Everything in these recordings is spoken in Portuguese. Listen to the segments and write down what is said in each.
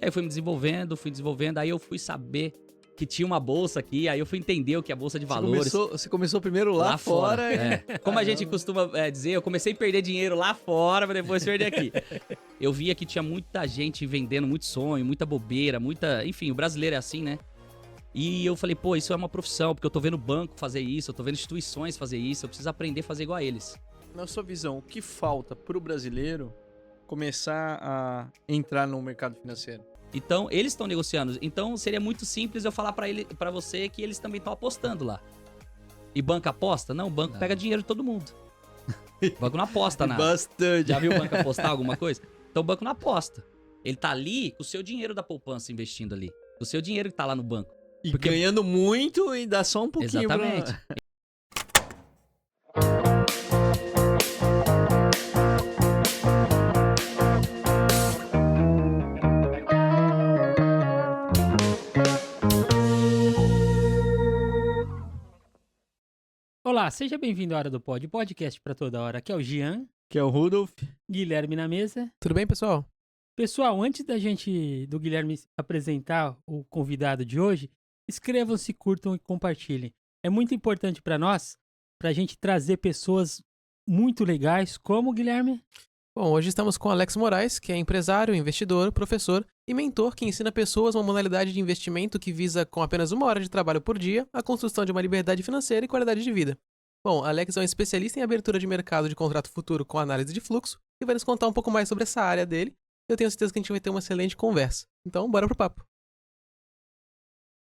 Aí eu fui fui desenvolvendo, aí eu fui saber que tinha uma bolsa aqui, aí eu fui entender o que é a bolsa de valores. Você começou primeiro lá fora. Como a gente costuma dizer, eu comecei a perder dinheiro lá fora, pra depois perder aqui. Eu via que tinha muita gente vendendo muito sonho, muita bobeira, enfim, o brasileiro é assim, né? E eu falei, pô, isso é uma profissão, porque eu tô vendo banco fazer isso, eu tô vendo instituições fazer isso, eu preciso aprender a fazer igual a eles. Na sua visão, o que falta pro brasileiro começar a entrar no mercado financeiro? Então, eles estão negociando. Então, seria muito simples eu falar pra você que eles também estão apostando lá. E banco aposta? Não, o banco pega dinheiro de todo mundo. O banco não aposta nada. Bastante. Já viu o banco apostar alguma coisa? Então, o banco não aposta. Ele tá ali com o seu dinheiro da poupança investindo ali. O seu dinheiro que tá lá no banco. E ganhando muito e dá só um pouquinho. Exatamente. Olá, seja bem-vindo à Hora do Pod, podcast para toda hora. Aqui é o Jean, Que é o Rudolf. Guilherme na mesa. Tudo bem, pessoal? Pessoal, antes do Guilherme apresentar o convidado de hoje, inscrevam-se, curtam e compartilhem. É muito importante para nós, para a gente trazer pessoas muito legais, como o Guilherme. Bom, hoje estamos com Alex Moraes, que é empresário, investidor, professor e mentor que ensina pessoas uma modalidade de investimento que visa, com apenas 1 hora de trabalho por dia, a construção de uma liberdade financeira e qualidade de vida. Bom, Alex é um especialista em abertura de mercado de contrato futuro com análise de fluxo e vai nos contar um pouco mais sobre essa área dele. Eu tenho certeza que a gente vai ter uma excelente conversa. Então, bora pro papo.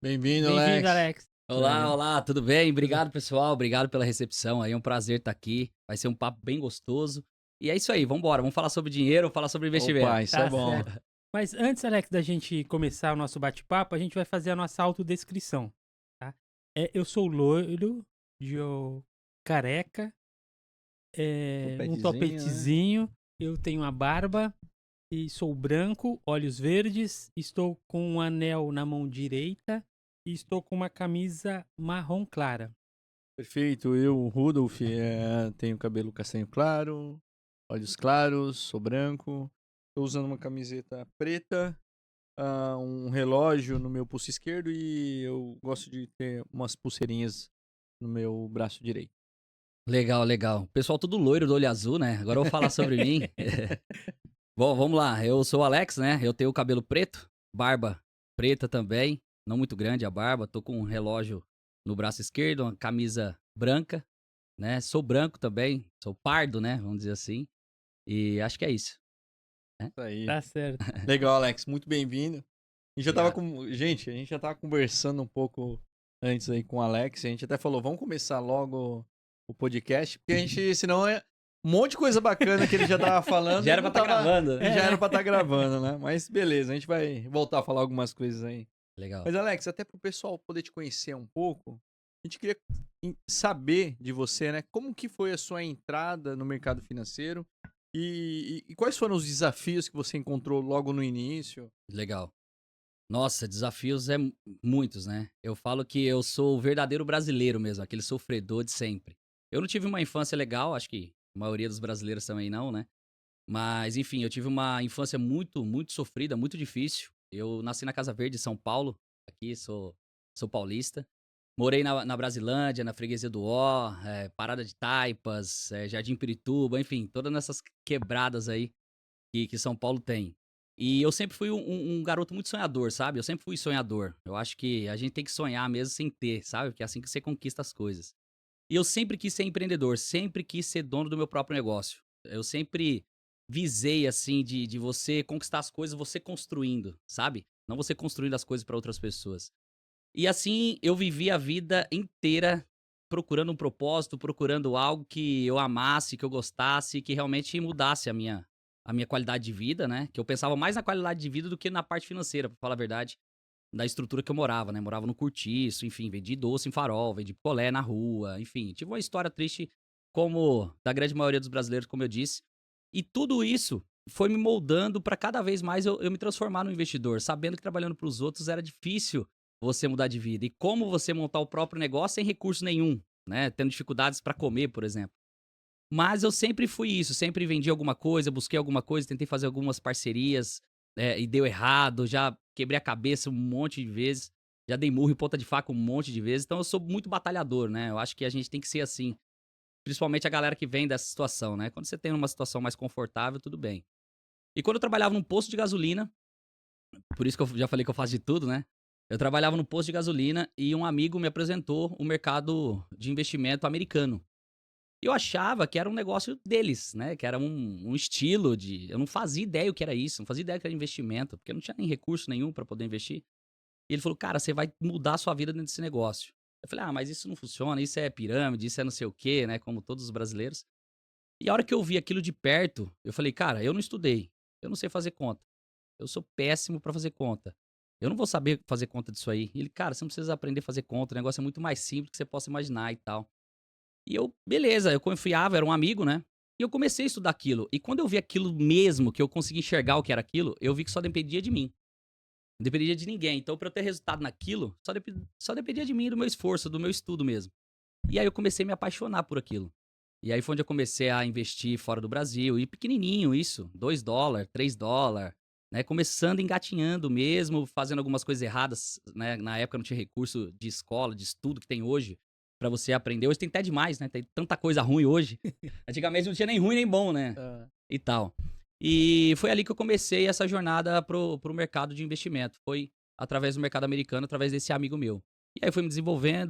Bem-vindo, Bem-vindo, Alex. Olá, tudo bem? Obrigado, pessoal. Obrigado pela recepção aí. É um prazer estar aqui. Vai ser um papo bem gostoso. E é isso aí, vambora. Vamos falar sobre dinheiro, falar sobre investimento. Opa, isso é bom. Certo. Mas antes, Alex, da gente começar o nosso bate-papo, a gente vai fazer a nossa autodescrição, tá? Eu sou loiro, careca, um topetezinho, eu tenho uma barba e sou branco, olhos verdes, estou com um anel na mão direita e estou com uma camisa marrom clara. Perfeito. Eu, Rudolf, tenho cabelo castanho claro, olhos claros, sou branco. Estou usando uma camiseta preta, um relógio no meu pulso esquerdo e eu gosto de ter umas pulseirinhas no meu braço direito. Legal. Pessoal tudo loiro do olho azul, né? Agora eu vou falar sobre mim. Bom, vamos lá. Eu sou o Alex, né? Eu tenho o cabelo preto, barba preta também. Não muito grande a barba. Tô com um relógio no braço esquerdo, uma camisa branca, né? Sou branco também. Sou pardo, né? Vamos dizer assim. E acho que é isso. Isso aí. Tá certo. Legal, Alex. Muito bem-vindo. A gente já tava conversando um pouco antes aí com o Alex. A gente até falou, vamos começar logo o podcast, porque a gente, senão um monte de coisa bacana que ele já tava falando. Já era pra estar gravando. Já era pra estar gravando, né? Mas beleza, a gente vai voltar a falar algumas coisas aí. Legal. Mas, Alex, até pro pessoal poder te conhecer um pouco, a gente queria saber de você, né? Como que foi a sua entrada no mercado financeiro e quais foram os desafios que você encontrou logo no início? Legal. Nossa, desafios muitos, né? Eu falo que eu sou o verdadeiro brasileiro mesmo, aquele sofredor de sempre. Eu não tive uma infância legal, acho que a maioria dos brasileiros também não, né? Mas, enfim, eu tive uma infância muito, muito sofrida, muito difícil. Eu nasci na Casa Verde, São Paulo, aqui, sou paulista. Morei na Brasilândia, na Freguesia do Ó, Parada de Taipas, Jardim Pirituba, enfim, todas essas quebradas aí que São Paulo tem. E eu sempre fui um garoto muito sonhador, sabe? Eu sempre fui sonhador. Eu acho que a gente tem que sonhar mesmo sem ter, sabe? Porque é assim que você conquista as coisas. E eu sempre quis ser empreendedor, sempre quis ser dono do meu próprio negócio. Eu sempre visei, assim, de você conquistar as coisas, você construindo, sabe? Não você construindo as coisas para outras pessoas. E assim, eu vivi a vida inteira procurando um propósito, procurando algo que eu amasse, que eu gostasse, que realmente mudasse a minha qualidade de vida, né? Que eu pensava mais na qualidade de vida do que na parte financeira, pra falar a verdade, da estrutura que eu morava, né? Morava no cortiço, enfim, vendi doce em farol, vendi picolé na rua, enfim. Tive uma história triste como da grande maioria dos brasileiros, como eu disse. E tudo isso foi me moldando para cada vez mais eu me transformar num investidor, sabendo que trabalhando para os outros era difícil você mudar de vida. E como você montar o próprio negócio sem recurso nenhum, né? Tendo dificuldades para comer, por exemplo. Mas eu sempre fui isso, sempre vendi alguma coisa, busquei alguma coisa, tentei fazer algumas parcerias, e deu errado, já quebrei a cabeça um monte de vezes, já dei murro em ponta de faca um monte de vezes, então eu sou muito batalhador, né? Eu acho que a gente tem que ser assim, principalmente a galera que vem dessa situação, né? Quando você tem uma situação mais confortável, tudo bem. E quando eu trabalhava num posto de gasolina, por isso que eu já falei que eu faço de tudo, né? Eu trabalhava num posto de gasolina e um amigo me apresentou o mercado de investimento americano. E eu achava que era um negócio deles, né? Que era um estilo de. Eu não fazia ideia o que era isso, não fazia ideia que era investimento, porque eu não tinha nem recurso nenhum para poder investir. E ele falou, cara, você vai mudar a sua vida dentro desse negócio. Eu falei, mas isso não funciona, isso é pirâmide, isso é não sei o quê, né? Como todos os brasileiros. E a hora que eu vi aquilo de perto, eu falei, cara, eu não estudei, eu não sei fazer conta. Eu sou péssimo pra fazer conta. Eu não vou saber fazer conta disso aí. E ele, cara, você não precisa aprender a fazer conta, o negócio é muito mais simples do que você possa imaginar e tal. E eu, beleza, eu confiava, era um amigo, né? E eu comecei a estudar aquilo. E quando eu vi aquilo mesmo, que eu consegui enxergar o que era aquilo, eu vi que só dependia de mim. Não dependia de ninguém. Então, pra eu ter resultado naquilo, só dependia de mim, do meu esforço, do meu estudo mesmo. E aí eu comecei a me apaixonar por aquilo. E aí foi onde eu comecei a investir fora do Brasil. E pequenininho isso, $2, $3, né? Começando engatinhando mesmo, fazendo algumas coisas erradas, né? Na época não tinha recurso de escola, de estudo que tem hoje pra você aprender. Hoje tem até demais, né? Tem tanta coisa ruim hoje. Antigamente não tinha nem ruim nem bom, né? E tal. E foi ali que eu comecei essa jornada pro mercado de investimento. Foi através do mercado americano, através desse amigo meu. E aí eu fui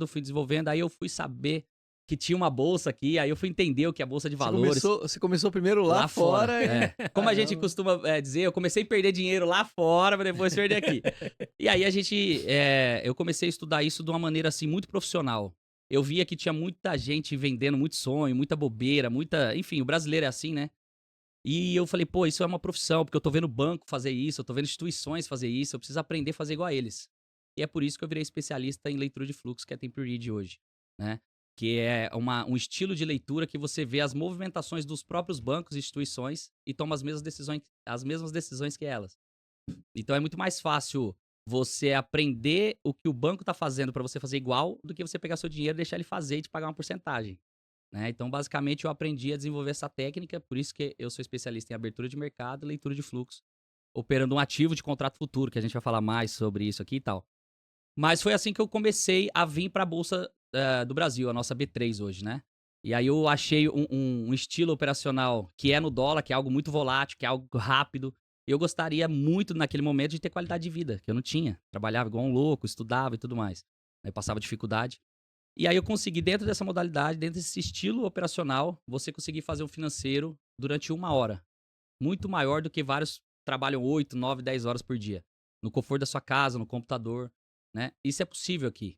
fui desenvolvendo, aí eu fui saber que tinha uma bolsa aqui, aí eu fui entender o que é a bolsa de valores. Você começou primeiro lá fora. Como a gente costuma dizer, eu comecei a perder dinheiro lá fora, pra depois perder aqui. E aí eu comecei a estudar isso de uma maneira assim muito profissional. Eu via que tinha muita gente vendendo muito sonho, muita bobeira, enfim, o brasileiro é assim, né? E eu falei, pô, isso é uma profissão, porque eu tô vendo banco fazer isso, eu tô vendo instituições fazer isso, eu preciso aprender a fazer igual a eles. E é por isso que eu virei especialista em leitura de fluxo, que é a Tempo Read hoje, né? Que é um estilo de leitura que você vê as movimentações dos próprios bancos e instituições e toma as mesmas decisões que elas. Então é muito mais fácil você aprender o que o banco tá fazendo para você fazer igual do que você pegar seu dinheiro, deixar ele fazer e te pagar uma porcentagem. Né? Então, basicamente, eu aprendi a desenvolver essa técnica, por isso que eu sou especialista em abertura de mercado e leitura de fluxo, operando um ativo de contrato futuro, que a gente vai falar mais sobre isso aqui e tal. Mas foi assim que eu comecei a vir para a Bolsa do Brasil, a nossa B3 hoje, né? E aí eu achei um estilo operacional que é no dólar, que é algo muito volátil, que é algo rápido. Eu gostaria muito, naquele momento, de ter qualidade de vida, que eu não tinha. Trabalhava igual um louco, estudava e tudo mais. Aí passava dificuldade. E aí eu consegui, dentro dessa modalidade, dentro desse estilo operacional, você conseguir fazer um financeiro durante 1 hora. Muito maior do que vários trabalham 8, 9, 10 horas por dia. No conforto da sua casa, no computador, né? Isso é possível aqui,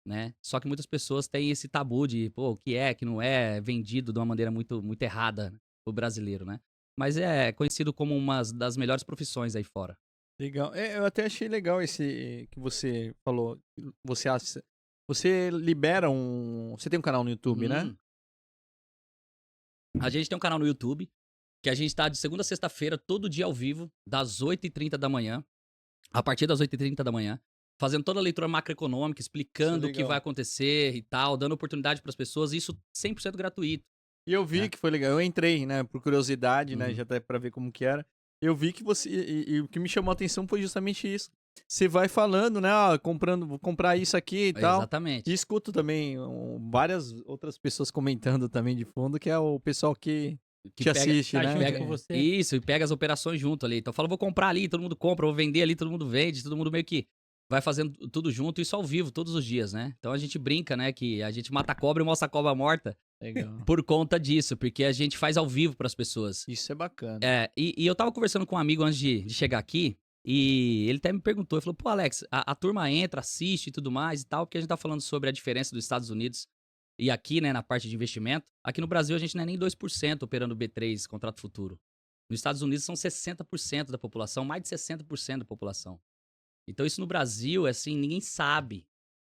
né? Só que muitas pessoas têm esse tabu de, pô, o que não é vendido de uma maneira muito, muito errada pro brasileiro, né? Mas é conhecido como uma das melhores profissões aí fora. Legal. Eu até achei legal esse que você falou. Você libera um. Você tem um canal no YouTube, né? A gente tem um canal no YouTube, que a gente tá de segunda a sexta-feira, todo dia ao vivo, das 8h30 da manhã, a partir das 8h30 da manhã, fazendo toda a leitura macroeconômica, explicando o que vai acontecer e tal, dando oportunidade para as pessoas, isso 100% gratuito. E eu vi que foi legal. Eu entrei, né, por curiosidade, né, já até pra ver como que era. Eu vi que você. E o que me chamou a atenção foi justamente isso. Você vai falando, né? Vou comprar isso aqui e tal. Exatamente. E escuto também várias outras pessoas comentando também de fundo, que é o pessoal que te assiste, tá né? junto com você. Isso, e pega as operações junto ali. Então fala, vou comprar ali, todo mundo compra, vou vender ali, todo mundo vende, todo mundo meio que vai fazendo tudo junto, isso ao vivo, todos os dias, né? Então a gente brinca, né, que a gente mata a cobra e mostra a cobra morta. Legal. Por conta disso, porque a gente faz ao vivo pras pessoas. Isso é bacana. E eu tava conversando com um amigo antes de chegar aqui, e ele até me perguntou, ele falou, pô, Alex, a turma entra, assiste e tudo mais e tal, porque a gente tá falando sobre a diferença dos Estados Unidos e aqui, né, na parte de investimento. Aqui no Brasil a gente não é nem 2% operando B3, contrato futuro. Nos Estados Unidos são 60% da população, mais de 60% da população. Então isso no Brasil, assim, ninguém sabe.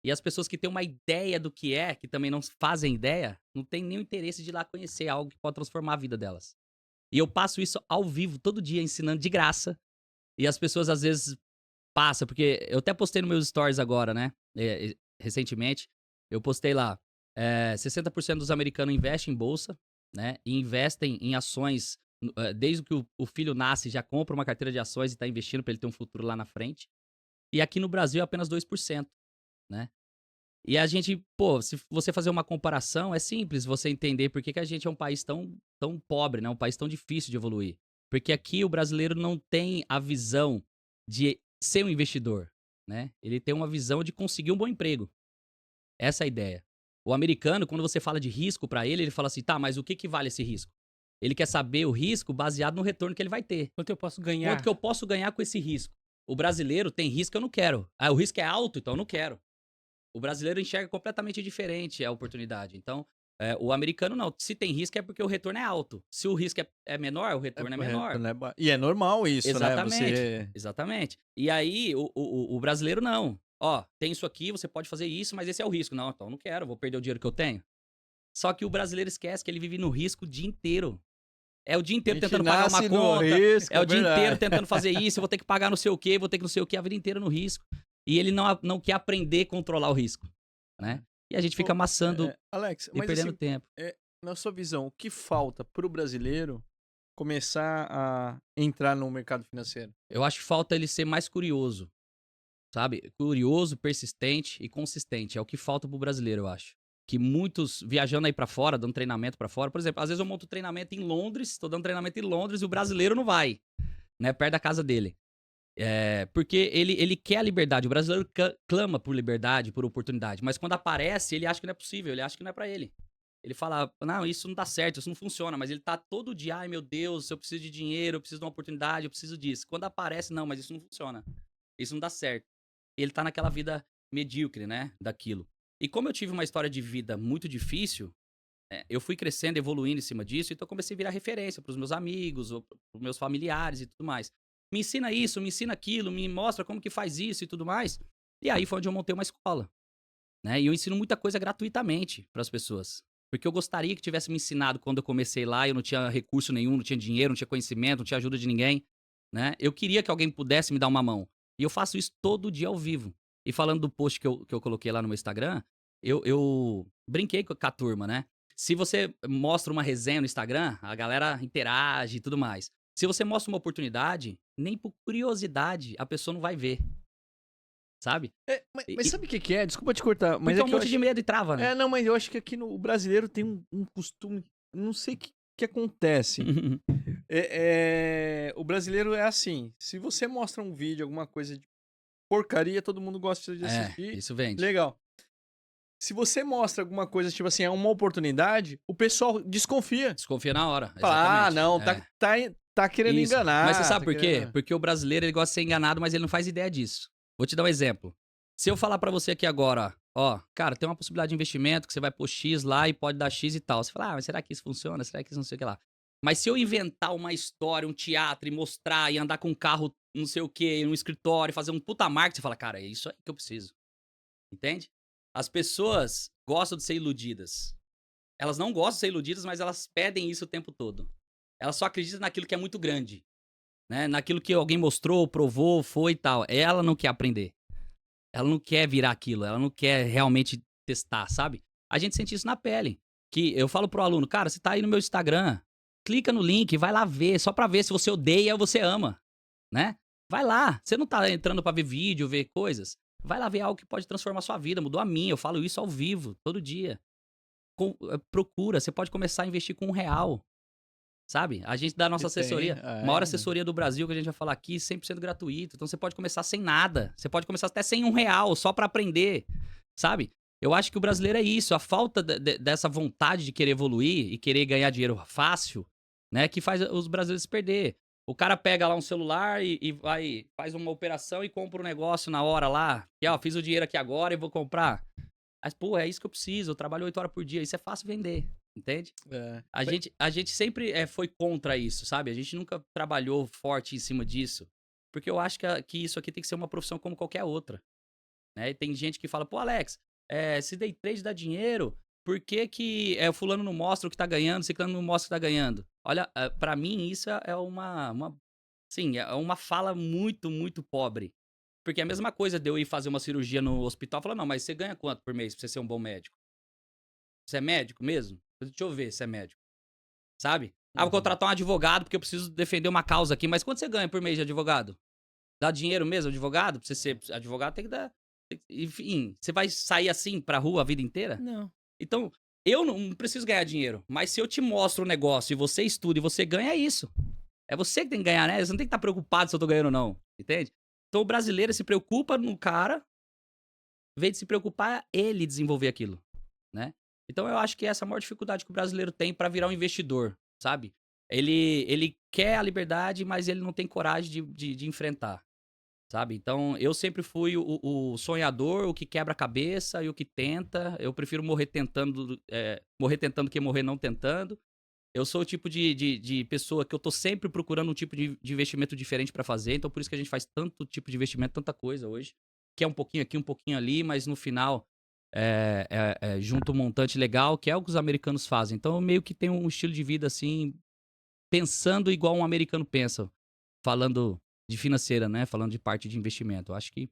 E as pessoas que têm uma ideia do que é, que também não fazem ideia, não tem nenhum interesse de ir lá conhecer algo que pode transformar a vida delas. E eu passo isso ao vivo, todo dia, ensinando de graça. E as pessoas, às vezes, passam, porque eu até postei nos meus stories agora, né? Recentemente, eu postei lá, 60% dos americanos investem em bolsa, né? E investem em ações desde que o filho nasce, já compra uma carteira de ações e tá investindo para ele ter um futuro lá na frente. E aqui no Brasil é apenas 2%, né? E a gente, pô, se você fazer uma comparação, é simples você entender por que a gente é um país tão pobre, né? Um país tão difícil de evoluir. Porque aqui o brasileiro não tem a visão de ser um investidor, né? Ele tem uma visão de conseguir um bom emprego. Essa é a ideia. O americano, quando você fala de risco pra ele, ele fala assim, tá, mas o que vale esse risco? Ele quer saber o risco baseado no retorno que ele vai ter. Quanto eu posso ganhar? Quanto que eu posso ganhar com esse risco? O brasileiro tem risco, eu não quero. Ah, o risco é alto, então eu não quero. O brasileiro enxerga completamente diferente a oportunidade. Então, o americano não. Se tem risco é porque o retorno é alto. Se o risco é menor, o retorno é menor. E é normal isso, Exatamente, né? exatamente. E aí, o brasileiro não. Ó, tem isso aqui, você pode fazer isso, mas esse é o risco. Não, então eu não quero, vou perder o dinheiro que eu tenho. Só que o brasileiro esquece que ele vive no risco o dia inteiro. É o dia inteiro tentando pagar uma conta. É o dia inteiro tentando fazer isso, eu vou ter que pagar não sei o quê, vou ter que não sei o quê, a vida inteira no risco. E ele não quer aprender a controlar o risco, né? E a gente fica amassando Alex, e perdendo assim, tempo. Na sua visão, o que falta pro brasileiro começar a entrar no mercado financeiro? Eu acho que falta ele ser mais curioso, sabe? Curioso, persistente e consistente. É o que falta pro brasileiro, eu acho. Que muitos viajando aí pra fora, dando treinamento pra fora. Por exemplo, às vezes eu monto treinamento em Londres, tô dando treinamento em Londres e o brasileiro não vai, né? Perto da casa dele. Porque ele quer a liberdade. O brasileiro clama por liberdade, por oportunidade. Mas quando aparece, ele acha que não é possível, ele acha que não é pra ele. Ele fala, não, isso não dá certo, isso não funciona. Mas ele tá todo dia, ai meu Deus, eu preciso de dinheiro, eu preciso de uma oportunidade, eu preciso disso. Quando aparece, não, mas isso não funciona. Isso não dá certo. Ele tá naquela vida medíocre, né, daquilo. E como eu tive uma história de vida muito difícil, eu fui crescendo, evoluindo em cima disso, então eu comecei a virar referência pros meus amigos, ou pros meus familiares e tudo mais. Me ensina isso, me ensina aquilo, me mostra como que faz isso e tudo mais. E aí foi onde eu montei uma escola, né? E eu ensino muita coisa gratuitamente para as pessoas. Porque eu gostaria que tivesse me ensinado quando eu comecei lá, eu não tinha recurso nenhum, não tinha dinheiro, não tinha conhecimento, não tinha ajuda de ninguém, né? Eu queria que alguém pudesse me dar uma mão. E eu faço isso todo dia ao vivo. E falando do post que eu coloquei lá no meu Instagram, eu brinquei com a turma, né? Se você mostra uma resenha no Instagram, a galera interage e tudo mais. Se você mostra uma oportunidade, nem por curiosidade a pessoa não vai ver. Sabe? Mas sabe o que é? Desculpa te cortar. Mas porque é um monte de medo e trava, né? Não, mas eu acho que aqui o brasileiro tem um costume. Não sei o que acontece. O brasileiro é assim. Se você mostra um vídeo, alguma coisa de porcaria, todo mundo gosta de assistir. Isso vende. Legal. Se você mostra alguma coisa, tipo assim, é uma oportunidade, o pessoal desconfia. Desconfia na hora. Fala, não, tá querendo enganar. Mas você sabe por quê? Porque o brasileiro ele gosta de ser enganado, mas ele não faz ideia disso. Vou te dar um exemplo. Se eu falar pra você aqui agora, ó, cara, tem uma possibilidade de investimento que você vai pôr X lá e pode dar X e tal. Você fala, mas será que isso funciona? Será que isso não sei o que lá? Mas se eu inventar uma história, um teatro e mostrar e andar com um carro não sei o que, num escritório, fazer um puta marketing, você fala, cara, é isso aí que eu preciso. Entende? As pessoas gostam de ser iludidas. Elas não gostam de ser iludidas, mas elas pedem isso o tempo todo. Elas só acreditam naquilo que é muito grande. Né? Naquilo que alguém mostrou, provou, foi e tal. Ela não quer aprender. Ela não quer virar aquilo. Ela não quer realmente testar, sabe? A gente sente isso na pele. Que eu falo pro aluno, cara, você tá aí no meu Instagram, clica no link, vai lá ver, só pra ver se você odeia ou você ama. Né? Vai lá. Você não tá entrando pra ver vídeo, ver coisas. Vai lá ver algo que pode transformar a sua vida. Mudou a minha. Eu falo isso ao vivo, todo dia. Procura. Você pode começar a investir com R$1. Sabe? A gente dá a nossa assessoria. Maior assessoria do Brasil que a gente vai falar aqui, 100% gratuito. Então você pode começar sem nada. Você pode começar até sem R$1, só pra aprender. Sabe? Eu acho que o brasileiro é isso. A falta dessa vontade de querer evoluir e querer ganhar dinheiro fácil, né? Que faz os brasileiros se perder. O cara pega lá um celular e vai, faz uma operação e compra um negócio na hora lá. E ó, fiz o dinheiro aqui agora e vou comprar. Mas, pô, é isso que eu preciso. Eu trabalho 8 horas por dia. Isso é fácil vender. Entende? A gente sempre foi contra isso, sabe? A gente nunca trabalhou forte em cima disso. Porque eu acho que isso aqui tem que ser uma profissão como qualquer outra. Né? E tem gente que fala, pô, Alex, se day trade dá dinheiro, por que o fulano não mostra o que tá ganhando, o ciclano não mostra o que tá ganhando? Olha, pra mim isso é uma fala muito, muito pobre. Porque é a mesma coisa de eu ir fazer uma cirurgia no hospital e falar, não, mas você ganha quanto por mês pra você ser um bom médico? Você é médico mesmo? Deixa eu ver se é médico. Sabe? Vou contratar um advogado porque eu preciso defender uma causa aqui. Mas quanto você ganha por mês de advogado? Dá dinheiro mesmo, advogado? Pra você ser advogado tem que dar... Enfim, você vai sair assim pra rua a vida inteira? Não. Então, eu não preciso ganhar dinheiro. Mas se eu te mostro um negócio e você estuda e você ganha, é isso. É você que tem que ganhar, né? Você não tem que estar preocupado se eu tô ganhando ou não. Entende? Então o brasileiro se preocupa no cara, em vez de se preocupar ele desenvolver aquilo, né? Então eu acho que essa é a maior dificuldade que o brasileiro tem pra virar um investidor, sabe? Ele quer a liberdade, mas ele não tem coragem de enfrentar, sabe? Então eu sempre fui o sonhador, o que quebra a cabeça e o que tenta. Eu prefiro morrer tentando que morrer não tentando. Eu sou o tipo de pessoa que eu tô sempre procurando um tipo de investimento diferente pra fazer. Então, por isso que a gente faz tanto tipo de investimento, tanta coisa hoje. Que é um pouquinho aqui, um pouquinho ali, mas no final junta um montante legal, que é o que os americanos fazem. Então, eu meio que tenho um estilo de vida assim, pensando igual um americano pensa. Falando de financeira, né? Falando de parte de investimento. Eu acho que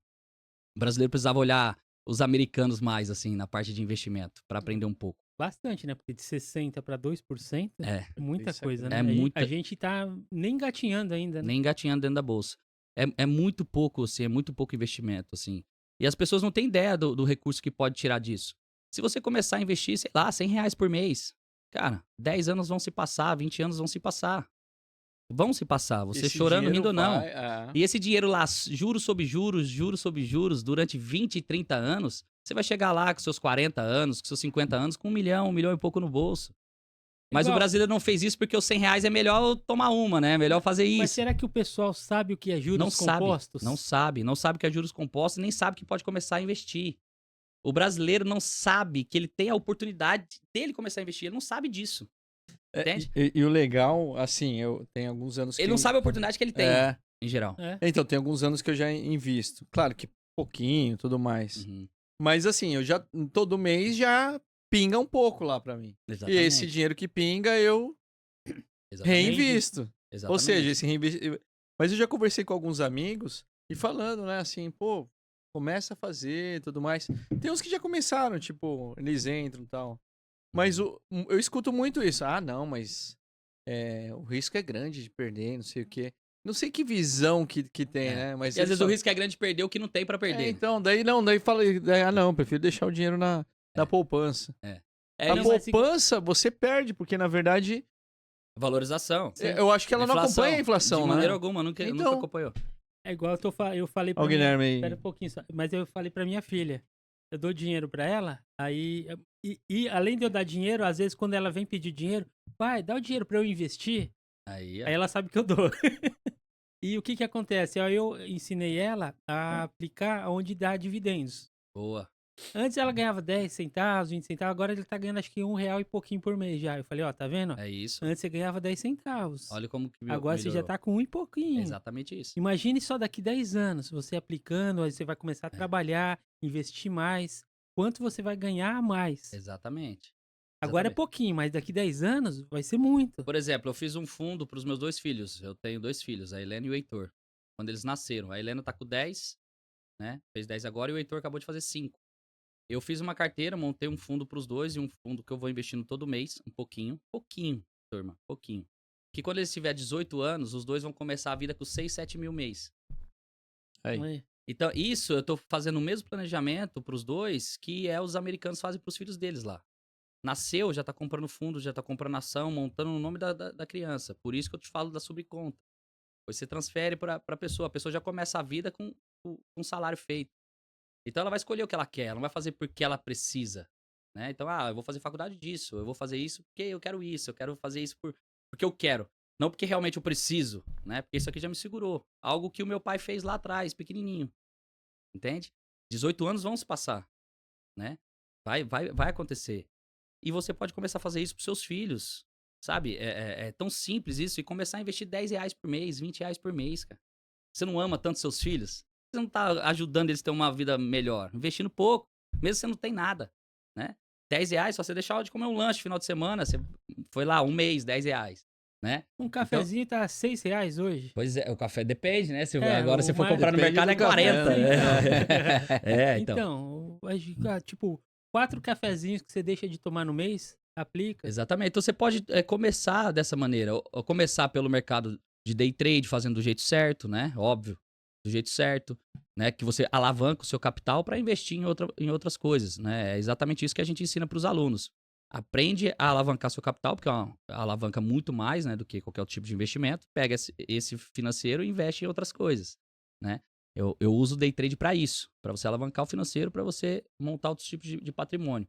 o brasileiro precisava olhar os americanos mais, assim, na parte de investimento, pra aprender um pouco. Bastante, né? Porque de 60% para 2% É muita Isso coisa, é né? muita... A gente tá nem engatinhando ainda, né? Nem engatinhando dentro da bolsa. É muito pouco, assim, é muito pouco investimento, assim. E as pessoas não têm ideia do recurso que pode tirar disso. Se você começar a investir, sei lá, R$100 por mês, cara, 10 anos vão se passar, 20 anos vão se passar. Vão se passar, você Esse chorando, dinheiro rindo ou não. vai, E esse dinheiro lá, juros sobre juros, durante 20, 30 anos, você vai chegar lá com seus 40 anos, com seus 50 anos, com 1 milhão e pouco no bolso. Mas o brasileiro não fez isso porque os R$100 é melhor tomar uma, né? Melhor fazer isso. Mas será que o pessoal sabe o que é juros compostos? Não sabe o que é juros compostos, nem sabe que pode começar a investir. O brasileiro não sabe que ele tem a oportunidade dele começar a investir, ele não sabe disso. Entende? E o legal, assim, eu tenho alguns anos que... Ele não sabe a oportunidade que ele tem, em geral. Então, tem alguns anos que eu já invisto. Claro que pouquinho, tudo mais. Uhum. Mas assim, eu já, todo mês já pinga um pouco lá pra mim. Exatamente. E esse dinheiro que pinga, eu reinvisto. Exatamente. Ou seja, esse reinvestimento... Mas eu já conversei com alguns amigos e falando, né, assim, pô, começa a fazer e tudo mais. Tem uns que já começaram, tipo, eles entram e tal. Mas eu escuto muito isso. Ah, não, mas o risco é grande de perder, não sei o quê. Não sei que visão que tem, né? Mas e às vezes o risco é grande de perder o que não tem pra perder. então, daí fala, não, prefiro deixar o dinheiro na poupança. A poupança você perde, porque na verdade... Valorização. Eu acho que ela não acompanha a inflação, de né? maneira alguma, nunca acompanhou. É igual eu falei pra Guilherme aí. Espera um pouquinho só. Mas eu falei pra minha filha. Eu dou dinheiro pra ela, aí... E além de eu dar dinheiro, às vezes quando ela vem pedir dinheiro, pai, dá o dinheiro pra eu investir. Aí ela sabe que eu dou. E o que acontece? Eu ensinei ela a aplicar onde dá dividendos. Boa. Antes ela ganhava 10 centavos, 20 centavos, agora ele tá ganhando acho que R$1 e pouquinho por mês já. Eu falei, ó, tá vendo? É isso. Antes você ganhava 10 centavos. Olha como que agora você já tá com 1 e pouquinho. É exatamente isso. Imagine só daqui 10 anos, você aplicando, aí você vai começar a trabalhar, investir mais. Quanto você vai ganhar a mais? Exatamente. Agora é pouquinho, mas daqui 10 anos vai ser muito. Por exemplo, eu fiz um fundo pros meus 2 filhos. Eu tenho 2 filhos, a Helena e o Heitor. Quando eles nasceram. A Helena tá com 10, né? Fez 10 agora e o Heitor acabou de fazer 5. Eu fiz uma carteira, montei um fundo pros 2 e um fundo que eu vou investindo todo mês, um pouquinho, turma, pouquinho. Que quando eles tiverem 18 anos, os 2 vão começar a vida com 6, 7 mil mês. Aí. Então, isso eu tô fazendo o mesmo planejamento pros 2 que os americanos fazem pros filhos deles lá. Nasceu, já tá comprando fundo, já tá comprando ação, montando o nome da criança. Por isso que eu te falo da subconta. Você transfere pra pessoa, a pessoa já começa a vida com um salário feito. Então ela vai escolher o que ela quer, ela não vai fazer porque ela precisa, né? Então, eu vou fazer faculdade disso, eu vou fazer isso porque eu quero fazer isso porque eu quero. Não porque realmente eu preciso, né? Porque isso aqui já me segurou. Algo que o meu pai fez lá atrás, pequenininho. Entende? 18 anos vão se passar, né? Vai acontecer. E você pode começar a fazer isso pros seus filhos, sabe? É tão simples isso. E começar a investir R$10 por mês, R$20 por mês, cara. Você não ama tanto seus filhos? Você não tá ajudando eles a ter uma vida melhor? Investindo pouco, mesmo que você não tem nada, né? R$10, só você deixar de comer um lanche no final de semana, você foi lá, um mês, R$10, né? Um cafezinho tá R$6 hoje. Pois é, o café depende, né? Agora você for comprar no mercado é 40. Então. Então, tipo, 4 cafezinhos que você deixa de tomar no mês, aplica. Exatamente. Então você pode começar dessa maneira. Ou começar pelo mercado de day trade, fazendo do jeito certo, né? Óbvio. Do jeito certo. Né? Que você alavanca o seu capital para investir em outras coisas. Né? É exatamente isso que a gente ensina para os alunos. Aprende a alavancar seu capital, porque é uma alavanca muito mais, né, do que qualquer outro tipo de investimento. Pega esse financeiro e investe em outras coisas. Né? Eu uso o day trade para isso. Para você alavancar o financeiro, para você montar outros tipos de patrimônio.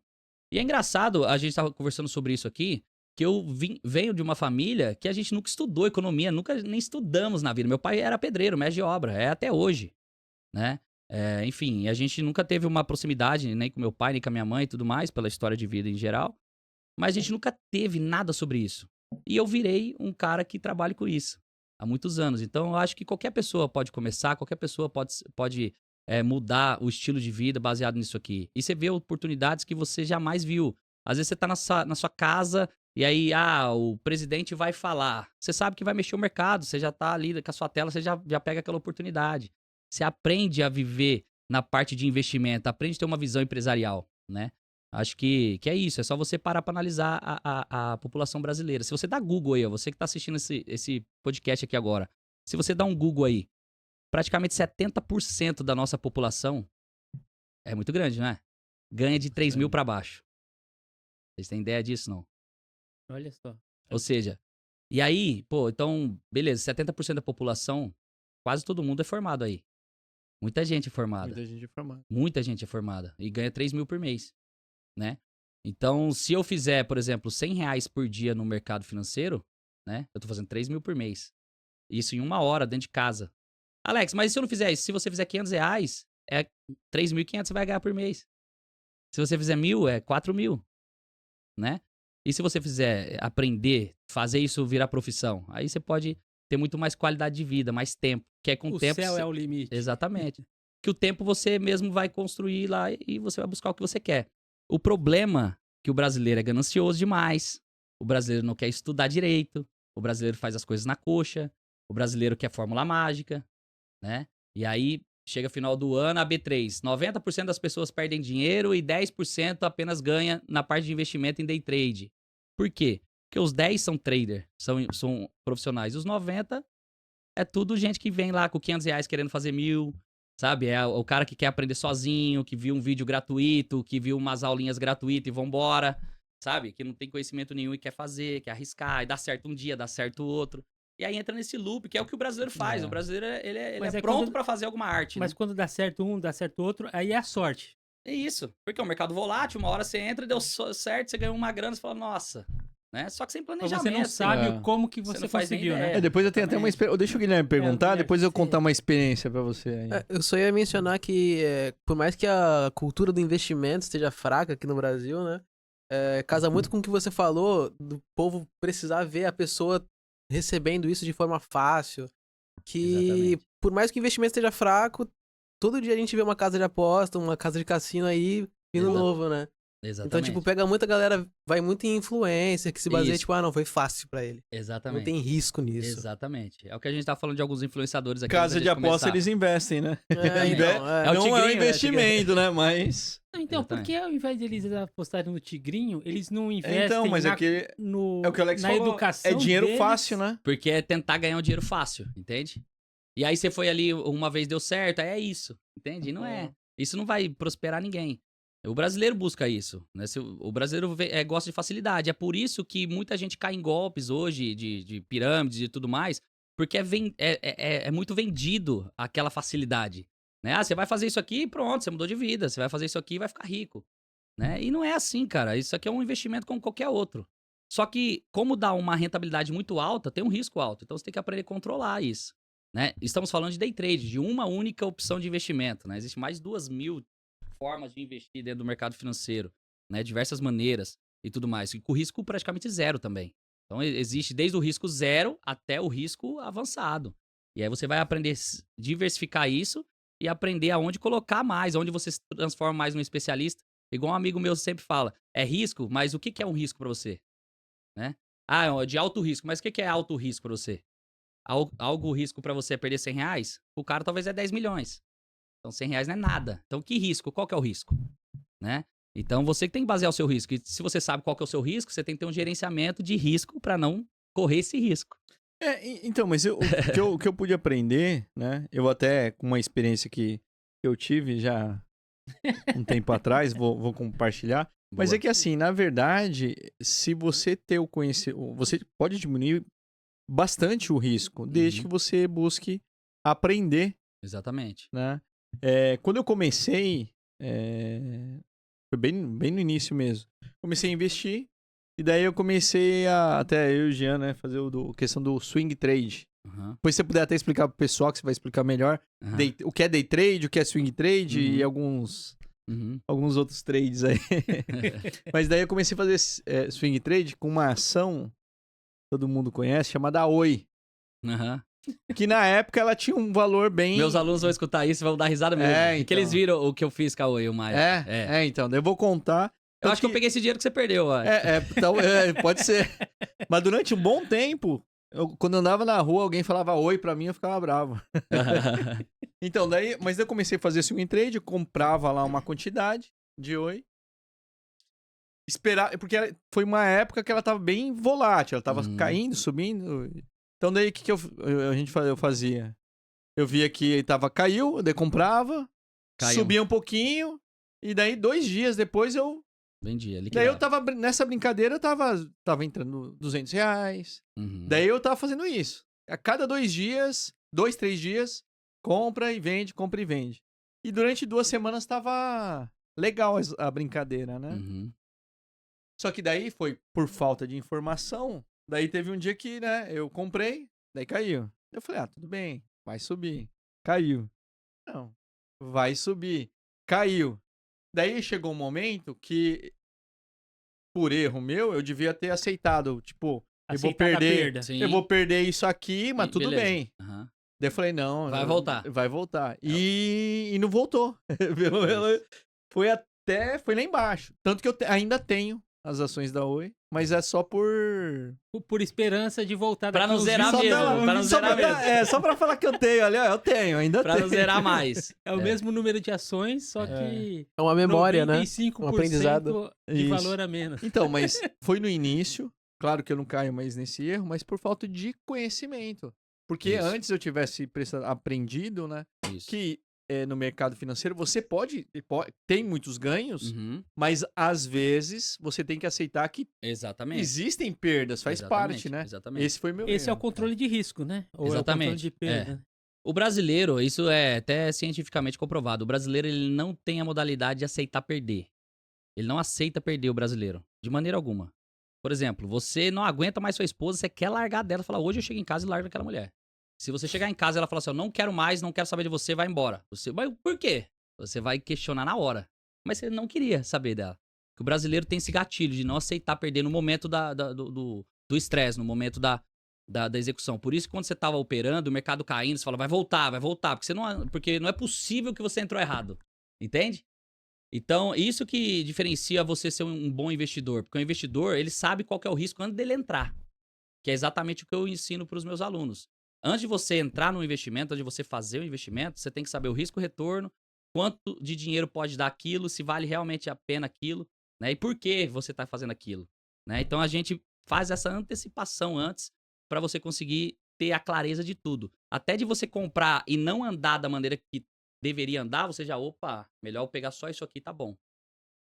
E é engraçado, a gente estava conversando sobre isso aqui, que eu venho de uma família que a gente nunca estudou economia, nunca nem estudamos na vida. Meu pai era pedreiro, mestre de obra, é até hoje, né? Enfim, a gente nunca teve uma proximidade nem com meu pai, nem com a minha mãe e tudo mais, pela história de vida em geral, mas a gente nunca teve nada sobre isso. E eu virei um cara que trabalha com isso há muitos anos. Então, eu acho que qualquer pessoa pode começar, qualquer pessoa pode mudar o estilo de vida baseado nisso aqui. E você vê oportunidades que você jamais viu. Às vezes você tá na sua casa e aí, o presidente vai falar. Você sabe que vai mexer o mercado, você já tá ali com a sua tela, você já pega aquela oportunidade. Você aprende a viver na parte de investimento, aprende a ter uma visão empresarial, né? Acho que é isso, é só você parar para analisar a população brasileira. Se você dá Google aí, ó, você que tá assistindo esse podcast aqui agora, se você dá um Google aí, praticamente 70% da nossa população é muito grande, não é? Ganha de 3 mil para baixo. Vocês têm ideia disso, não? Olha só. Ou seja, e aí, pô, então, beleza, 70% da população, quase todo mundo é formado aí. Muita gente é formada. Muita gente é formada. Muita gente é formada. E ganha 3 mil por mês, né? Então, se eu fizer, por exemplo, R$100 por dia no mercado financeiro, né? Eu tô fazendo 3 mil por mês. Isso em 1 hora, dentro de casa. Alex, mas se eu não fizer isso? Se você fizer R$500, é 3.500 você vai ganhar por mês. Se você fizer 1.000, é 4 mil, né? E se você fizer aprender, fazer isso virar profissão, aí você pode ter muito mais qualidade de vida, mais tempo. Que é com o tempo. O céu é o limite. Exatamente. Que o tempo você mesmo vai construir lá e você vai buscar o que você quer. O problema é que o brasileiro é ganancioso demais. O brasileiro não quer estudar direito. O brasileiro faz as coisas na coxa. O brasileiro quer fórmula mágica, né? E aí, chega final do ano, a B3. 90% das pessoas perdem dinheiro e 10% apenas ganha na parte de investimento em day trade. Por quê? Porque os 10 são trader, são profissionais. Os 90 é tudo gente que vem lá com R$500 querendo fazer 1.000, sabe? É o cara que quer aprender sozinho, que viu um vídeo gratuito, que viu umas aulinhas gratuitas e vambora, sabe? Que não tem conhecimento nenhum e quer fazer, quer arriscar, e dá certo um dia, dá certo o outro. E aí entra nesse loop, que é o que o brasileiro faz. O brasileiro, ele é pronto pra fazer alguma arte, Mas né? quando dá certo um, dá certo outro, aí é a sorte. É isso. Porque é um mercado volátil, uma hora você entra, deu certo, você ganhou uma grana, você fala, nossa, né? Só que sem Mas planejamento. você não sabe como que Você você não faz nem conseguiu, né? ideia. Depois eu tenho até uma experiência. Deixa o Guilherme perguntar, Guilherme, depois eu sim. contar uma experiência pra você aí. Eu só ia mencionar que, por mais que a cultura do investimento esteja fraca aqui no Brasil, né? Casa muito com o que você falou, do povo precisar ver a pessoa recebendo isso de forma fácil. Que, Exatamente. por mais que o investimento esteja fraco, todo dia a gente vê uma casa de aposta, uma casa de cassino aí vindo Exato. novo, né? Exatamente. Então, tipo, pega muita galera, vai muito em influência, que se baseia, Isso. tipo, não, foi fácil pra ele. Exatamente. Não tem risco nisso. Exatamente. É o que a gente tá falando de alguns influenciadores aqui. Casa antes de da gente aposta começar. eles investem, né? Então, É o não tigrinho, é um né? investimento, né? Mas. Então, por Exatamente. que ao invés de eles apostarem no tigrinho, eles não investem Então, mas na, é que no, é o que o Alex na falou. educação É dinheiro deles? fácil, né? Porque é tentar ganhar um dinheiro fácil, entende? E aí você foi ali, uma vez deu certo, aí é isso, entende? E não é. Isso não vai prosperar ninguém. O brasileiro busca isso, né? O brasileiro gosta de facilidade. É por isso que muita gente cai em golpes hoje, de pirâmides e tudo mais, porque é muito vendido aquela facilidade. Né? Você vai fazer isso aqui e pronto, você mudou de vida. Você vai fazer isso aqui e vai ficar rico. Né? E não é assim, cara. Isso aqui é um investimento como qualquer outro. Só que, como dá uma rentabilidade muito alta, tem um risco alto. Então você tem que aprender a controlar isso. Né? Estamos falando de day trade, de uma única opção de investimento. Né? Existe mais de 2.000 formas de investir dentro do mercado financeiro, né? Diversas maneiras e tudo mais. E com risco praticamente zero também. Então existe desde o risco zero até o risco avançado. E aí você vai aprender a diversificar isso e aprender aonde colocar mais, aonde você se transforma mais num especialista. Igual um amigo meu sempre fala, é risco, mas o que é um risco para você? Né? De alto risco, mas o que é alto risco para você? Algo risco para você é perder R$100? O cara talvez é 10 milhões. Então R$100 não é nada. Então que risco? Qual que é o risco? Né? Então, você que tem que basear o seu risco. E se você sabe qual que é o seu risco, você tem que ter um gerenciamento de risco para não correr esse risco. Então, mas o que eu pude aprender, né? Eu até, com uma experiência que eu tive já um tempo atrás, vou compartilhar. Mas Boa. é que assim, na verdade, se você ter o conhecimento, você pode diminuir bastante o risco, desde que você busque aprender, Exatamente. né? Quando eu comecei, foi bem no início mesmo. Comecei a investir, e daí eu comecei até eu e o Jean, né, fazer questão do swing trade. Depois se você puder até explicar pro pessoal, que você vai explicar melhor, o que é day trade, o que é swing trade e alguns outros trades aí. Mas daí eu comecei a fazer swing trade com uma ação, todo mundo conhece, chamada Oi. Que na época ela tinha um valor bem... Meus alunos vão escutar isso e vão dar risada mesmo. Então. Porque eles viram o que eu fiz com a Oi, o Maia. Então, daí eu vou contar. Eu acho que eu peguei esse dinheiro que você perdeu, ó. Então, pode ser. Mas durante um bom tempo, quando eu andava na rua, alguém falava Oi pra mim, eu ficava bravo. Então, mas eu comecei a fazer swing trade, eu comprava lá uma quantidade de Oi. Esperar, porque foi uma época que ela tava bem volátil, ela tava caindo, subindo. Então daí o que eu fazia? Eu via que caiu, daí comprava, subia um pouquinho, e daí 2 dias depois eu vendia, daí eu tava, nessa brincadeira, eu tava entrando R$200. Daí eu tava fazendo isso. A cada 2 dias, 2, 3 dias, compra e vende. E durante 2 semanas tava legal a brincadeira, né? Só que daí foi por falta de informação. Daí teve um dia que, né, eu comprei, daí caiu. Eu falei, tudo bem, vai subir. Caiu. Não, vai subir. Caiu. Daí chegou um momento que, por erro meu, eu devia ter aceitado. Tipo, eu vou perder isso aqui, mas tudo bem. Daí eu falei, não. Vai voltar. Vai voltar. E não voltou. Foi lá embaixo. Tanto que eu ainda tenho as ações da Oi, mas é só por esperança de voltar pra não zerar mesmo. Só pra falar que eu tenho, olha, eu tenho, ainda pra tenho. Pra não zerar mais. É o mesmo número de ações, só que... É uma memória, né? Um aprendizado de valor a menos. Então, mas foi no início, claro que eu não caio mais nesse erro, mas por falta de conhecimento. Porque antes eu tivesse aprendido, né, que no mercado financeiro você tem muitos ganhos, mas às vezes você tem que aceitar que existem perdas, faz parte, né? Exatamente. Esse foi meu Esse erro. É o controle de risco, né? Ou exatamente. É o controle de perda. O brasileiro, isso é até cientificamente comprovado, o brasileiro ele não tem a modalidade de aceitar perder. Ele não aceita perder o brasileiro, de maneira alguma. Por exemplo, você não aguenta mais sua esposa, você quer largar dela, fala, hoje eu chego em casa e largo aquela mulher. Se você chegar em casa e ela falar assim, eu não quero mais, não quero saber de você, vai embora. Mas por quê? Você vai questionar na hora. Mas você não queria saber dela. Porque o brasileiro tem esse gatilho de não aceitar perder no momento do estresse, no momento da execução. Por isso que quando você estava operando, o mercado caindo, você fala, vai voltar. Porque não é possível que você entrou errado. Entende? Então, isso que diferencia você ser um bom investidor. Porque o investidor, ele sabe qual que é o risco antes dele entrar. Que é exatamente o que eu ensino para os meus alunos. Antes de você entrar no investimento, antes de você fazer o investimento, você tem que saber o risco e retorno, quanto de dinheiro pode dar aquilo, se vale realmente a pena aquilo, né? E por que você está fazendo aquilo, né? Então, a gente faz essa antecipação antes para você conseguir ter a clareza de tudo. Até de você comprar e não andar da maneira que deveria andar, você já, melhor eu pegar só isso aqui, tá bom.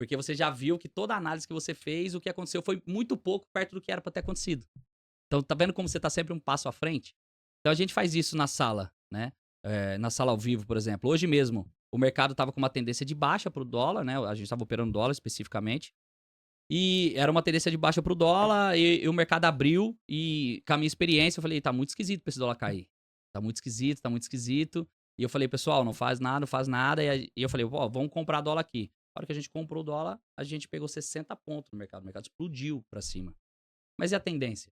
Porque você já viu que toda a análise que você fez, o que aconteceu foi muito pouco perto do que era para ter acontecido. Então, tá vendo como você tá sempre um passo à frente? Então, a gente faz isso na sala, né? Na sala ao vivo, por exemplo. Hoje mesmo, o mercado estava com uma tendência de baixa para o dólar, né? A gente estava operando dólar especificamente. E era uma tendência de baixa para o dólar e o mercado abriu e, com a minha experiência, eu falei, tá muito esquisito para esse dólar cair. Tá muito esquisito. E eu falei, pessoal, não faz nada. E eu falei, vamos comprar dólar aqui. Na hora que a gente comprou o dólar, a gente pegou 60 pontos no mercado. O mercado explodiu para cima. Mas e a tendência?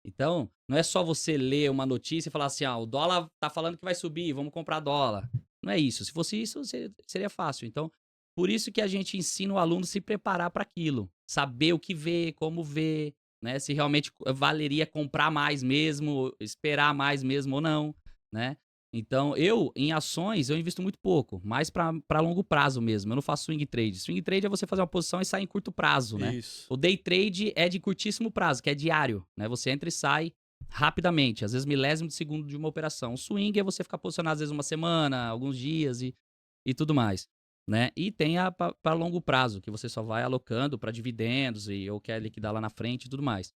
Então, não é só você ler uma notícia e falar assim, o dólar tá falando que vai subir, vamos comprar dólar. Não é isso. Se fosse isso, seria fácil. Então, por isso que a gente ensina o aluno a se preparar para aquilo. Saber o que ver, como ver, né? Se realmente valeria comprar mais mesmo, esperar mais mesmo ou não, né? Então, em ações, eu invisto muito pouco, mais para longo prazo mesmo. Eu não faço swing trade. Swing trade é você fazer uma posição e sair em curto prazo, né? Isso. O day trade é de curtíssimo prazo, que é diário, né? Você entra e sai rapidamente, às vezes milésimo de segundo de uma operação. O swing é você ficar posicionado às vezes uma semana, alguns dias e tudo mais, né? E tem para longo prazo, que você só vai alocando para dividendos ou quer liquidar lá na frente e tudo mais.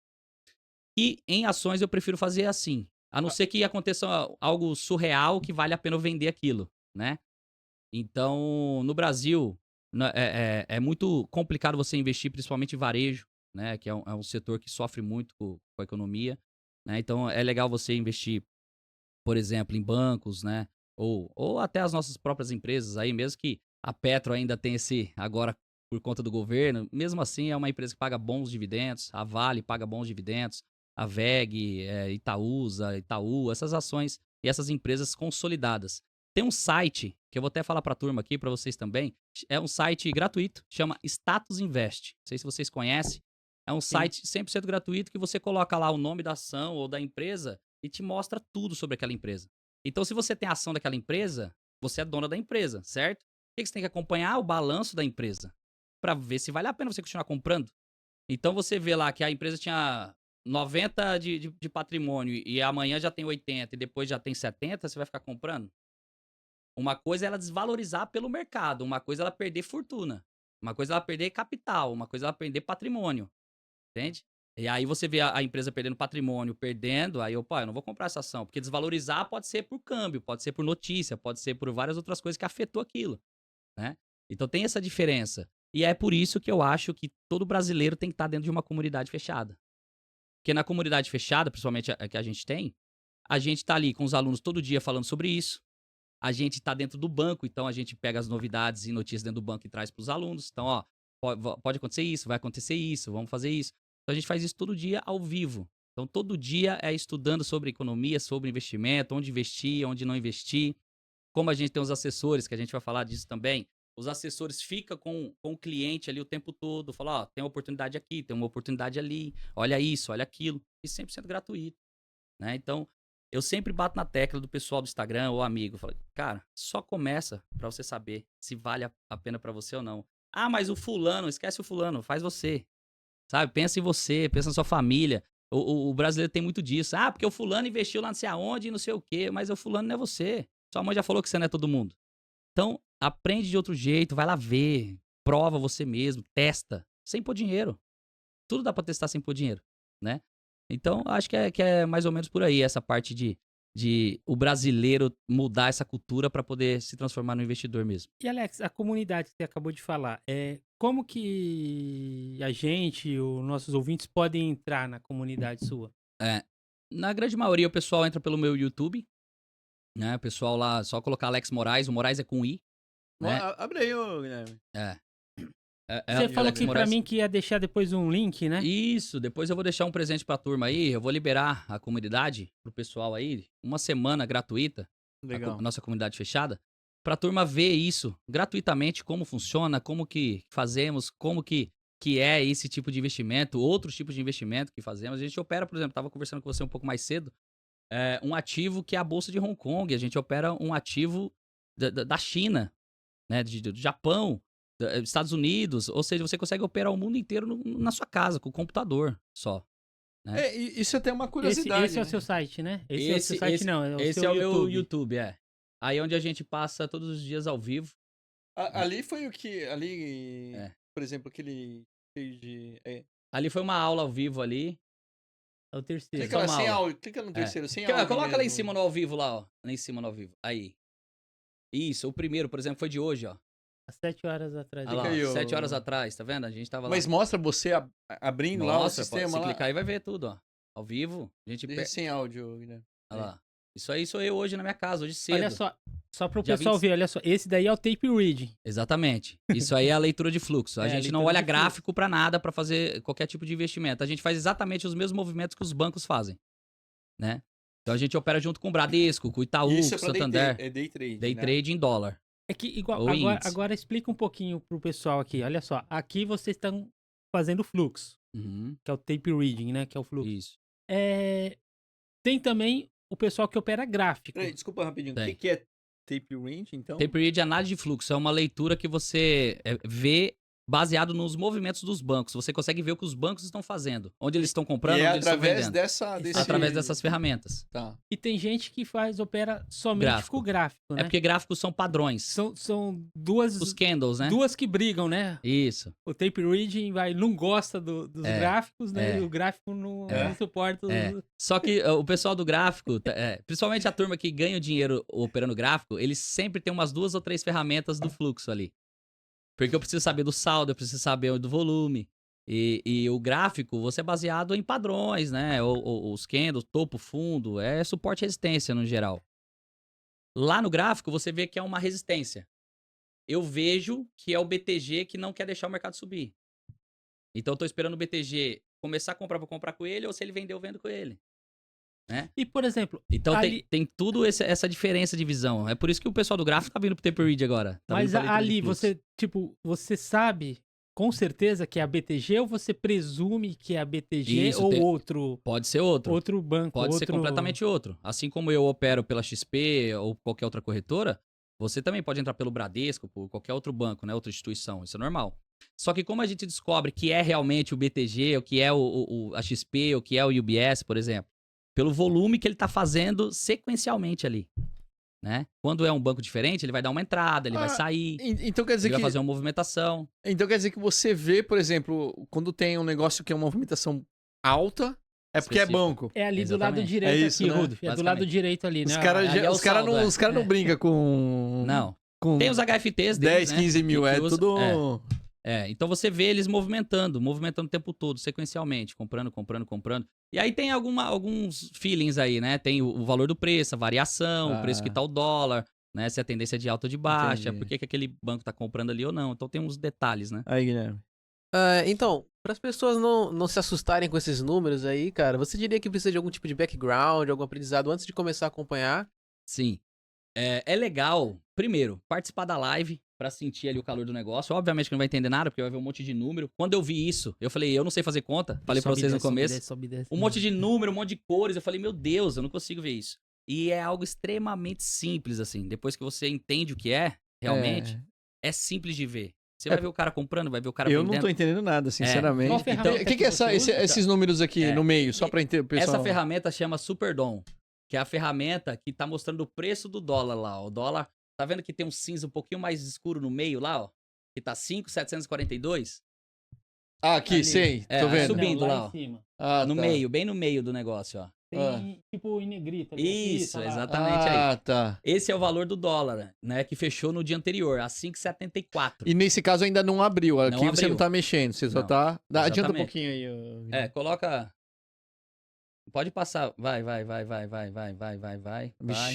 E em ações eu prefiro fazer assim, a não ser que aconteça algo surreal que vale a pena eu vender aquilo, né? Então, no Brasil, é muito complicado você investir, principalmente em varejo, né? Que é um setor que sofre muito com a economia, né? Então, é legal você investir, por exemplo, em bancos, né? Ou até as nossas próprias empresas aí, mesmo que a Petro ainda tem agora por conta do governo, mesmo assim é uma empresa que paga bons dividendos, a Vale paga bons dividendos, a VEG, Itaúsa, Itaú, essas ações e essas empresas consolidadas. Tem um site, que eu vou até falar para a turma aqui, para vocês também, é um site gratuito, chama Status Invest. Não sei se vocês conhecem. É um site 100% gratuito que você coloca lá o nome da ação ou da empresa e te mostra tudo sobre aquela empresa. Então, se você tem a ação daquela empresa, você é dona da empresa, certo? O que você tem que acompanhar? O balanço da empresa, para ver se vale a pena você continuar comprando. Então, você vê lá que a empresa tinha 90 de patrimônio e amanhã já tem 80 e depois já tem 70, você vai ficar comprando? Uma coisa é ela desvalorizar pelo mercado, uma coisa é ela perder fortuna, uma coisa é ela perder capital, uma coisa é ela perder patrimônio, entende? E aí você vê a empresa perdendo patrimônio, perdendo, aí eu não vou comprar essa ação, porque desvalorizar pode ser por câmbio, pode ser por notícia, pode ser por várias outras coisas que afetou aquilo, né? Então tem essa diferença. E é por isso que eu acho que todo brasileiro tem que estar dentro de uma comunidade fechada. Porque na comunidade fechada, principalmente a que a gente tá ali com os alunos todo dia falando sobre isso. A gente tá dentro do banco, então a gente pega as novidades e notícias dentro do banco e traz para os alunos. Então, ó, pode acontecer isso, vai acontecer isso, vamos fazer isso. Então a gente faz isso todo dia ao vivo. Então todo dia é estudando sobre economia, sobre investimento, onde investir, onde não investir. Como a gente tem os assessores, que a gente vai falar disso também, os assessores ficam com o cliente ali o tempo todo, falam, ó, tem uma oportunidade aqui, tem uma oportunidade ali, olha isso, olha aquilo, e 100% gratuito, né? Então, eu sempre bato na tecla do pessoal do Instagram ou amigo, falo, cara, só começa pra você saber se vale a pena pra você ou não. Ah, mas o fulano, esquece o fulano, faz você, sabe? Pensa em você, pensa na sua família. O brasileiro tem muito disso. Ah, porque o fulano investiu lá não sei aonde e não sei o quê, mas o fulano não é você. Sua mãe já falou que você não é todo mundo. Então, aprende de outro jeito, vai lá ver, prova você mesmo, testa, sem pôr dinheiro. Tudo dá pra testar sem pôr dinheiro, né? Então, acho que é mais ou menos por aí, essa parte de o brasileiro mudar essa cultura para poder se transformar no investidor mesmo. E Alex, a comunidade que você acabou de falar, como que a gente, os nossos ouvintes, podem entrar na comunidade sua? Na grande maioria, o pessoal entra pelo meu YouTube, né? O pessoal lá, só colocar Alex Moraes, o Moraes é com I, né? Abre aí, ô Guilherme. Você falou Alex aqui pra Moraes. mim que ia deixar depois um link, né? Isso, depois eu vou deixar um presente pra turma aí, eu vou liberar a comunidade pro pessoal aí, uma semana gratuita, Legal. a nossa comunidade fechada, pra turma ver isso gratuitamente, como funciona, como que fazemos, como que é esse tipo de investimento, outros tipos de investimento que fazemos. A gente opera, por exemplo, tava conversando com você um pouco mais cedo, um ativo que é a Bolsa de Hong Kong, a gente opera um ativo da China, né, do Japão, Estados Unidos, ou seja, você consegue operar o mundo inteiro na sua casa, com o computador só. Né? Isso até é uma curiosidade. Esse é o seu site, né? Esse é o seu site, não. É o esse seu é o YouTube. meu YouTube, Aí onde a gente passa todos os dias ao vivo. Ali foi o que. Ali. Por exemplo, aquele. Ali foi uma aula ao vivo ali. É o terceiro. Clica lá, sem áudio. Clica no terceiro, sem áudio. Coloca mesmo. lá em cima no ao vivo, lá, ó. Lá em cima no ao vivo. Aí. Isso, o primeiro, por exemplo, foi de hoje, ó. Há 7 horas atrás. Olha lá, aí, 7 horas atrás, tá vendo? A gente tava lá. Mas mostra você abrindo lá o sistema. Se clicar aí vai ver tudo, ó. Ao vivo. A gente sem áudio, Guilherme. Olha lá. Isso aí sou eu hoje na minha casa, hoje cedo. Olha só pro pessoal ver, olha só. Esse daí é o tape reading. Exatamente. Isso aí é a leitura de fluxo. A gente não olha gráfico pra nada pra fazer qualquer tipo de investimento. A gente faz exatamente os mesmos movimentos que os bancos fazem, né? Então a gente opera junto com o Bradesco, com o Itaú, com o Santander. É day trade. Day né? trade em dólar. É que igual, Ou agora explica um pouquinho pro pessoal aqui. Olha só, aqui vocês estão fazendo fluxo, Uhum. que é o tape reading, né? Que é o fluxo. Isso. Tem também o pessoal que opera gráfico. Peraí, desculpa rapidinho. O Tem. que é tape read, então? Tape read é análise de fluxo, é uma leitura que você vê baseado nos movimentos dos bancos. Você consegue ver o que os bancos estão fazendo, onde eles estão comprando, E onde é eles estão através vendendo. Através dessas ferramentas. Tá. E tem gente que opera somente com o gráfico, né? É porque gráficos são padrões. São duas... Os candles, né? Duas que brigam, né? Isso. O tape reading não gosta dos gráficos, né? É. E o gráfico não suporta os... Só que o pessoal do gráfico, principalmente a turma que ganha o dinheiro operando gráfico, eles sempre tem umas 2 ou 3 ferramentas do fluxo ali. Porque eu preciso saber do saldo, eu preciso saber do volume. E o gráfico, você é baseado em padrões, né? Os candles, topo, fundo, é suporte e resistência no geral. Lá no gráfico, você vê que é uma resistência. Eu vejo que é o BTG que não quer deixar o mercado subir. Então, eu tô esperando o BTG começar a comprar, vou comprar com ele, ou se ele vender, eu vendo com ele. Né? E, por exemplo... Então, tem tudo essa diferença de visão. É por isso que o pessoal do gráfico tá vindo pro tape read agora. Tá mas ali, você sabe com certeza que é a BTG ou você presume que é a BTG Isso, ou outro... Pode ser outro. Outro banco. Pode ser completamente outro. Assim como eu opero pela XP ou qualquer outra corretora, você também pode entrar pelo Bradesco, por qualquer outro banco, né? Outra instituição. Isso é normal. Só que como a gente descobre que é realmente o BTG, o que é a XP, o que é o UBS, por exemplo, pelo volume que ele tá fazendo sequencialmente ali, né? Quando é um banco diferente, ele vai dar uma entrada, ele vai sair, então quer dizer ele vai fazer uma movimentação. Então quer dizer que você vê, por exemplo, quando tem um negócio que é uma movimentação alta, é porque é banco. É ali Exatamente. do lado direito É isso, aqui, né? Rudolf. É do lado direito ali, né? Os caras não brincam com... Não. Com Tem os HFTs 10, deles, 15 mil, né? é tudo... Então você vê eles movimentando o tempo todo, sequencialmente, comprando. E aí tem alguns feelings aí, né? Tem o valor do preço, a variação, o preço que tá o dólar, né? Se a tendência é de alta ou de baixa, por que aquele banco tá comprando ali ou não. Então tem uns detalhes, né? Aí, Guilherme. Então, para as pessoas não se assustarem com esses números aí, cara, você diria que precisa de algum tipo de background, algum aprendizado antes de começar a acompanhar? Sim. É legal, primeiro, participar da live pra sentir ali o calor do negócio. Obviamente que não vai entender nada, porque vai ver um monte de número. Quando eu vi isso, eu falei, eu não sei fazer conta. Falei pra vocês no começo. Um monte de número, um monte de cores. Eu falei, meu Deus, eu não consigo ver isso. E é algo extremamente simples, assim. Depois que você entende o que é, realmente, é simples de ver. Você vai ver o cara comprando, vai ver o cara vendendo. Eu não tô entendendo nada, sinceramente. Então, o que é esses números aqui no meio? Só pra entender, pessoal. Essa ferramenta chama Superdom, que é a ferramenta que tá mostrando o preço do dólar lá. O dólar, tá vendo que tem um cinza um pouquinho mais escuro no meio lá, ó? Que tá 5,742? Aqui, ali. sei. Tô vendo. Subindo lá, em ó. cima. No meio, bem no meio do negócio, ó. Tem tipo em negrito. Ali, Isso, lá. exatamente aí. Tá. Esse é o valor do dólar, né? Que fechou no dia anterior, a 5,74. E nesse caso ainda não abriu. Aqui você não tá mexendo, você só Não, tá... Adianta um exatamente. pouquinho aí. Coloca... Pode passar. Vai. Vixe,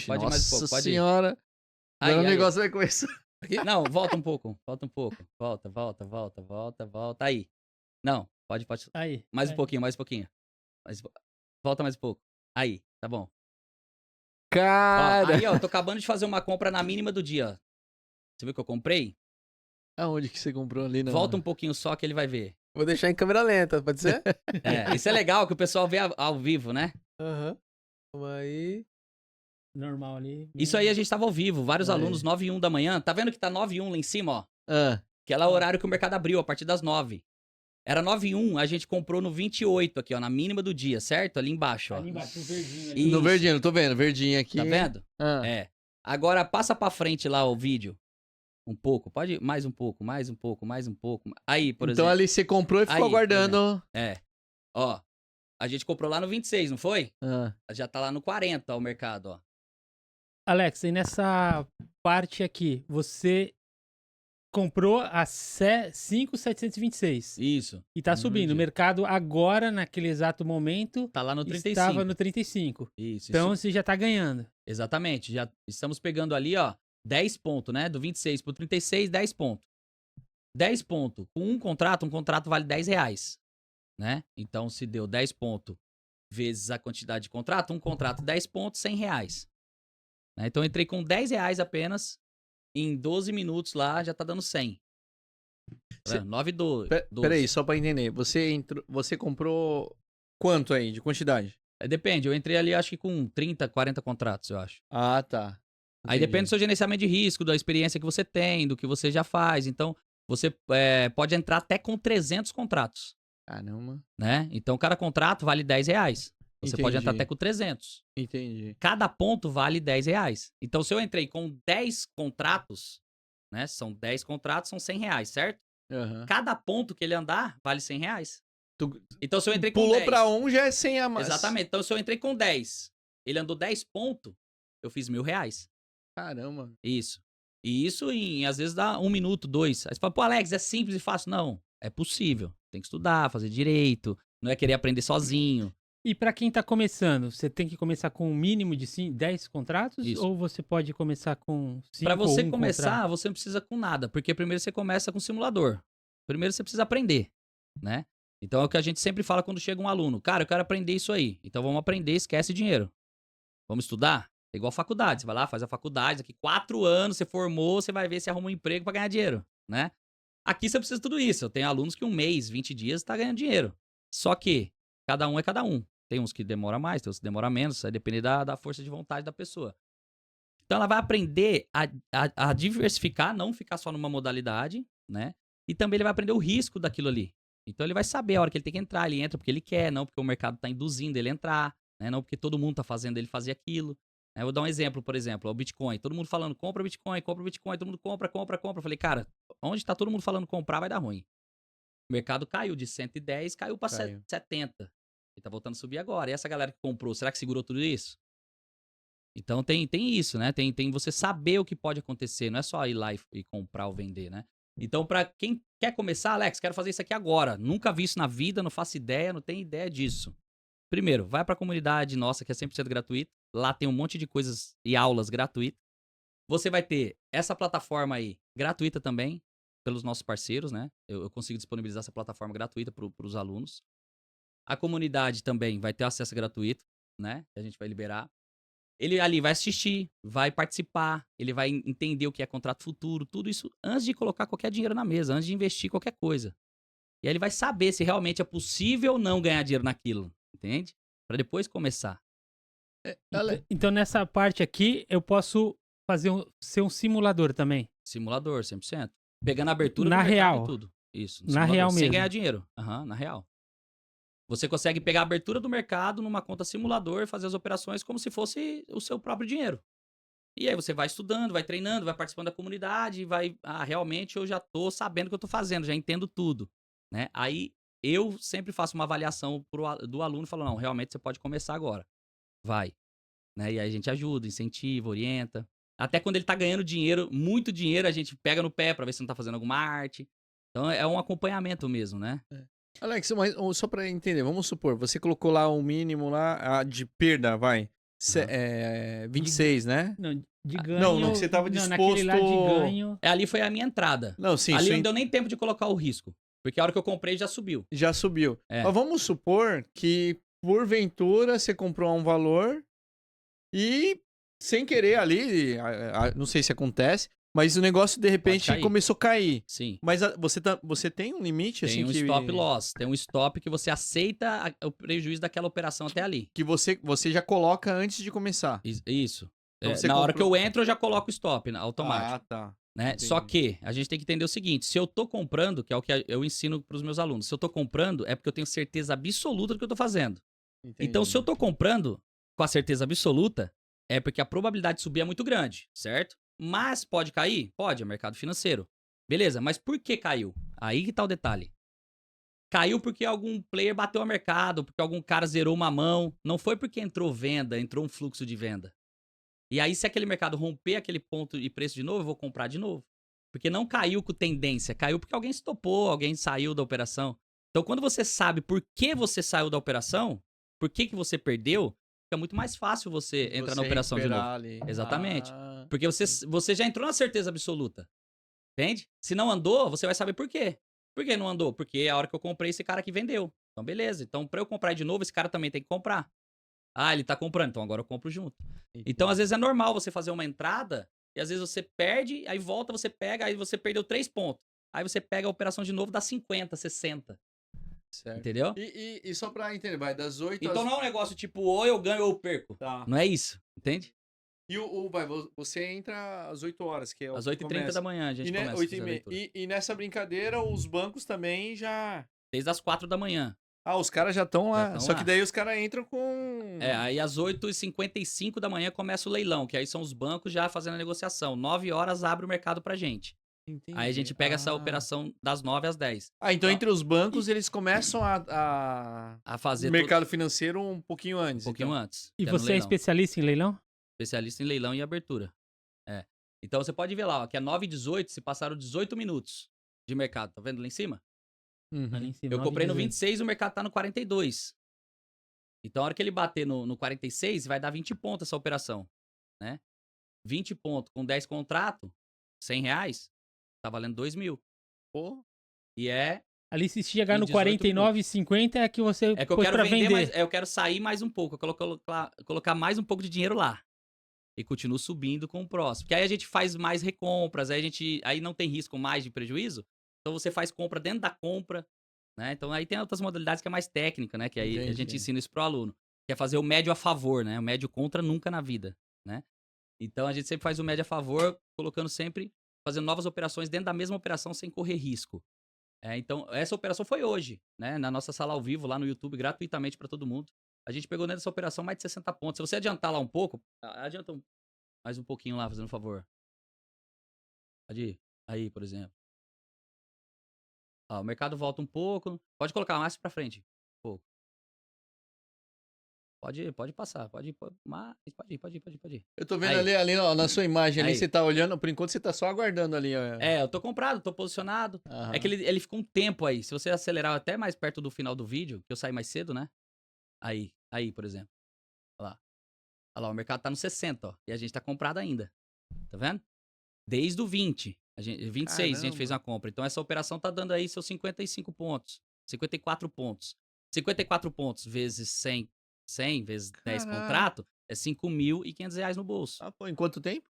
Pode ir mais um pouco, pode ir. senhora. Agora o negócio vai começar. Não, volta um pouco. Volta. Aí. Não, pode. Aí. Mais um pouquinho. Volta mais um pouco. Aí, tá bom. Cara! Aí, ó, tô acabando de fazer uma compra na mínima do dia, ó. Você viu que eu comprei? Aonde que você comprou ali? Volta um pouquinho só que ele vai ver. Vou deixar em câmera lenta, pode ser? Isso é legal que o pessoal vê ao vivo, né? Aham. Vamos aí. Normal ali. Isso aí a gente tava ao vivo, vários alunos, 9 e 1 da manhã. Tá vendo que tá 9 e 1 lá em cima, ó? Que é lá o horário que o mercado abriu, a partir das 9. Era 9 e 1, a gente comprou no 28 aqui, ó, na mínima do dia, certo? Ali embaixo, ó. Ali embaixo, no verdinho ali. Isso. No verdinho, não tô vendo. Verdinho aqui. Tá vendo? Ah. Agora passa pra frente lá o vídeo. Um pouco, pode mais um pouco. Aí, por exemplo. Então ali você comprou e ficou Aí, aguardando. Ó, a gente comprou lá no 26, não foi? Ah. Já tá lá no 40 ó, o mercado, ó. Alex, e nessa parte aqui, você comprou a 5,726. Isso. E tá subindo. O mercado agora, naquele exato momento, Tá lá no 35. estava no 35. Isso. Então você já tá ganhando. Exatamente. Já estamos pegando ali, ó, 10 pontos, né? Do 26 pro 36, 10 pontos. 10 pontos. Com um contrato vale R$10, né? Então, se deu 10 pontos vezes a quantidade de contrato, um contrato 10 pontos, R$100. Né? Então, eu entrei com R$10 apenas. Em 12 minutos lá, já tá dando 100. 9 e 12. Peraí, só pra entender. Você comprou quanto aí de quantidade? Depende, eu entrei ali acho que com 30, 40 contratos, eu acho. Ah, tá. Aí depende do seu gerenciamento de risco, da experiência que você tem, do que você já faz. Então, você pode entrar até com 300 contratos, Caramba. né? Então, cada contrato vale R$10. Você pode entrar Entendi. até com 300. Entendi. Cada ponto vale R$10. Então, se eu entrei com 10 contratos, né? São 10 contratos, são R$100, certo? Aham. Cada ponto que ele andar vale R$100. Tu Então, se eu entrei com pulou 10... pra um, já é 100 a mais. Exatamente. Então, se eu entrei com 10, ele andou 10 pontos, eu fiz R$1.000. Caramba. Isso. E isso às vezes dá 1 minuto, 2. Aí você fala, pô, Alex, é simples e fácil. Não, é possível. Tem que estudar, fazer direito, não é querer aprender sozinho. E pra quem tá começando, você tem que começar com um mínimo de 10 contratos? Isso. Ou você pode começar com 5 Pra você ou um começar, contrato? você não precisa com nada, porque primeiro você começa com simulador. Primeiro você precisa aprender, né? Então é o que a gente sempre fala quando chega um aluno. Cara, eu quero aprender isso aí. Então vamos aprender, esquece dinheiro. Vamos estudar? É igual faculdade. Você vai lá, faz a faculdade, daqui 4 anos você formou, você vai ver se arruma um emprego pra ganhar dinheiro, né? Aqui você precisa de tudo isso. Eu tenho alunos que 1 mês, 20 dias tá ganhando dinheiro. Só que cada um é cada um. Tem uns que demora mais, tem uns que demora menos, vai depender da força de vontade da pessoa. Então ela vai aprender a diversificar, não ficar só numa modalidade, né? E também ele vai aprender o risco daquilo ali. Então ele vai saber a hora que ele tem que entrar, ele entra porque ele quer, não porque o mercado tá induzindo ele a entrar, né? Não porque todo mundo tá fazendo ele fazer aquilo. Eu vou dar um exemplo, por exemplo, o Bitcoin. Todo mundo falando, compra Bitcoin, todo mundo compra. Eu falei, cara, onde tá todo mundo falando comprar vai dar ruim. O mercado caiu de 110, caiu pra 70. E tá voltando a subir agora. E essa galera que comprou, será que segurou tudo isso? Então tem isso, né? Tem você saber o que pode acontecer, não é só ir lá e comprar ou vender, né? Então, pra quem quer começar, Alex, quero fazer isso aqui agora. Nunca vi isso na vida, não faço ideia, não tenho ideia disso. Primeiro, vai pra comunidade nossa, que é 100% gratuito. Lá tem um monte de coisas e aulas gratuitas. Você vai ter essa plataforma aí gratuita também, pelos nossos parceiros, né? Eu consigo disponibilizar essa plataforma gratuita pros alunos. A comunidade também vai ter acesso gratuito, né? Que a gente vai liberar. Ele ali vai assistir, vai participar, ele vai entender o que é contrato futuro, tudo isso antes de colocar qualquer dinheiro na mesa, antes de investir qualquer coisa. E aí ele vai saber se realmente é possível ou não ganhar dinheiro naquilo, entende? Pra depois começar. Então nessa parte aqui eu posso ser um simulador também. Simulador, 100%. Pegando a abertura Na do mercado real. e tudo. Isso. Na real sem mesmo. ganhar dinheiro. Na real. Você consegue pegar a abertura do mercado numa conta simulador e fazer as operações como se fosse o seu próprio dinheiro. E aí você vai estudando, vai treinando, vai participando da comunidade e vai... realmente eu já tô sabendo o que eu tô fazendo, já entendo tudo, né? Aí eu sempre faço uma avaliação do aluno e falo, não, realmente você pode começar agora. Vai. Né? E aí a gente ajuda, incentiva, orienta. Até quando ele tá ganhando dinheiro, muito dinheiro, a gente pega no pé pra ver se não tá fazendo alguma arte. Então é um acompanhamento mesmo, né? Alex, mas só pra entender, vamos supor, você colocou lá o mínimo lá de perda, vai. 26, né? Não, de ganho. Não, que você tava disposto... naquele lá de ganho. Ali foi a minha entrada. Não, sim. Ali não deu nem tempo de colocar o risco. Porque a hora que eu comprei já subiu. Já subiu. É. Mas vamos supor que, porventura, você comprou a um valor e, sem querer ali, não sei se acontece, mas o negócio, de repente, começou a cair. Sim. Mas você tem um limite, tem assim, um stop loss. Tem um stop que você aceita o prejuízo daquela operação até ali. Que você já coloca antes de começar. Isso. Então você na hora que eu entro, eu já coloco o stop automático. Ah, tá. Né? Só que a gente tem que entender o seguinte: se eu tô comprando, que é o que eu ensino pros meus alunos, se eu tô comprando, é porque eu tenho certeza absoluta do que eu tô fazendo. Entendi. Então, se eu tô comprando com a certeza absoluta, é porque a probabilidade de subir é muito grande, certo? Mas pode cair? Pode, é mercado financeiro. Beleza, mas por que caiu? Aí que tá o detalhe. Caiu porque algum player bateu o mercado, porque algum cara zerou uma mão. Não foi porque entrou venda, entrou um fluxo de venda. E aí, se aquele mercado romper aquele ponto de preço de novo, eu vou comprar de novo. Porque não caiu com tendência, caiu porque alguém estopou, alguém saiu da operação. Então, quando você sabe por que você saiu da operação, por que você perdeu, fica muito mais fácil você entrar na operação de novo. Ali. Exatamente. Porque você já entrou na certeza absoluta. Entende? Se não andou, você vai saber por quê. Por que não andou? Porque a hora que eu comprei, esse cara aqui vendeu. Então, beleza. Então, pra eu comprar de novo, esse cara também tem que comprar. Ah, ele tá comprando, então agora eu compro junto. Então, às vezes é normal você fazer uma entrada e às vezes você perde, aí volta, você pega, aí você perdeu 3 pontos. Aí você pega a operação de novo, dá 50, 60. Certo. Entendeu? E só pra entender, vai das 8 Então não é um negócio tipo, ou eu ganho ou eu perco. Tá. Não é isso, entende? E você entra às 8 horas, que é o Às que 8h30 da manhã a gente começa a fazer a leitura. E nessa brincadeira, os bancos também já... Desde as 4 da manhã. Ah, os caras já estão lá. tão Só lá. que daí os caras entram com... Aí às 8h55 da manhã começa o leilão, que aí são os bancos já fazendo a negociação. 9 horas abre o mercado pra gente. Entendi. Aí a gente pega essa operação das 9 às 10. Então entre os bancos, eles começam a fazer o mercado financeiro um pouquinho antes. um pouquinho antes. E que no você é leilão. especialista em leilão? Especialista em leilão e abertura. Então você pode ver lá, ó, que é 9h18, se passaram 18 minutos de mercado. Tá vendo lá em cima? Uhum. Ali em cima, Eu comprei no 9,18. 26 e o mercado tá no 42. Então a hora que ele bater no 46, vai dar 20 pontos essa operação, né? 20 pontos com 10 contratos, R$100, tá valendo 2.000. Pô. E Ali se chegar em no 18 49,50 é que você é que eu pôs quero pra vender vender. mais, eu quero sair mais um pouco, eu quero colocar mais um pouco de dinheiro lá. E continuo subindo com o próximo. Porque aí a gente faz mais recompras, aí não tem risco mais de prejuízo. Então você faz compra dentro da compra, né? Então aí tem outras modalidades que é mais técnica, né? Que aí a gente Entendi. ensina isso pro aluno. Que é fazer o médio a favor, né? O médio contra nunca na vida, né? Então a gente sempre faz o médio a favor, colocando sempre, fazendo novas operações dentro da mesma operação sem correr risco. Então essa operação foi hoje, né? Na nossa sala ao vivo lá no YouTube, gratuitamente para todo mundo. A gente pegou dentro dessa operação mais de 60 pontos. Se você adiantar lá um pouco, adianta mais um pouquinho lá, fazendo um favor. Pode ir. Aí, por exemplo. Ó, o mercado volta um pouco. Pode colocar mais pra frente. Um pouco. Pode passar. Pode ir. Pode ir. Eu tô vendo Aí. ali ó, na sua imagem, ali Aí. você tá olhando, por enquanto você tá só aguardando ali. Ó. Eu tô comprado, tô posicionado. Aham. É que ele fica um tempo aí. Se você acelerar até mais perto do final do vídeo, que eu saí mais cedo, né? Aí, por exemplo. Olha lá, o mercado tá no 60, ó. E a gente tá comprado ainda. Tá vendo? Desde o 20. 26 a gente fez uma compra. Então essa operação tá dando aí seus 55 pontos. 54 pontos. 54 pontos vezes 100 vezes 10 contrato é R$5.500 no bolso. Pô, em quanto tempo?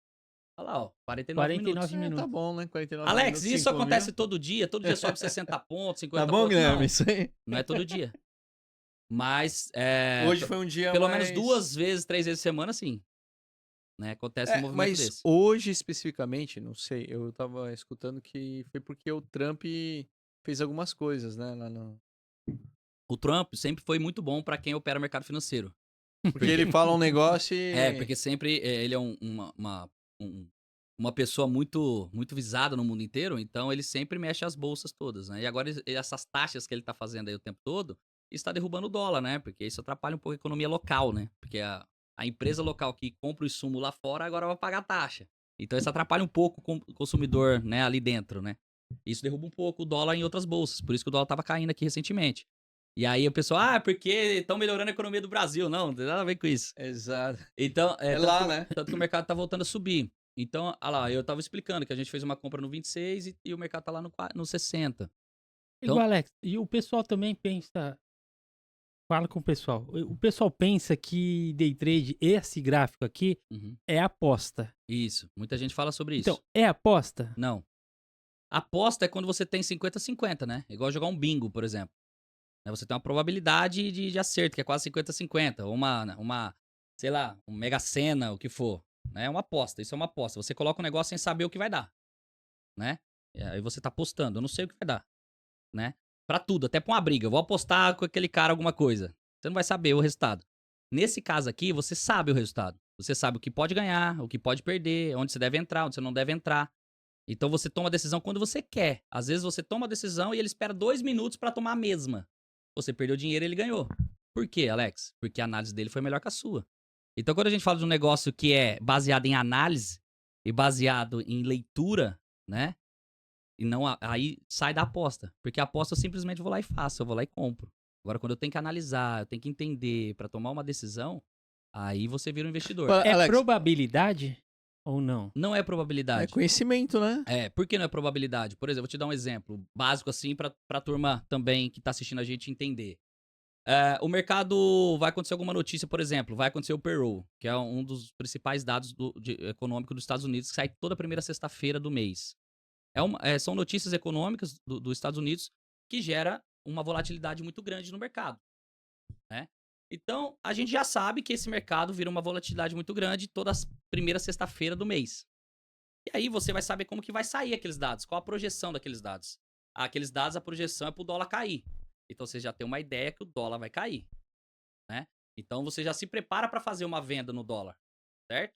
Olha lá, ó. 49 minutos. Tá bom, né? 49 Alex, minutos, isso 5 acontece mil. todo dia? Todo dia sobe 60 pontos, 50 Tá bom, pontos? Guilherme? Não, Isso aí. não é todo dia. Mas Hoje foi um dia pelo mais... menos 2 vezes, 3 vezes por semana, sim. Né? Acontece um movimento mas desse. hoje, especificamente, não sei, eu tava escutando que foi porque o Trump fez algumas coisas, né? Lá no... O Trump sempre foi muito bom pra quem opera mercado financeiro. Porque ele fala um negócio e... Porque sempre ele é uma pessoa muito, muito visada no mundo inteiro, então ele sempre mexe as bolsas todas, né? E agora essas taxas que ele tá fazendo aí o tempo todo, está derrubando o dólar, né? Porque isso atrapalha um pouco a economia local, né? Porque a empresa local que compra o insumo lá fora agora vai pagar taxa. Então isso atrapalha um pouco o consumidor, né, ali dentro, né? Isso derruba um pouco o dólar em outras bolsas, por isso que o dólar tava caindo aqui recentemente. E aí o pessoal, porque estão melhorando a economia do Brasil. Não tem nada a ver com isso. Exato. Então, lá, né? Tanto que o mercado tá voltando a subir. Então, olha lá, eu tava explicando que a gente fez uma compra no 26 e o mercado tá lá no 60. Igual, Alex, e o pessoal também pensa... Fala com o pessoal. O pessoal pensa que day trade, esse gráfico aqui, é aposta. Isso. Muita gente fala sobre isso. Então, é aposta? Não. Aposta é quando você tem 50-50, né? Igual jogar um bingo, por exemplo. Você tem uma probabilidade de acerto, que é quase 50-50. Ou uma, sei lá, um Mega Sena, o que for. É uma aposta, isso é uma aposta. Você coloca um negócio sem saber o que vai dar. Né? E aí você tá apostando, eu não sei o que vai dar. Né? Pra tudo, até pra uma briga. Eu vou apostar com aquele cara alguma coisa. Você não vai saber o resultado. Nesse caso aqui, você sabe o resultado. Você sabe o que pode ganhar, o que pode perder, onde você deve entrar, onde você não deve entrar. Então você toma a decisão quando você quer. Às vezes você toma a decisão e ele espera 2 minutos pra tomar a mesma. Você perdeu dinheiro e ele ganhou. Por quê, Alex? Porque a análise dele foi melhor que a sua. Então quando a gente fala de um negócio que é baseado em análise e baseado em leitura, né? E não, aí sai da aposta. Porque a aposta eu simplesmente vou lá e faço, eu vou lá e compro. Agora, quando eu tenho que analisar, eu tenho que entender pra tomar uma decisão, aí você vira um investidor. É Alex, probabilidade ou não? Não é probabilidade. é conhecimento, né? Por que não é probabilidade? Por exemplo, vou te dar um exemplo básico assim pra turma também que tá assistindo a gente entender. O mercado vai acontecer alguma notícia, por exemplo, vai acontecer o payroll, que é um dos principais dados econômicos dos Estados Unidos, que sai toda primeira sexta-feira do mês. São notícias econômicas dos Estados Unidos que gera uma volatilidade muito grande no mercado, né? Então, a gente já sabe que esse mercado vira uma volatilidade muito grande toda primeira sexta-feira do mês. E aí você vai saber como que vai sair aqueles dados, qual a projeção daqueles dados. Aqueles dados, a projeção é pro dólar cair. Então, você já tem uma ideia que o dólar vai cair, né? Então, você já se prepara para fazer uma venda no dólar, certo?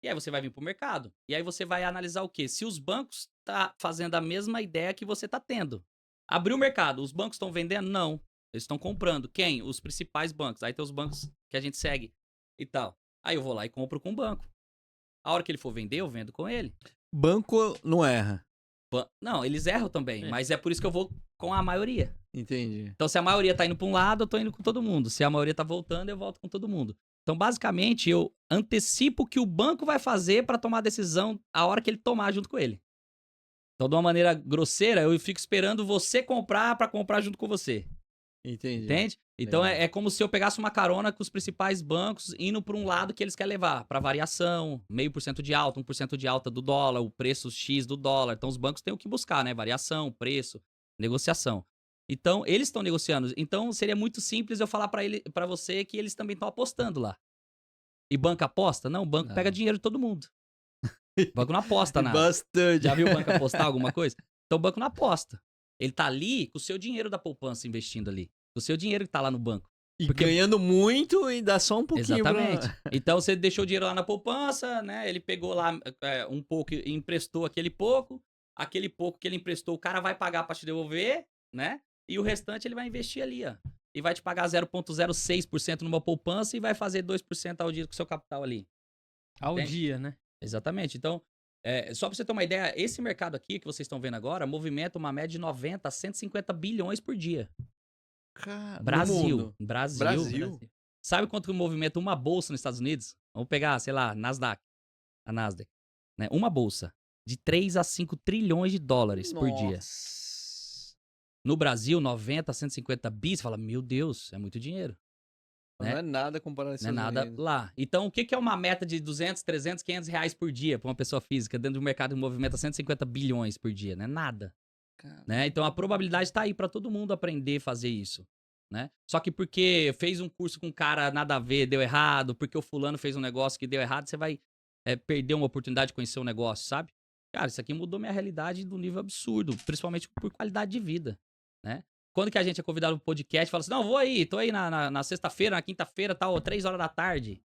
E aí você vai vir pro mercado. E aí você vai analisar o quê? Se os bancos tá fazendo a mesma ideia que você tá tendo. Abriu o mercado, os bancos estão vendendo? Não. Eles estão comprando. Quem? Os principais bancos. Aí tem os bancos que a gente segue e tal. Aí eu vou lá e compro com o banco. A hora que ele for vender, eu vendo com ele. Banco não erra. Não, eles erram também, mas é por isso que eu vou com a maioria. Entendi. Então, se a maioria tá indo pra um lado, eu tô indo com todo mundo. Se a maioria tá voltando, eu volto com todo mundo. Então, basicamente, eu antecipo o que o banco vai fazer pra tomar a decisão a hora que ele tomar junto com ele. Então, de uma maneira grosseira, eu fico esperando você comprar pra comprar junto com você. Entendi. Entende? Então, Legal. é como se eu pegasse uma carona com os principais bancos indo pra um lado que eles querem levar. Pra variação, 0,5% de alta, 1% de alta do dólar, o preço X do dólar. Então, os bancos têm o que buscar, né? Variação, preço, negociação. Então, eles estão negociando. Então, seria muito simples eu falar pra você que eles também estão apostando lá. E banco aposta? Não, o banco pega dinheiro de todo mundo. O banco não aposta nada. Bastante. Já viu o banco apostar alguma coisa? Então, o banco não aposta. Ele tá ali com o seu dinheiro da poupança investindo ali. Com o seu dinheiro que tá lá no banco. E Porque- ganhando muito e dá só um pouquinho. Exatamente. Então, você deixou o dinheiro lá na poupança, né? Ele pegou lá um pouco e emprestou aquele pouco. Aquele pouco que ele emprestou, o cara vai pagar pra te devolver, né? E o restante ele vai investir ali, ó. E vai te pagar 0,06% numa poupança e vai fazer 2% ao dia com o seu capital ali. Ao Entende? dia, né? Exatamente. Então, só pra você ter uma ideia, esse mercado aqui que vocês estão vendo agora movimenta uma média de 90 a 150 bilhões por dia. Cara, Brasil. no Brasil. Sabe quanto que movimenta uma bolsa nos Estados Unidos? Vamos pegar, sei lá, Nasdaq. A Nasdaq. Né? Uma bolsa. De 3 a 5 trilhões de dólares por dia. Nossa. No Brasil, 90 a 150 bi, você fala, meu Deus, é muito dinheiro. Não é nada comparado a Não é nada lá. Então, o que é uma meta de 200, 300, 500 reais por dia para uma pessoa física dentro de um mercado que movimenta 150 bilhões por dia? Não é nada. Né? Então, a probabilidade está aí para todo mundo aprender a fazer isso. Né? Só que porque fez um curso com um cara nada a ver, deu errado, porque o fulano fez um negócio que deu errado, você vai perder uma oportunidade de conhecer um negócio, sabe? Cara, isso aqui mudou minha realidade de um nível absurdo, principalmente por qualidade de vida, né? Quando que a gente é convidado pro podcast e fala assim, não, vou aí, tô aí na sexta-feira, na quinta-feira, tal, 3 horas da tarde,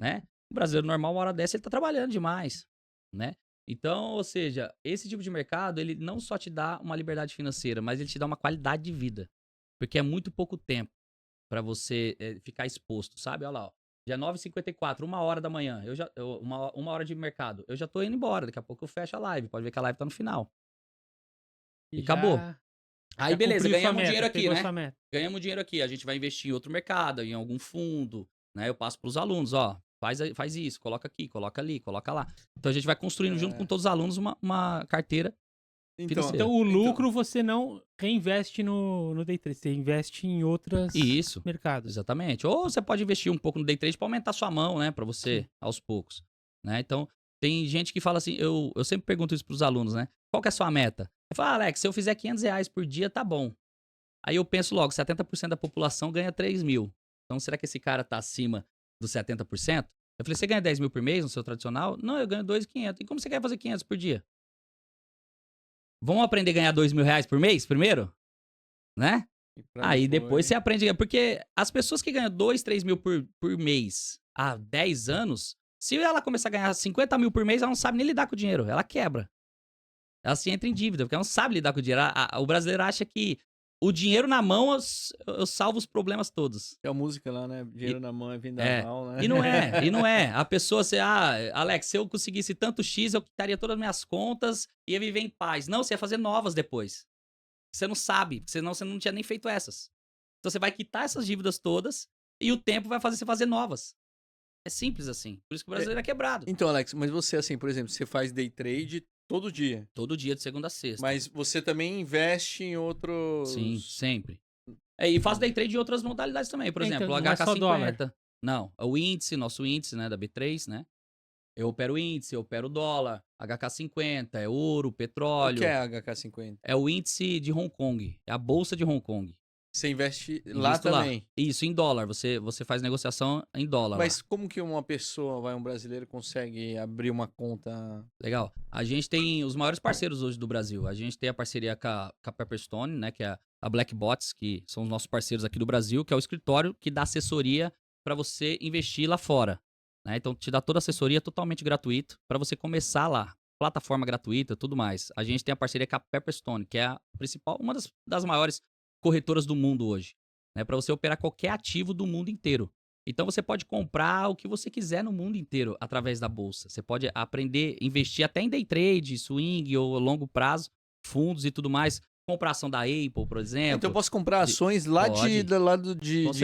né? O brasileiro normal, uma hora dessa, ele tá trabalhando demais, né? Então, ou seja, esse tipo de mercado, ele não só te dá uma liberdade financeira, mas ele te dá uma qualidade de vida. Porque é muito pouco tempo pra você ficar exposto, sabe? Olha lá, ó. Dia 9h54, 1h da manhã, uma hora de mercado. Eu já tô indo embora, daqui a pouco eu fecho a live. Pode ver que a live tá no final. E acabou. Aí já beleza, cumpriu sua ganhamos meta, dinheiro aqui, pegou né? sua meta. Ganhamos dinheiro aqui. A gente vai investir em outro mercado, em algum fundo, né? Eu passo pros alunos, ó. Faz isso, coloca aqui, coloca ali, coloca lá. Então a gente vai construindo junto com todos os alunos uma carteira financeira. Então o lucro você não reinveste no day trade, você investe em outros Isso. mercados. Exatamente. Ou você pode investir um pouco no day trade para aumentar sua mão, né? Para você, aos poucos. Né? Então, tem gente que fala assim, eu sempre pergunto isso pros alunos, né? Qual que é a sua meta? Eu falo, Alex, se eu fizer 500 reais por dia, tá bom. Aí eu penso logo, 70% da população ganha 3 mil. Então, será que esse cara tá acima dos 70%? Eu falei, você ganha 10 mil por mês no seu tradicional? Não, eu ganho 2.500. E como você quer fazer 500 por dia? Vamos aprender a ganhar 2 mil reais por mês primeiro? Né? Aí depois você aprende a ganhar. Porque as pessoas que ganham 2, 3 mil por mês há 10 anos, se ela começar a ganhar 50 mil por mês, ela não sabe nem lidar com o dinheiro. Ela quebra. Ela se entra em dívida, porque ela não sabe lidar com o dinheiro. O brasileiro acha que o dinheiro na mão eu salvo os problemas todos. Tem a música lá, né? Dinheiro na mão é vendaval, né? E não é. A pessoa, Alex, se eu conseguisse tanto X, eu quitaria todas as minhas contas e ia viver em paz. Não, você ia fazer novas depois. Você não sabe, senão você não tinha nem feito essas. Então você vai quitar essas dívidas todas e o tempo vai fazer você fazer novas. É simples assim. Por isso que o brasileiro é quebrado. Então, Alex, mas você, assim, por exemplo, você faz day trade todo dia. Todo dia, de segunda a sexta. Mas você também investe em outros... Sim, sempre. E faço day trade em outras modalidades também. Por exemplo, o não é só dólar. HK50. Não, o índice, nosso índice, né, da B3, né? Eu opero o índice, eu opero o dólar, HK50, é ouro, petróleo. O que é HK50? É o índice de Hong Kong, é a bolsa de Hong Kong. Você investe lá Invisto lá. também. Isso, em dólar. Você faz negociação em dólar. Mas como que uma pessoa, um brasileiro, consegue abrir uma conta? Legal. A gente tem os maiores parceiros hoje do Brasil. A gente tem a parceria com a Pepperstone, né? Que é a Black Bots, que são os nossos parceiros aqui do Brasil, que é o escritório que dá assessoria para você investir lá fora. Né? Então, te dá toda a assessoria totalmente gratuito para você começar lá. Plataforma gratuita e tudo mais. A gente tem a parceria com a Pepperstone, que é a principal, uma das maiores corretoras do mundo hoje. Né? Para você operar qualquer ativo do mundo inteiro. Então você pode comprar o que você quiser no mundo inteiro através da bolsa. Você pode aprender, investir até em day trade, swing ou longo prazo, fundos e tudo mais. Comprar ação da Apple, por exemplo. Então eu posso comprar ações lá de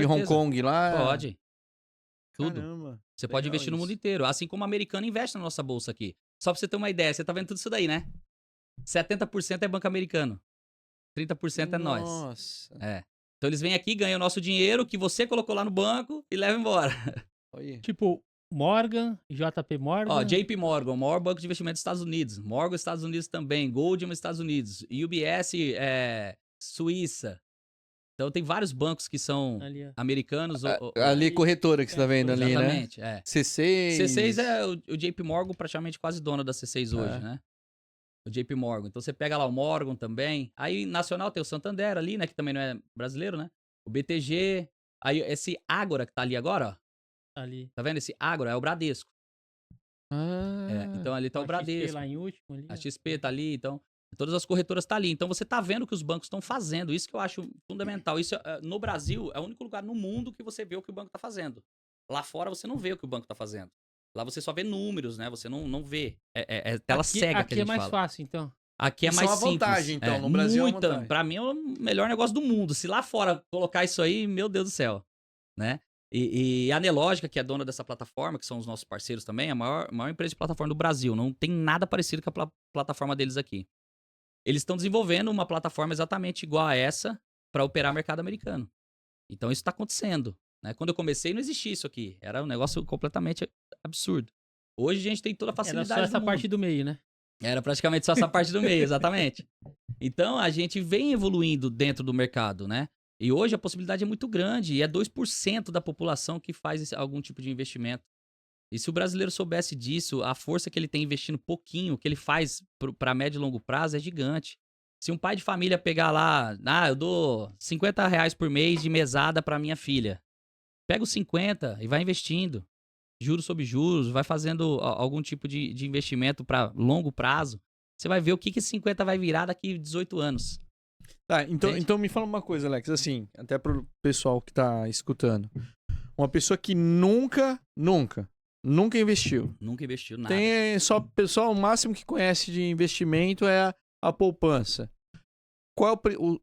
Hong Kong? Lá... Pode. Tudo. Caramba. Você pode investir no mundo inteiro. Assim como o americano investe na nossa bolsa aqui. Só pra você ter uma ideia, você tá vendo tudo isso daí, né? 70% é banco americano. 30% é nós. Nossa. É. Então eles vêm aqui, ganham o nosso dinheiro que você colocou lá no banco e levam embora. Tipo, Morgan, JP Morgan. Ó, JP Morgan, o maior banco de investimento dos Estados Unidos. Morgan, Estados Unidos também. Goldman, Estados Unidos. UBS, Suíça. Então tem vários bancos que são americanos. Ali, corretora que você tá vendo ali, né? Exatamente, C6. C6 é o JP Morgan, praticamente quase dono da C6 hoje, né? O JP Morgan. Então você pega lá o Morgan também. Aí nacional tem o Santander ali, né? Que também não é brasileiro, né? O BTG. Aí esse Ágora que tá ali agora, ó. Ali. Tá vendo? Esse Ágora é o Bradesco. Então ali tá o Bradesco. XP lá em último, ali, a XP tá ali, então. Todas as corretoras tá ali. Então você tá vendo o que os bancos estão fazendo. Isso que eu acho fundamental. Isso no Brasil é o único lugar no mundo que você vê o que o banco tá fazendo. Lá fora você não vê o que o banco tá fazendo. Lá você só vê números, né? Você não vê. É tela cega que a gente fala. Aqui é mais fácil, então. Aqui é mais simples. Isso é uma vantagem, então. No Brasil é uma vantagem. Pra mim é o melhor negócio do mundo. Se lá fora colocar isso aí, meu Deus do céu. Né? E a Nelógica, que é dona dessa plataforma, que são os nossos parceiros também, é a maior empresa de plataforma do Brasil. Não tem nada parecido com a plataforma deles aqui. Eles estão desenvolvendo uma plataforma exatamente igual a essa para operar mercado americano. Então isso está acontecendo. Né? Quando eu comecei, não existia isso aqui. Era um negócio completamente absurdo. Hoje a gente tem toda a facilidade. Era só essa parte do meio, né? Era praticamente só essa parte do meio, exatamente. Então a gente vem evoluindo dentro do mercado, né? E hoje a possibilidade é muito grande. E é 2% da população que faz algum tipo de investimento. E se o brasileiro soubesse disso, a força que ele tem investindo pouquinho, que ele faz para médio e longo prazo é gigante. Se um pai de família pegar lá, eu dou R$50 por mês de mesada para minha filha. Pega os 50 e vai investindo. Juros sobre juros, vai fazendo algum tipo de investimento para longo prazo. Você vai ver o que esse 50 vai virar daqui 18 anos. Tá, então me fala uma coisa, Alex, assim, até pro pessoal que tá escutando. Uma pessoa que nunca investiu. Nunca investiu nada. Tem só pessoal, o máximo que conhece de investimento é a poupança.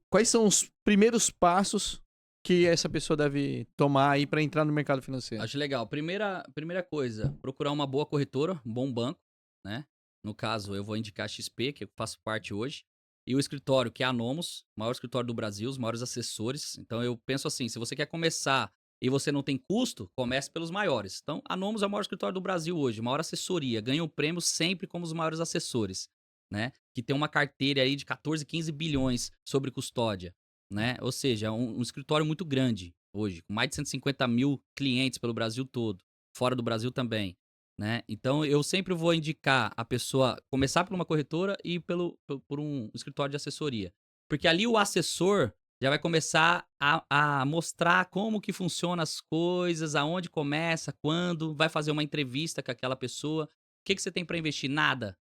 Quais são os primeiros passos que essa pessoa deve tomar aí para entrar no mercado financeiro? Acho legal. Primeira coisa, procurar uma boa corretora, um bom banco, né? No caso, eu vou indicar a XP, que eu faço parte hoje. E o escritório, que é a Nomos, o maior escritório do Brasil, os maiores assessores. Então eu penso assim, se você quer começar e você não tem custo, comece pelos maiores. Então, a Nomos é o maior escritório do Brasil hoje, maior assessoria, ganha o prêmio sempre como os maiores assessores, né? Que tem uma carteira aí de 14, 15 bilhões sobre custódia, né? Ou seja, é um escritório muito grande hoje, com mais de 150 mil clientes pelo Brasil todo, fora do Brasil também, né? Então, eu sempre vou indicar a pessoa começar por uma corretora e por um escritório de assessoria. Porque ali o assessor já vai começar a mostrar como que funcionam as coisas, aonde começa, quando, vai fazer uma entrevista com aquela pessoa. O que você tem para investir? Nada.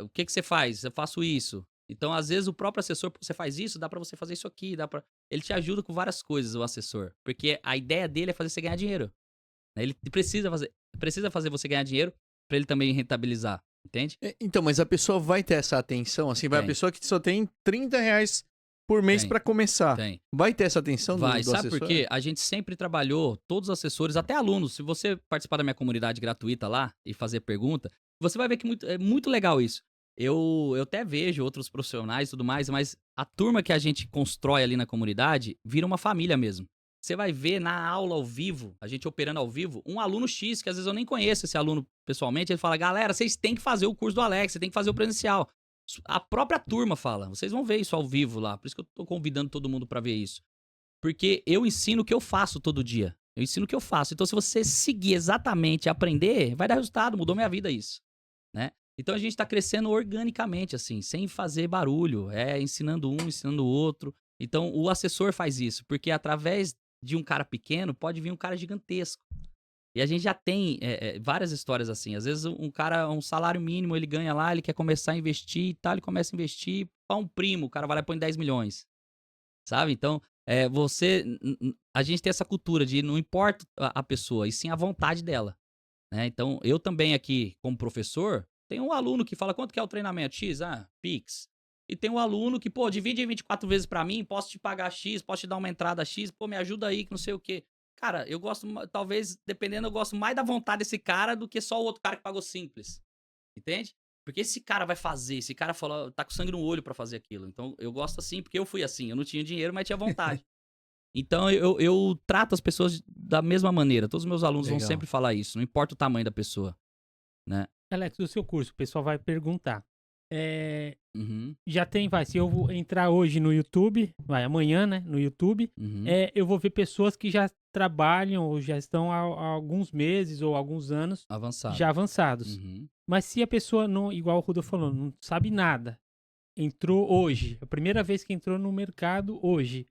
O que você faz? Eu faço isso. Então, às vezes, o próprio assessor, você faz isso, dá para você fazer isso aqui, ele te ajuda com várias coisas, o assessor. Porque a ideia dele é fazer você ganhar dinheiro. Ele precisa fazer você ganhar dinheiro para ele também rentabilizar, entende? Então, mas a pessoa vai ter essa atenção? Assim, a pessoa que só tem R$30 por mês para começar. Tem. Vai ter essa atenção do assessor? Sabe por quê? A gente sempre trabalhou, todos os assessores, até alunos. Se você participar da minha comunidade gratuita lá e fazer pergunta, você vai ver que é muito legal isso. Eu até vejo outros profissionais e tudo mais, mas a turma que a gente constrói ali na comunidade vira uma família mesmo. Você vai ver na aula ao vivo, a gente operando ao vivo, um aluno X, que às vezes eu nem conheço esse aluno pessoalmente, ele fala, galera, vocês têm que fazer o curso do Alex, você tem que fazer o presencial. A própria turma fala, vocês vão ver isso ao vivo lá, por isso que eu tô convidando todo mundo para ver isso. Porque eu ensino o que eu faço todo dia. Eu ensino o que eu faço. Então, se você seguir exatamente, aprender, vai dar resultado. Mudou minha vida isso, né? Então, a gente está crescendo organicamente, assim, sem fazer barulho. Ensinando um, ensinando o outro. Então, o assessor faz isso. Porque através de um cara pequeno, pode vir um cara gigantesco. E a gente já tem várias histórias assim. Às vezes um cara, um salário mínimo, ele ganha lá, ele quer começar a investir e tal, ele começa a investir para um primo, o cara vai lá e põe 10 milhões. Sabe? Então, a gente tem essa cultura de não importa a pessoa, e sim a vontade dela. Né? Então, eu também aqui, como professor, tenho um aluno que fala, quanto que é o treinamento? X? Pix. E tem um aluno que, pô, divide em 24 vezes para mim, posso te pagar X, posso te dar uma entrada X, pô, me ajuda aí, que não sei o quê. Cara, eu gosto, talvez, dependendo, eu gosto mais da vontade desse cara do que só o outro cara que pagou simples. Entende? Porque esse cara vai fazer, esse cara falou, tá com sangue no olho pra fazer aquilo. Então, eu gosto assim, porque eu fui assim. Eu não tinha dinheiro, mas tinha vontade. Então, eu trato as pessoas da mesma maneira. Todos os meus alunos vão sempre falar isso. Não importa o tamanho da pessoa, né? Alex, do seu curso, o pessoal vai perguntar. Já tem, se eu vou entrar hoje no YouTube, amanhã, né, no YouTube, eu vou ver pessoas que já trabalham ou já estão há alguns meses ou alguns anos já avançados. Mas se a pessoa, não, igual o Rudolf falou, não sabe nada, entrou hoje, a primeira vez que entrou no mercado hoje,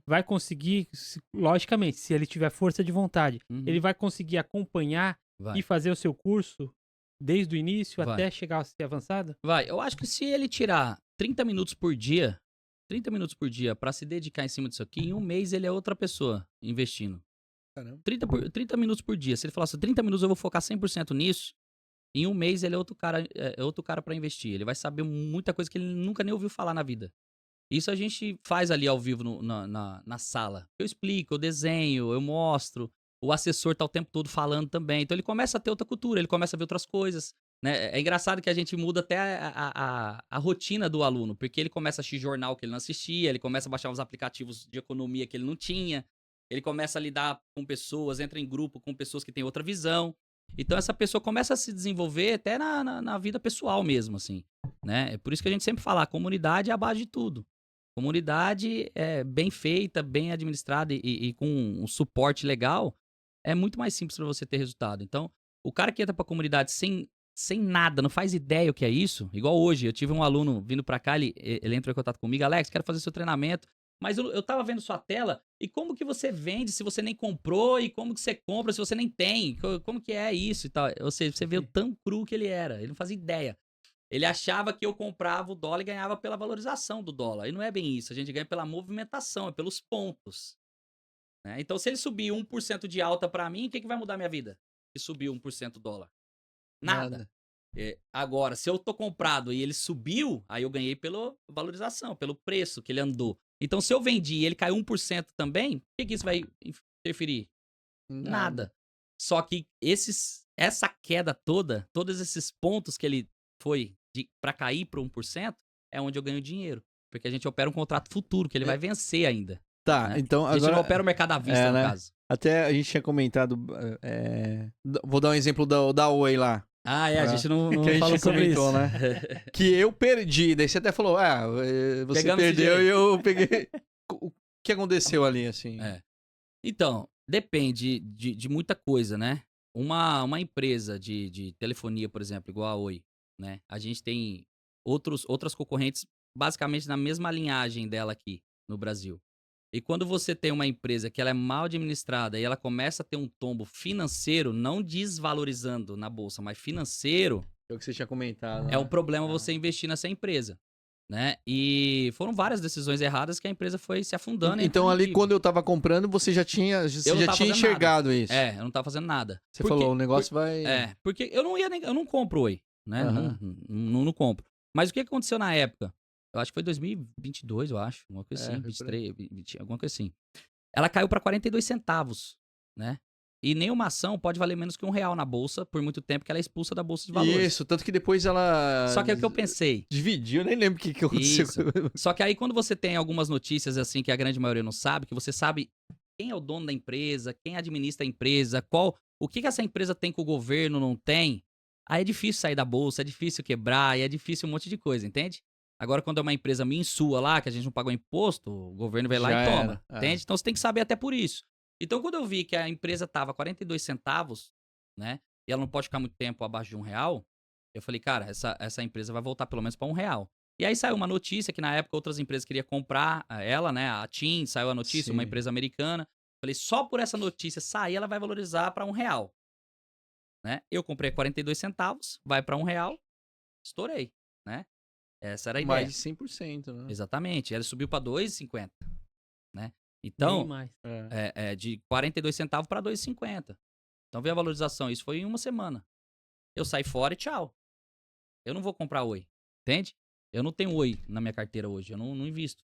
vai conseguir, logicamente, se ele tiver força de vontade, ele vai conseguir acompanhar e fazer o seu curso desde o início até chegar a ser avançado? Vai. Eu acho que se ele tirar 30 minutos por dia pra se dedicar em cima disso aqui, em um mês ele é outra pessoa investindo. Caramba. 30 minutos por dia. Se ele falar assim, 30 minutos eu vou focar 100% nisso, em um mês ele é outro cara pra investir. Ele vai saber muita coisa que ele nunca nem ouviu falar na vida. Isso a gente faz ali ao vivo na sala. Eu explico, eu desenho, eu mostro. O assessor tá o tempo todo falando também. Então ele começa a ter outra cultura, ele começa a ver outras coisas. Né? É engraçado que a gente muda até a rotina do aluno, porque ele começa a assistir jornal que ele não assistia, ele começa a baixar os aplicativos de economia que ele não tinha, ele começa a lidar com pessoas, entra em grupo com pessoas que têm outra visão. Então essa pessoa começa a se desenvolver até na vida pessoal mesmo, assim. Né? É por isso que a gente sempre fala, a comunidade é a base de tudo. Comunidade bem feita, bem administrada e com um suporte legal, é muito mais simples para você ter resultado. Então, o cara que entra pra comunidade sem nada, não faz ideia o que é isso, igual hoje, eu tive um aluno vindo pra cá, ele entrou em contato comigo, Alex, quero fazer seu treinamento, mas eu tava vendo sua tela, e como que você vende se você nem comprou, e como que você compra se você nem tem, como que é isso e tal. Ou seja, você vê o tão cru que ele era, ele não fazia ideia. Ele achava que eu comprava o dólar e ganhava pela valorização do dólar, e não é bem isso, a gente ganha pela movimentação, é pelos pontos. Né? Então, se ele subir 1% de alta pra mim, o que vai mudar minha vida? Se subir 1% do dólar? Nada. Agora, se eu tô comprado e ele subiu, aí eu ganhei pela valorização, pelo preço que ele andou. Então, se eu vendi e ele caiu 1% também, o que isso vai interferir? Nada. Só que essa queda toda, todos esses pontos que ele foi pra cair pro 1%, é onde eu ganho dinheiro. Porque a gente opera um contrato futuro, que ele vai vencer ainda. Tá, né? Então agora... A gente não opera o mercado à vista, no caso. Até a gente tinha comentado... Vou dar um exemplo da Oi lá. A gente não que a gente comentou, né? Que eu perdi. Daí você até falou, você Pegamos perdeu e eu peguei. O que aconteceu ali, assim? Então, depende de muita coisa, né? Uma empresa de telefonia, por exemplo, igual a Oi, né? A gente tem outras concorrentes basicamente na mesma linhagem dela aqui no Brasil. E quando você tem uma empresa que ela é mal administrada e ela começa a ter um tombo financeiro, não desvalorizando na bolsa, mas financeiro... É o que você tinha comentado. É um problema você investir nessa empresa, né? E foram várias decisões erradas que a empresa foi se afundando. Então ali quando eu tava comprando, você já tinha enxergado nada. Isso. Eu não tava fazendo nada. Você falou, o negócio vai... porque eu não compro Oi, né? Não compro. Mas o que aconteceu na época? Eu acho que foi 2022, eu acho. Alguma coisa assim, 23, 20, alguma coisa assim. Ela caiu para 42 centavos, né? E nenhuma ação pode valer menos que R$1 na bolsa por muito tempo que ela é expulsa da bolsa de valores. Isso, tanto que depois ela... Só que é o que eu pensei. Dividiu, eu nem lembro o que aconteceu. Isso. Só que aí quando você tem algumas notícias assim que a grande maioria não sabe, que você sabe quem é o dono da empresa, quem administra a empresa, o que essa empresa tem que o governo não tem, aí é difícil sair da bolsa, é difícil quebrar, e é difícil um monte de coisa, entende? Agora, quando é uma empresa minha sua lá, que a gente não pagou imposto, o governo vai lá Já e toma. era. Entende? Então você tem que saber até por isso. Então, quando eu vi que a empresa tava 42 centavos, né? E ela não pode ficar muito tempo abaixo de R$1, eu falei, cara, essa empresa vai voltar pelo menos para R$1. E aí saiu uma notícia que na época outras empresas queriam comprar ela, né? A TIM, saiu a notícia, uma Sim. empresa americana. Falei, só por essa notícia sair, ela vai valorizar para R$1. Né? Eu comprei 42 centavos, vai para R$1, estourei, né? Essa era a ideia. Mais de 100%, né? Exatamente. Ela subiu para 2,50, né? Nem Então, mais. de 42 centavos para 2,50. Então veio a valorização. Isso foi em uma semana. Eu saí fora e tchau. Eu não vou comprar Oi, entende? Eu não tenho Oi na minha carteira hoje, eu não invisto.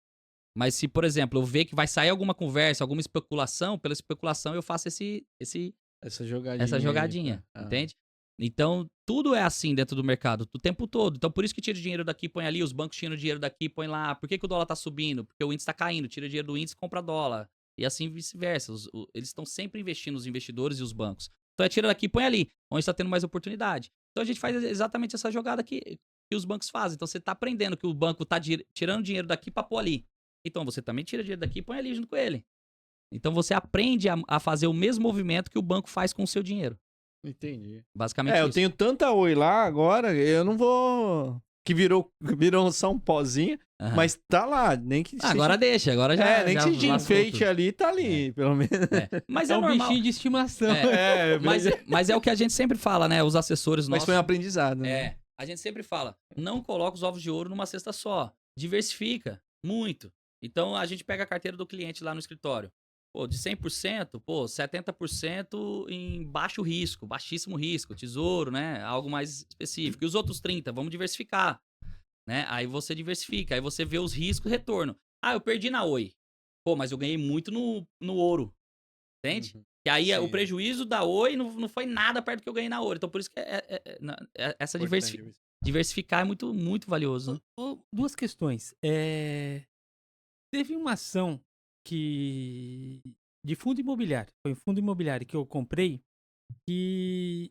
Mas se, por exemplo, eu ver que vai sair alguma conversa, alguma especulação, pela especulação eu faço Essa jogadinha. jogadinha, aí, entende? Então, tudo é assim dentro do mercado, o tempo todo. Então, por isso que tira dinheiro daqui, põe ali, os bancos tiram dinheiro daqui, põe lá. Por que o dólar tá subindo? Porque o índice tá caindo, tira dinheiro do índice e compra dólar. E assim vice-versa. Eles estão sempre investindo, os investidores e os bancos. Então, tira daqui, põe ali, onde está tendo mais oportunidade. Então, a gente faz exatamente essa jogada que os bancos fazem. Então, você tá aprendendo que o banco tá tirando dinheiro daqui pra pôr ali. Então, você também tira dinheiro daqui e põe ali junto com ele. Então, você aprende a fazer o mesmo movimento que o banco faz com o seu dinheiro. Entendi. Basicamente Eu isso. tenho tanta Oi lá agora, eu não vou... Que virou só um pozinho, Aham. mas tá lá, nem que Agora deixa, agora já. nem já que seja lascou enfeite tudo. ali, tá ali, pelo menos. Mas É é um normal. bichinho de estimação. Mas é o que a gente sempre fala, né? Os assessores Mas nossos. foi um aprendizado, né? A gente sempre fala, não coloca os ovos de ouro numa cesta só. Diversifica, muito. Então, a gente pega a carteira do cliente lá no escritório. Pô, de 100%, 70% em baixo risco, baixíssimo risco, tesouro, né? Algo mais específico. E os outros 30%, vamos diversificar, né? Aí você diversifica, aí você vê os riscos e retorno. Ah, eu perdi na Oi. Pô, mas eu ganhei muito no ouro, entende? Uhum. E aí o Sim. prejuízo da Oi não foi nada perto do que eu ganhei na ouro. Então, por isso que essa diversificar é muito, muito valioso. Né? Duas questões. Teve uma ação de fundo imobiliário. Foi um fundo imobiliário que eu comprei. E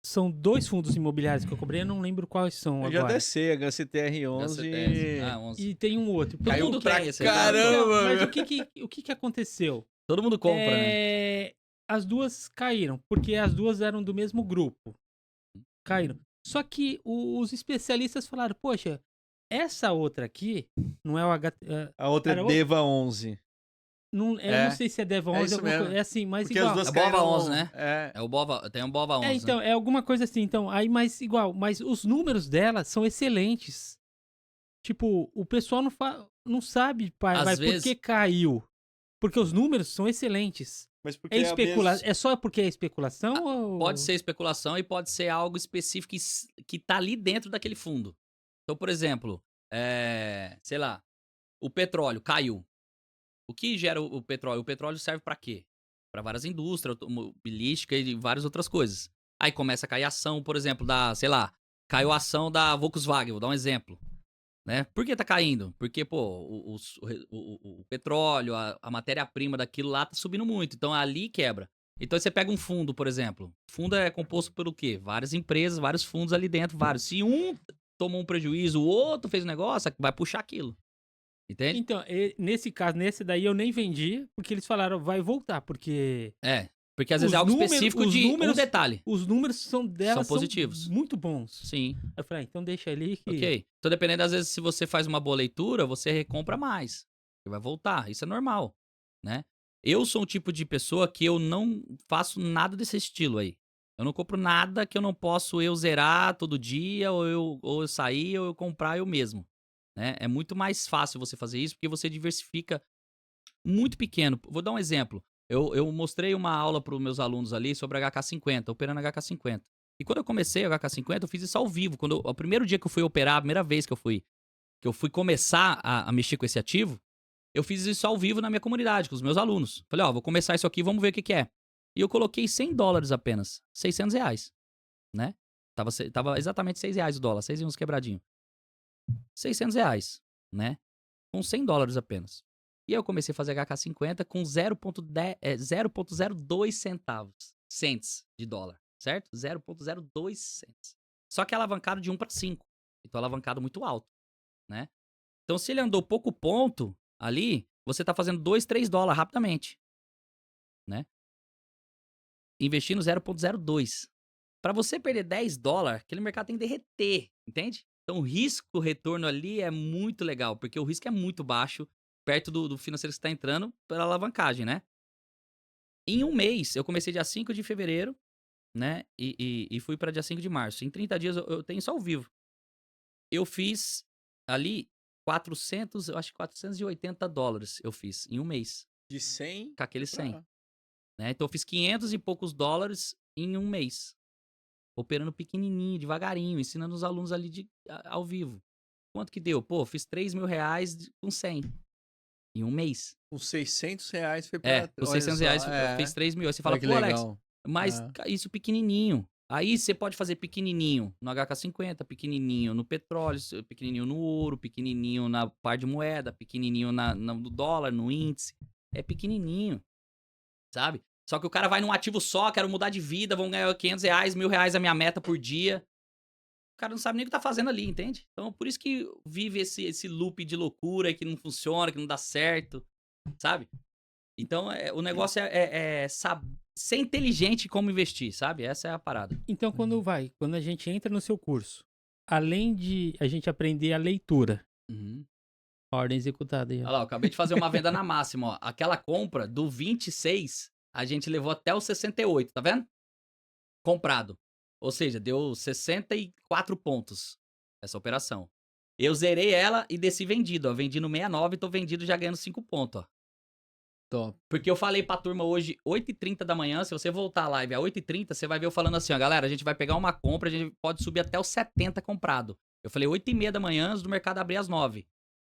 são 2 fundos imobiliários que eu comprei. Eu não lembro quais são Eu já agora. desci, HCTR11. 11. E tem um outro. Todo mundo pra tem esse aí. caramba! Mas o que aconteceu? Todo mundo compra, né? As duas caíram, porque as duas eram do mesmo grupo. Caíram. Só que os especialistas falaram, poxa, essa outra aqui, não é o A outra é Deva 11. Não, eu não sei se é Deva 11 isso alguma mesmo. coisa. É assim, mas Porque igual. as duas É Bova caíram 11, né? É. O Bova, tem um Bova 11. Então, é alguma coisa assim. Então, aí, mas igual, mas os números dela são excelentes. Tipo, o pessoal não sabe, pai, Às vezes- por que caiu. Porque os números são excelentes. Mas porque É só porque é especulação ou... Pode ser especulação e pode ser algo específico que tá ali dentro daquele fundo. Então, por exemplo, sei lá, o petróleo caiu. O que gera o petróleo? O petróleo serve pra quê? Pra várias indústrias, automobilística e várias outras coisas. Aí começa a cair ação, por exemplo, sei lá, caiu a ação da Volkswagen, vou dar um exemplo. Né? Por que tá caindo? Porque, o petróleo, a matéria-prima daquilo lá tá subindo muito. Então, ali quebra. Então, você pega um fundo, por exemplo. Fundo é composto por o quê? Várias empresas, vários fundos ali dentro, vários. Se um tomou um prejuízo, o outro fez um negócio, vai puxar aquilo. Entende? Então, nesse caso, nesse daí eu nem vendi, porque eles falaram, vai voltar, porque... Porque às vezes é algo específico de um detalhe. Os números dela São positivos. muito bons. Sim. Eu falei, então deixa ali que... Ok. Então, dependendo, às vezes, se você faz uma boa leitura, você recompra mais. Você vai voltar. Isso é normal, né? Eu sou um tipo de pessoa que eu não faço nada desse estilo aí. Eu não compro nada que eu não posso zerar todo dia, ou eu sair, ou eu comprar eu mesmo. Né? É muito mais fácil você fazer isso, porque você diversifica muito pequeno. Vou dar um exemplo. Eu mostrei uma aula para os meus alunos ali sobre HK50, operando HK50. E quando eu comecei o HK50, eu fiz isso ao vivo. O primeiro dia que eu fui operar, a primeira vez que eu fui começar a mexer com esse ativo, eu fiz isso ao vivo na minha comunidade, com os meus alunos. Falei, vou começar isso aqui, vamos ver o que é. E eu coloquei $100 apenas, R$600, né? Tava exatamente R$6 o dólar, 6 e uns quebradinho. R$600, né? Com $100 apenas. E aí eu comecei a fazer HK50 com 0,02 cents de dólar, certo? 0,02 cents. Só que alavancado de 1 para 5. Então alavancado muito alto. né? Então, se ele andou pouco ponto ali, você tá fazendo 2, 3 dólares rapidamente, né? Investindo 0,02. Para você perder 10 dólares, aquele mercado tem que derreter, entende? Então, o risco-retorno ali é muito legal, porque o risco é muito baixo perto do financeiro que você está entrando pela alavancagem, né? Em um mês, eu comecei dia 5 de fevereiro, né? E fui para dia 5 de março. Em 30 dias, eu tenho isso ao vivo. Eu fiz ali 400, eu acho que 480 dólares eu fiz em um mês. De 100? Com aquele 100. Né? Então, eu fiz 500 e poucos dólares em um mês. Operando pequenininho, devagarinho, ensinando os alunos ali ao vivo. Quanto que deu? Pô, fiz 3 mil reais com 100. Em um mês. Com 600 reais foi pra... Com 600 reais eu fiz 3 mil. Aí você fala, pô, Alex, mas isso pequenininho. Aí você pode fazer pequenininho no HK50, pequenininho no petróleo, pequenininho no ouro, pequenininho na par de moeda, pequenininho no dólar, no índice. É pequenininho, sabe? Só que o cara vai num ativo só, quero mudar de vida, vão ganhar 500 reais, 1.000 reais a minha meta por dia. O cara não sabe nem o que tá fazendo ali, entende? Então, por isso que vive esse loop de loucura que não funciona, que não dá certo, sabe? Então, o negócio é ser inteligente como investir, sabe? Essa é a parada. Então, quando a gente entra no seu curso, além de a gente aprender a leitura, ordem executada aí. Olha lá, eu acabei de fazer uma venda na máxima, ó. Aquela compra do 26, a gente levou até o 68, tá vendo? Comprado. Ou seja, deu 64 pontos essa operação. Eu zerei ela e desci vendido, ó. Vendi no 69 e tô vendido já ganhando 5 pontos, ó. Top. Porque eu falei pra turma hoje, 8h30 da manhã, se você voltar à live a 8h30, você vai ver eu falando assim, ó, galera, a gente vai pegar uma compra, a gente pode subir até os 70 comprado. Eu falei 8h30 da manhã, antes do mercado abrir às 9.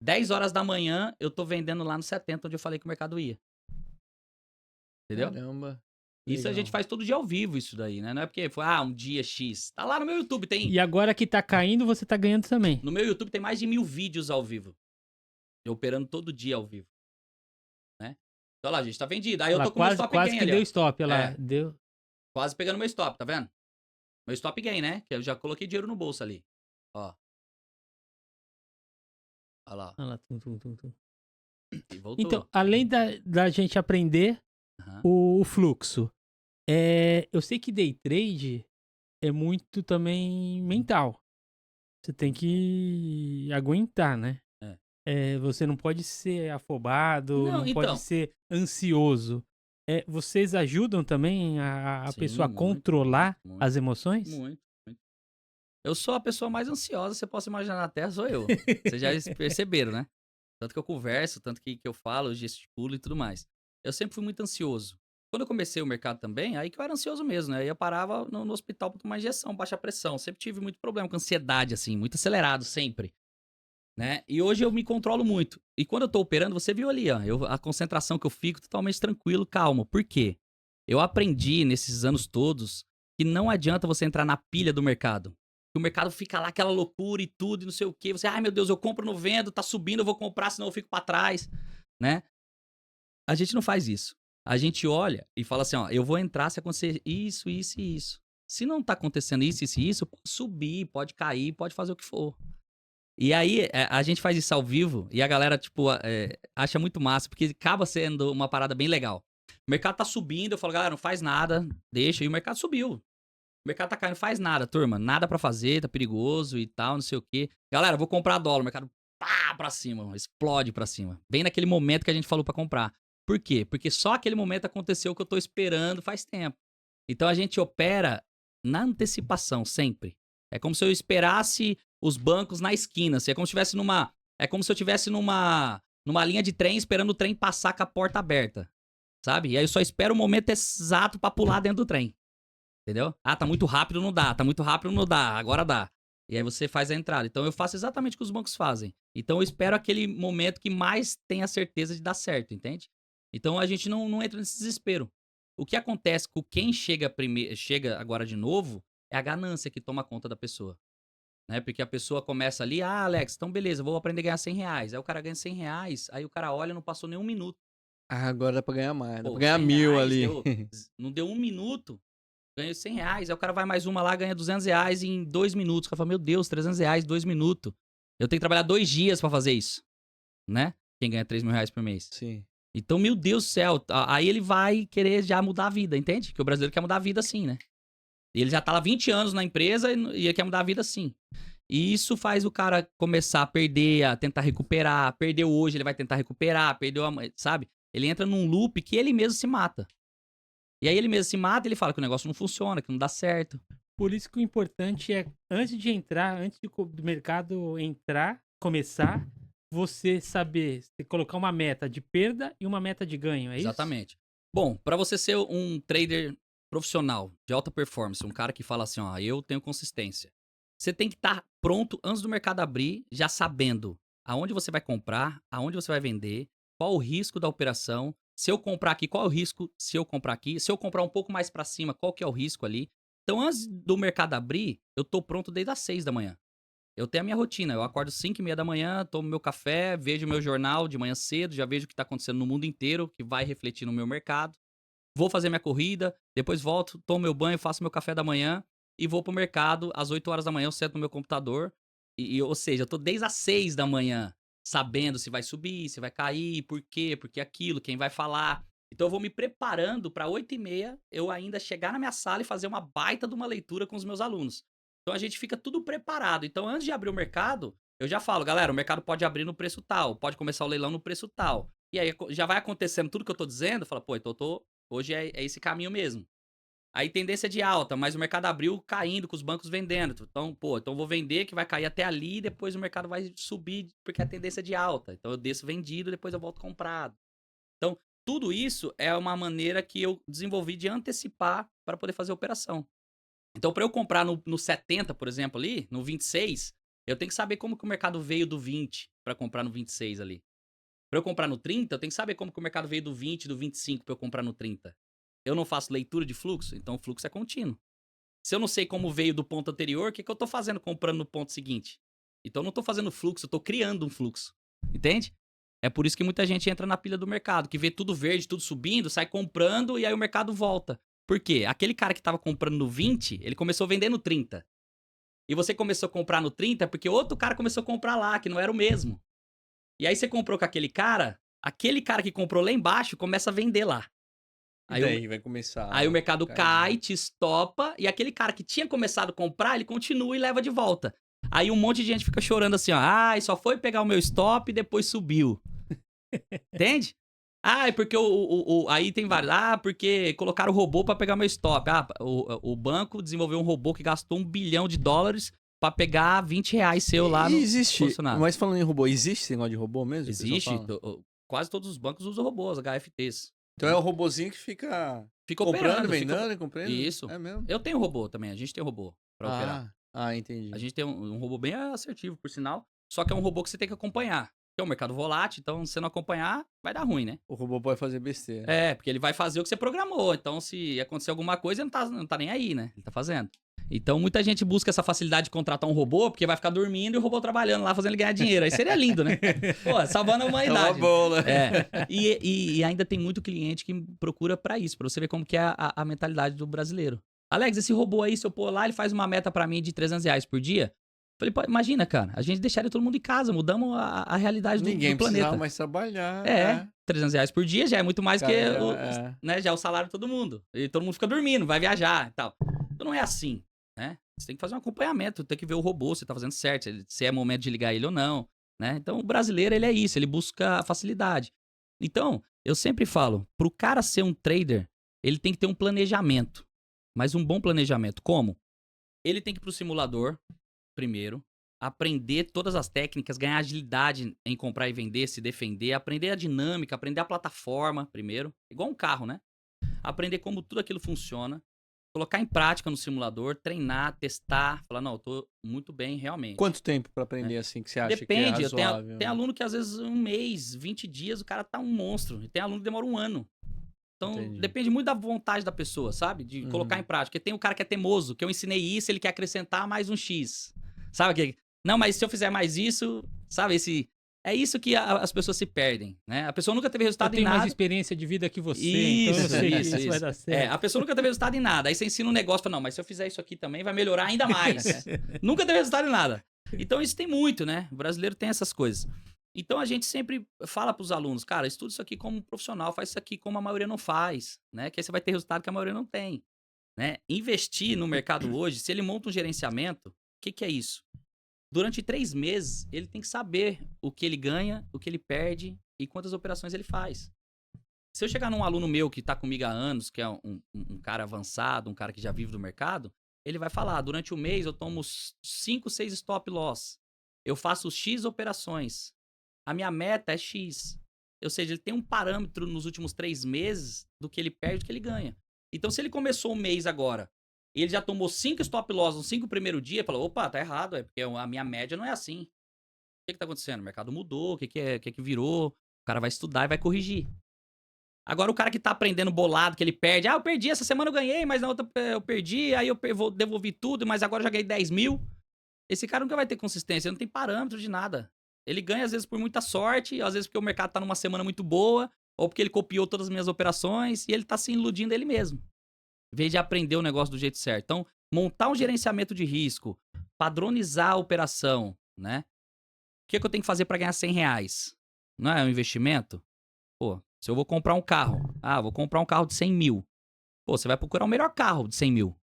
10 horas da manhã, eu tô vendendo lá no 70, onde eu falei que o mercado ia. Entendeu? Caramba. Isso a gente faz todo dia ao vivo, isso daí, né? Não é porque foi, um dia X. Tá lá no meu YouTube, tem... E agora que tá caindo, você tá ganhando também. No meu YouTube tem mais de 1000 vídeos ao vivo. Eu operando todo dia ao vivo. Né? Então lá, gente, tá vendido. Aí eu tô com o meu stop gain ali, Quase que deu stop, olha lá. Deu... Quase pegando meu stop, tá vendo? Meu stop gain, né? Que eu já coloquei dinheiro no bolso ali. Ó. Olha lá. Olha lá. E voltou. Então, além da gente aprender o fluxo, eu sei que day trade é muito também mental. Você tem que aguentar, né? Você não pode ser afobado, não pode ser ansioso. Vocês ajudam também a pessoa a controlar as emoções? Muito. Eu sou a pessoa mais ansiosa, você possa imaginar na Terra, sou eu. Vocês já perceberam, né? Tanto que eu converso, tanto que eu falo, eu gesticulo e tudo mais. Eu sempre fui muito ansioso. Quando eu comecei o mercado também, aí que eu era ansioso mesmo, né? Eu parava no hospital pra tomar injeção, baixa pressão. Sempre tive muito problema com ansiedade, assim, muito acelerado, sempre. Né? E hoje eu me controlo muito. E quando eu tô operando, você viu ali, ó, a concentração que eu fico totalmente tranquilo, calmo. Por quê? Eu aprendi nesses anos todos que não adianta você entrar na pilha do mercado. Que o mercado fica lá, aquela loucura e tudo, e não sei o quê. Você, ai meu Deus, eu compro, não vendo, tá subindo, eu vou comprar, senão eu fico pra trás, né? A gente não faz isso. A gente olha e fala assim, ó, eu vou entrar se acontecer isso, isso e isso. Se não tá acontecendo isso, isso e isso, pode subir, pode cair, pode fazer o que for. E aí, a gente faz isso ao vivo e a galera, tipo, acha muito massa, porque acaba sendo uma parada bem legal. O mercado tá subindo, eu falo, galera, não faz nada, deixa, e o mercado subiu. O mercado tá caindo, não faz nada, turma. Nada pra fazer, tá perigoso e tal, não sei o quê. Galera, vou comprar dólar. O mercado pá pra cima, explode pra cima. Bem naquele momento que a gente falou pra comprar. Por quê? Porque só aquele momento aconteceu o que eu tô esperando faz tempo. Então a gente opera na antecipação, sempre. É como se eu esperasse os bancos na esquina. Assim, é como se eu estivesse numa linha de trem esperando o trem passar com a porta aberta. Sabe? E aí eu só espero o momento exato pra pular dentro do trem. Entendeu? Ah, tá muito rápido, não dá. Tá muito rápido, não dá. Agora dá. E aí você faz a entrada. Então eu faço exatamente o que os bancos fazem. Então eu espero aquele momento que mais tenha certeza de dar certo, entende? Então a gente não entra nesse desespero. O que acontece com quem chega agora de novo é a ganância que toma conta da pessoa. Né? Porque a pessoa começa ali, Alex, então beleza, vou aprender a ganhar 100 reais. Aí o cara ganha 100 reais, aí o cara olha, não passou nem um minuto. Agora dá pra ganhar mais. Dá pra ganhar 1.000 ali. Não deu um minuto. Ganhei 100 reais, aí o cara vai mais uma lá, ganha 200 reais em 2 minutos. O cara fala, meu Deus, 300 reais, 2 minutos. Eu tenho que trabalhar 2 dias pra fazer isso, né? Quem ganha 3 mil reais por mês. Sim. Então, meu Deus do céu, aí ele vai querer já mudar a vida, entende? Que o brasileiro quer mudar a vida assim, né? E ele já tá lá 20 anos na empresa e ele quer mudar a vida assim. E isso faz o cara começar a perder, a tentar recuperar. Perdeu hoje, ele vai tentar recuperar. Perdeu amanhã, sabe? Ele entra num loop que ele mesmo se mata. E aí ele mesmo se mata e ele fala que o negócio não funciona, que não dá certo. Por isso que o importante é, antes do mercado começar, você saber colocar uma meta de perda e uma meta de ganho, é isso? Exatamente. Bom, pra você ser um trader profissional, de alta performance, um cara que fala assim, ó, eu tenho consistência. Você tem que estar pronto antes do mercado abrir, já sabendo aonde você vai comprar, aonde você vai vender, qual o risco da operação. Se eu comprar aqui, qual é o risco se eu comprar aqui? Se eu comprar um pouco mais pra cima, qual que é o risco ali? Então, antes do mercado abrir, eu tô pronto desde as 6 da manhã. Eu tenho a minha rotina, eu acordo 5h30 da manhã, tomo meu café, vejo meu jornal de manhã cedo, já vejo o que tá acontecendo no mundo inteiro, que vai refletir no meu mercado. Vou fazer minha corrida, depois volto, tomo meu banho, faço meu café da manhã e vou pro mercado. Às 8 horas da manhã eu sento no meu computador. Ou seja, eu tô desde as 6 da manhã sabendo se vai subir, se vai cair, por quê, porque aquilo, quem vai falar. Então eu vou me preparando pra 8h30 eu ainda chegar na minha sala e fazer uma baita de uma leitura com os meus alunos. Então a gente fica tudo preparado. Então antes de abrir o mercado, eu já falo, galera, o mercado pode abrir no preço tal, pode começar o leilão no preço tal. E aí já vai acontecendo tudo que eu tô dizendo, fala, pô, então hoje é esse caminho mesmo. Aí tendência de alta, mas o mercado abriu caindo, com os bancos vendendo. Então, então eu vou vender que vai cair até ali, depois o mercado vai subir porque a tendência é de alta. Então eu desço vendido, depois eu volto comprado. Então, tudo isso é uma maneira que eu desenvolvi de antecipar para poder fazer a operação. Então, para eu comprar no 70, por exemplo, ali, no 26, eu tenho que saber como que o mercado veio do 20 para comprar no 26 ali. Para eu comprar no 30, eu tenho que saber como que o mercado veio do 20, do 25 para eu comprar no 30. Eu não faço leitura de fluxo, então o fluxo é contínuo. Se eu não sei como veio do ponto anterior, o que eu tô fazendo comprando no ponto seguinte? Então eu não tô fazendo fluxo, eu tô criando um fluxo. Entende? É por isso que muita gente entra na pilha do mercado, que vê tudo verde, tudo subindo, sai comprando e aí o mercado volta. Por quê? Aquele cara que tava comprando no 20, ele começou a vender no 30. E você começou a comprar no 30 porque outro cara começou a comprar lá, que não era o mesmo. E aí você comprou com aquele cara que comprou lá embaixo começa a vender lá. E daí vai começar. Aí o mercado cai, te estopa, e aquele cara que tinha começado a comprar, ele continua e leva de volta. Aí um monte de gente fica chorando assim, ó, só foi pegar o meu stop e depois subiu. Entende? É porque aí tem vários. Porque colocaram o robô pra pegar meu stop. O banco desenvolveu um robô que gastou $1 bilhão pra pegar R$20 seu lá no funcionário. Mas falando em robô, existe esse negócio de robô mesmo? Existe. Quase todos os bancos usam robôs, HFTs. Então é o robozinho que fica comprando, vendendo e comprando? Isso. É mesmo? Eu tenho robô também, a gente tem robô pra operar. Entendi. A gente tem um robô bem assertivo, por sinal. Só que é um robô que você tem que acompanhar. É um mercado volátil, então se você não acompanhar, vai dar ruim, né? O robô pode fazer besteira. Porque ele vai fazer o que você programou. Então, se acontecer alguma coisa, ele não tá nem aí, né? Ele tá fazendo. Então, muita gente busca essa facilidade de contratar um robô, porque vai ficar dormindo e o robô trabalhando lá, fazendo ele ganhar dinheiro. Aí seria lindo, né? Pô, salvando a humanidade. É uma bola. E ainda tem muito cliente que procura pra isso, pra você ver como que é a mentalidade do brasileiro. Alex, esse robô aí, se eu pôr lá, ele faz uma meta pra mim de R$300 por dia. Falei, pô, imagina, cara, a gente deixaria todo mundo em casa, mudamos a realidade do planeta. Ninguém precisava mais trabalhar. R$300 por dia já é muito mais que né, já é o salário de todo mundo. E todo mundo fica dormindo, vai viajar e tal. Então não é assim, né? Você tem que fazer um acompanhamento, tem que ver o robô, se tá fazendo certo, se é momento de ligar ele ou não, né? Então o brasileiro, ele é isso, ele busca a facilidade. Então, eu sempre falo, pro cara ser um trader, ele tem que ter um planejamento, mas um bom planejamento. Como? Ele tem que ir pro simulador, primeiro, aprender todas as técnicas, ganhar agilidade em comprar e vender, se defender, aprender a dinâmica, aprender a plataforma, primeiro, igual um carro, né? Aprender como tudo aquilo funciona, colocar em prática no simulador, treinar, testar, falar, não, eu tô muito bem, realmente. Quanto tempo pra aprender assim que você acha Depende, que é razoável? Tem aluno que às vezes 1 mês, 20 dias, o cara tá um monstro, e tem aluno que demora 1 ano. Então, depende muito da vontade da pessoa, sabe? De colocar em prática. Porque tem um cara que é teimoso, que eu ensinei isso, ele quer acrescentar mais um X. Sabe? Não, mas se eu fizer mais isso, sabe? É isso que as pessoas se perdem, né? A pessoa nunca teve resultado em nada. Eu tenho mais experiência de vida que você, isso, então eu sei que isso vai dar certo. A pessoa nunca teve resultado em nada. Aí você ensina um negócio, fala, não, mas se eu fizer isso aqui também vai melhorar ainda mais. Nunca teve resultado em nada. Então isso tem muito, né? O brasileiro tem essas coisas. Então a gente sempre fala para os alunos, cara, estuda isso aqui como profissional, faz isso aqui como a maioria não faz, né? Que aí você vai ter resultado que a maioria não tem, né? Investir no mercado hoje, se ele monta um gerenciamento, o que é isso? Durante 3 meses, ele tem que saber o que ele ganha, o que ele perde e quantas operações ele faz. Se eu chegar num aluno meu que está comigo há anos, que é um cara avançado, um cara que já vive do mercado, ele vai falar, durante o mês eu tomo 5, 6 stop loss. Eu faço X operações. A minha meta é X. Ou seja, ele tem um parâmetro nos últimos 3 meses do que ele perde e do que ele ganha. Então, se ele começou o mês agora e ele já tomou 5 stop loss nos 5 primeiros dias, ele falou, opa, tá errado, é porque a minha média não é assim. O que tá acontecendo? O mercado mudou, o que virou? O cara vai estudar e vai corrigir. Agora o cara que tá aprendendo bolado, que ele perde. Ah, eu perdi, essa semana eu ganhei, mas na outra eu perdi, aí eu devolvi tudo, mas agora eu já ganhei 10 mil. Esse cara nunca vai ter consistência, ele não tem parâmetro de nada. Ele ganha às vezes por muita sorte, às vezes porque o mercado tá numa semana muito boa, ou porque ele copiou todas as minhas operações, e ele tá se iludindo ele mesmo. Em vez de aprender o negócio do jeito certo. Então, montar um gerenciamento de risco, padronizar a operação, né? O que eu tenho que fazer para ganhar 100 reais? Não é um investimento? Pô, se eu vou comprar um carro, vou comprar um carro de 100 mil. Pô, você vai procurar o melhor carro de 100 mil.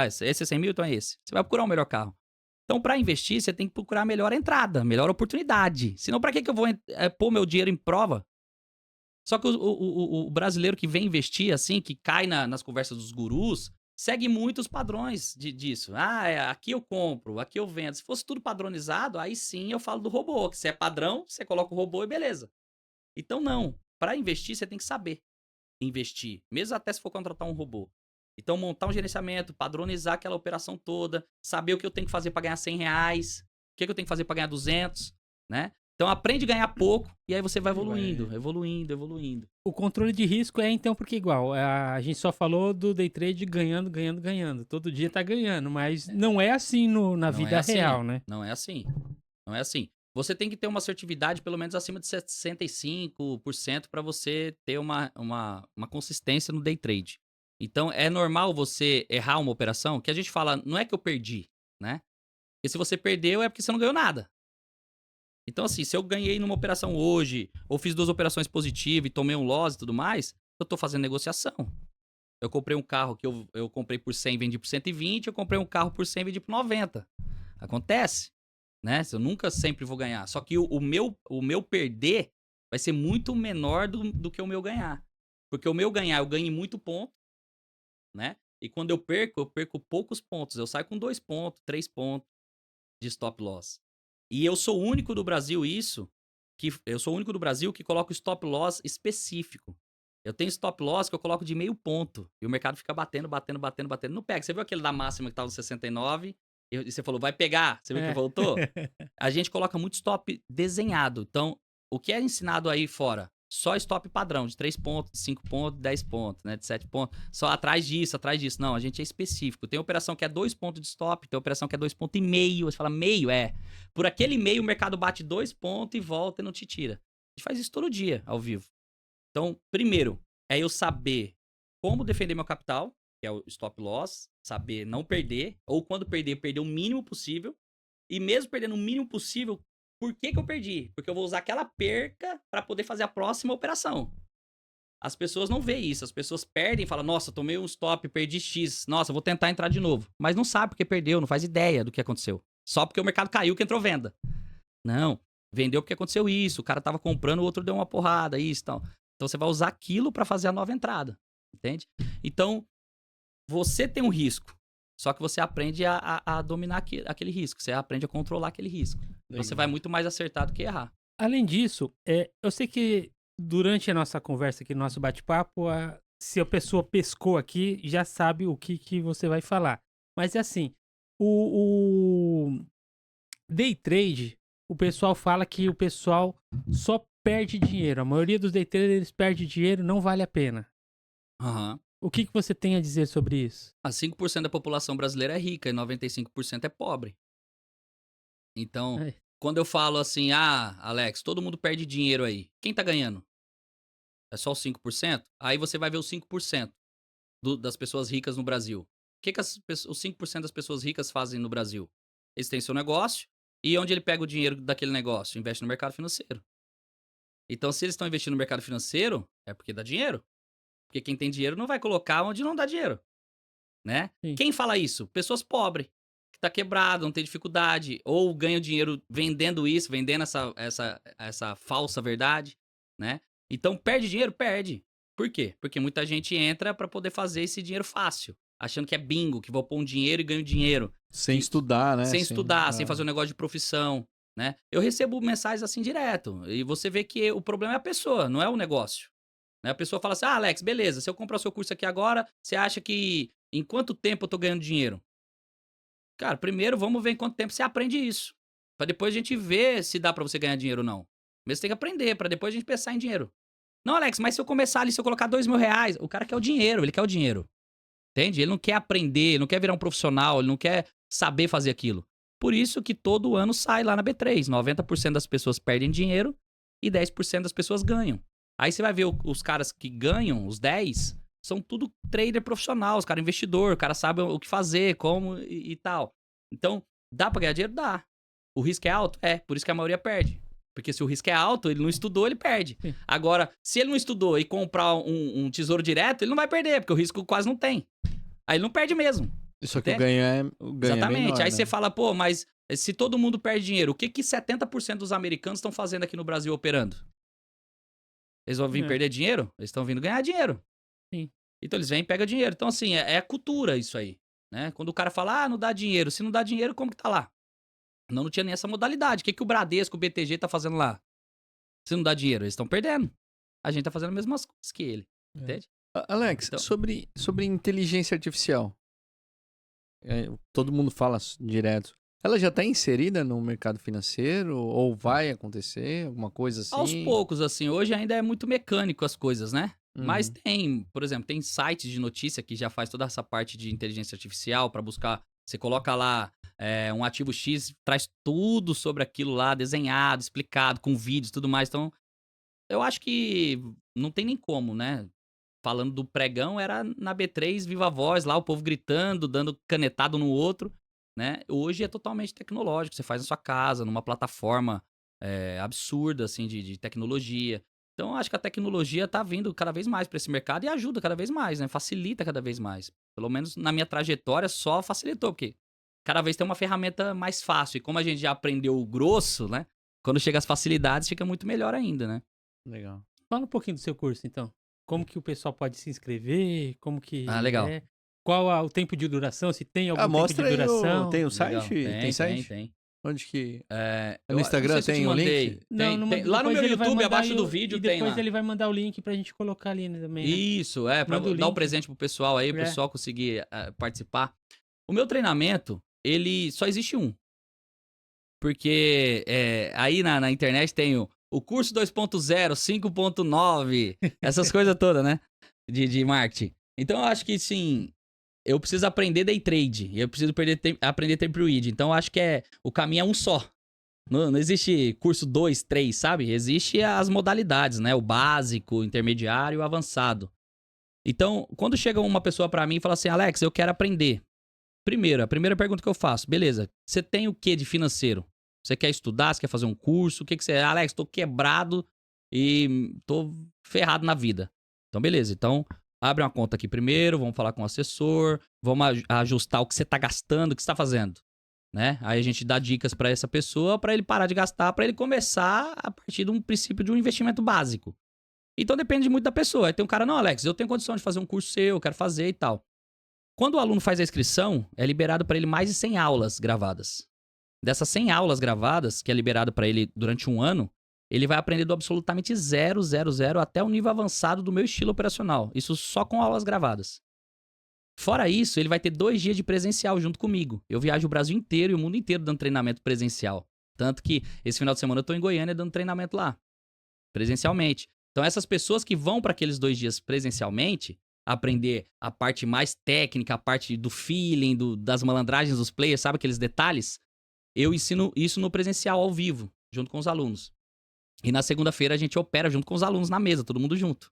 Esse é 100 mil, então é esse. Você vai procurar o melhor carro. Então, para investir, você tem que procurar a melhor entrada, a melhor oportunidade. Senão, para que eu vou pôr meu dinheiro em prova? Só que o brasileiro que vem investir, assim, que cai nas conversas dos gurus, segue muitos padrões disso. Aqui eu compro, aqui eu vendo. Se fosse tudo padronizado, aí sim eu falo do robô. Que se é padrão, você coloca o robô e beleza. Então, não. Para investir, você tem que saber investir. Mesmo até se for contratar um robô. Então, montar um gerenciamento, padronizar aquela operação toda, saber o que eu tenho que fazer para ganhar 100 reais, o que eu tenho que fazer para ganhar 200, né? Então, aprende a ganhar pouco e aí você vai evoluindo. O controle de risco é, então, porque igual, a gente só falou do day trade ganhando. Todo dia tá ganhando, mas não é assim na vida real, né? Não é assim. Não é assim. Você tem que ter uma assertividade pelo menos acima de 65% para você ter uma consistência no day trade. Então, é normal você errar uma operação, que a gente fala, não é que eu perdi, né? Porque se você perdeu é porque você não ganhou nada. Então, assim, se eu ganhei numa operação hoje, ou fiz 2 operações positivas e tomei um loss e tudo mais, eu tô fazendo negociação. Eu comprei um carro que eu comprei por 100 e vendi por 120, eu comprei um carro por 100 e vendi por 90. Acontece, né? Eu nunca sempre vou ganhar. Só que o meu perder vai ser muito menor do que o meu ganhar. Porque o meu ganhar, eu ganho muito ponto, né? E quando eu perco poucos pontos. Eu saio com 2 pontos, 3 pontos de stop loss. E eu sou o único do Brasil que coloca o stop loss específico. Eu tenho stop loss que eu coloco de meio ponto. E o mercado fica batendo. Não pega. Você viu aquele da máxima que tava no 69? E você falou, vai pegar. Você viu que voltou? A gente coloca muito stop desenhado. Então, o que é ensinado aí fora? Só stop padrão, de 3 pontos, de 5 pontos, de 10 pontos, né? De 7 pontos. Só atrás disso. Não, a gente é específico. Tem operação que é 2 pontos de stop, tem operação que é 2,5 pontos. Você fala, meio, Por aquele meio, o mercado bate 2 pontos e volta e não te tira. A gente faz isso todo dia, ao vivo. Então, primeiro, é eu saber como defender meu capital, que é o stop loss, saber não perder, ou quando perder o mínimo possível. E mesmo perdendo o mínimo possível, por que eu perdi? Porque eu vou usar aquela perca para poder fazer a próxima operação. As pessoas não veem isso. As pessoas perdem e falam, nossa, tomei um stop, perdi X. Nossa, vou tentar entrar de novo. Mas não sabe porque perdeu, não faz ideia do que aconteceu. Só porque o mercado caiu que entrou venda. Não, vendeu porque aconteceu isso. O cara tava comprando, o outro deu uma porrada, isso e tal. Então você vai usar aquilo para fazer a nova entrada. Entende? Então, você tem um risco. Só que você aprende a dominar aquele risco. Você aprende a controlar aquele risco. Legal. Você vai muito mais acertar do que errar. Além disso, eu sei que durante a nossa conversa aqui, no nosso bate-papo, se a pessoa pescou aqui, já sabe o que você vai falar. Mas é assim, o day trade, o pessoal fala que o pessoal só perde dinheiro. A maioria dos day traders perde dinheiro, não vale a pena. Aham. O que você tem a dizer sobre isso? 5% da população brasileira é rica e 95% é pobre. Então, quando eu falo assim, Alex, todo mundo perde dinheiro aí. Quem tá ganhando? É só os 5%? Aí você vai ver os 5% das pessoas ricas no Brasil. O que os 5% das pessoas ricas fazem no Brasil? eles têm seu negócio, e onde ele pega o dinheiro daquele negócio? Investe no mercado financeiro. Então, se eles estão investindo no mercado financeiro, é porque dá dinheiro. Porque quem tem dinheiro não vai colocar onde não dá dinheiro, né? Sim. Quem fala isso? Pessoas pobres, que tá quebrado, não tem dificuldade, ou ganham dinheiro vendendo isso, vendendo essa falsa verdade, né? Então, perde dinheiro? Perde. Por quê? Porque muita gente entra pra poder fazer esse dinheiro fácil, achando que é bingo, que vou pôr um dinheiro e ganho dinheiro. Sem estudar, né? Sem estudar, sem fazer um negócio de profissão, né? Eu recebo mensagens assim direto, e você vê que o problema é a pessoa, não é o negócio. Né? A pessoa fala assim, Alex, beleza, se eu comprar o seu curso aqui agora, você acha que em quanto tempo eu tô ganhando dinheiro? Cara, primeiro vamos ver em quanto tempo você aprende isso. Pra depois a gente ver se dá pra você ganhar dinheiro ou não. Mesmo você tem que aprender, pra depois a gente pensar em dinheiro. Não, Alex, mas se eu começar ali, se eu colocar R$2.000, o cara quer o dinheiro, ele quer o dinheiro. Entende? Ele não quer aprender, ele não quer virar um profissional, ele não quer saber fazer aquilo. Por isso que todo ano sai lá na B3. 90% das pessoas perdem dinheiro e 10% das pessoas ganham. Aí você vai ver os caras que ganham, os 10, são tudo trader profissional, os caras investidor, o cara sabe o que fazer, como e tal. Então, dá pra ganhar dinheiro? Dá. O risco é alto? É, por isso que a maioria perde. Porque se o risco é alto, ele não estudou, ele perde. Sim. Agora, se ele não estudou e comprar um tesouro direto, ele não vai perder, porque o risco quase não tem. Aí ele não perde mesmo. Só que Entende? o ganho Exatamente. é menor, Aí né? você fala, pô, mas se todo mundo perde dinheiro, o que 70% dos americanos estão fazendo aqui no Brasil operando? Eles vão vir perder dinheiro? Eles estão vindo ganhar dinheiro. Sim. Então eles vêm e pegam dinheiro. Então, assim, é cultura isso aí. Né? Quando o cara fala, não dá dinheiro. Se não dá dinheiro, como que tá lá? Não tinha nem essa modalidade. O que o Bradesco, o BTG tá fazendo lá? Se não dá dinheiro, eles estão perdendo. A gente tá fazendo as mesmas coisas que ele. Entende? Alex, Então- sobre inteligência artificial. Todo mundo fala direto. Ela já está inserida no mercado financeiro? Ou vai acontecer? Alguma coisa assim? Aos poucos, assim. Hoje ainda é muito mecânico as coisas, né? Mas Uhum. tem, por exemplo, tem sites de notícia que já faz toda essa parte de inteligência artificial pra buscar. Você coloca lá um ativo X, traz tudo sobre aquilo lá, desenhado, explicado, com vídeos e tudo mais. Então, eu acho que não tem nem como, né? Falando do pregão, era na B3, viva voz lá, o povo gritando, dando canetado no outro, né? Hoje é totalmente tecnológico, você faz na sua casa, numa plataforma absurda, assim, de tecnologia. Então, acho que a tecnologia tá vindo cada vez mais para esse mercado e ajuda cada vez mais, né? Facilita cada vez mais. Pelo menos na minha trajetória só facilitou, porque cada vez tem uma ferramenta mais fácil. E como a gente já aprendeu o grosso, né? Quando chega as facilidades, fica muito melhor ainda, né? Legal. Fala um pouquinho do seu curso, então. Como que o pessoal pode se inscrever? Como que Legal. é? Qual o tempo de duração? Se tem algum tempo Mostra de aí duração? tem o Legal. site? Tem site? Tem. Onde que... Eu No não Instagram sei se eu te tem o mandei. link? Tem. Lá no depois meu ele vai YouTube, mandar abaixo do vídeo, e tem depois lá. ele vai mandar o link pra gente colocar ali também, né? Isso, pra Manda o dar um link. presente pro pessoal aí, o pessoal conseguir participar. O meu treinamento, ele só existe um. Porque aí na internet tem o curso 2.0, 5.9, essas coisas todas, né? De marketing. Então eu acho que, sim, eu preciso aprender day trade. E eu preciso aprender tempo read. Então eu acho que o caminho é um só. Não existe curso 2, 3, sabe? Existe as modalidades, né? O básico, o intermediário e o avançado. Então, quando chega uma pessoa pra mim e fala assim, Alex, eu quero aprender. Primeiro, a primeira pergunta que eu faço, beleza, você tem o que de financeiro? Você quer estudar, você quer fazer um curso? O que você é? Alex, tô quebrado e tô ferrado na vida. Então, beleza. Então, abre uma conta aqui primeiro, vamos falar com o assessor, vamos ajustar o que você tá gastando, o que você tá fazendo. Né? Aí a gente dá dicas pra essa pessoa, pra ele parar de gastar, pra ele começar a partir de um princípio de um investimento básico. Então depende muito da pessoa. Aí tem um cara, não, Alex, eu tenho condição de fazer um curso seu, eu quero fazer e tal. Quando o aluno faz a inscrição, é liberado pra ele mais de 100 aulas gravadas. Dessas 100 aulas gravadas, que é liberado pra ele durante um ano, ele vai aprender do absolutamente 0, 0, 0 até o nível avançado do meu estilo operacional. Isso só com aulas gravadas. Fora isso, ele vai ter 2 dias de presencial junto comigo. Eu viajo o Brasil inteiro e o mundo inteiro dando treinamento presencial. Tanto que esse final de semana eu tô em Goiânia dando treinamento lá, presencialmente. Então essas pessoas que vão para aqueles 2 dias presencialmente, aprender a parte mais técnica, a parte do feeling, das malandragens dos players, sabe aqueles detalhes? Eu ensino isso no presencial, ao vivo, junto com os alunos. E na segunda-feira a gente opera junto com os alunos na mesa, todo mundo junto,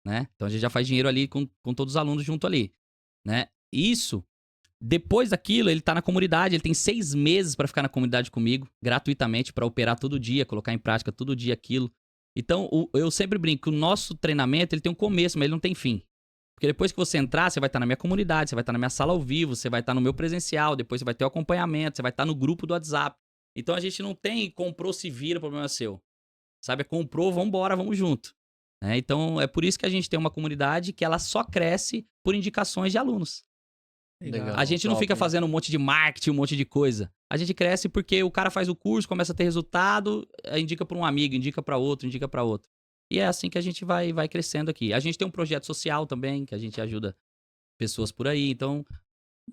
né? Então a gente já faz dinheiro ali com todos os alunos junto ali, né? Isso Depois daquilo, ele tá na comunidade, ele tem 6 meses pra ficar na comunidade comigo, gratuitamente, pra operar todo dia, colocar em prática todo dia aquilo. Então, eu sempre brinco que o nosso treinamento, ele tem um começo, mas ele não tem fim. Porque depois que você entrar, você vai estar na minha comunidade, você vai estar na minha sala ao vivo, você vai estar no meu presencial, depois você vai ter o acompanhamento, você vai estar no grupo do WhatsApp. Então, a gente não tem comprou, se vira, problema seu. Sabe, comprou, vambora, vamos junto. Então, é por isso que a gente tem uma comunidade que ela só cresce por indicações de alunos. Legal. A gente não Top. fica fazendo um monte de marketing, um monte de coisa. A gente cresce porque o cara faz o curso, começa a ter resultado, indica para um amigo, indica para outro, indica para outro. E é assim que a gente vai crescendo aqui. A gente tem um projeto social também, que a gente ajuda pessoas por aí. Então,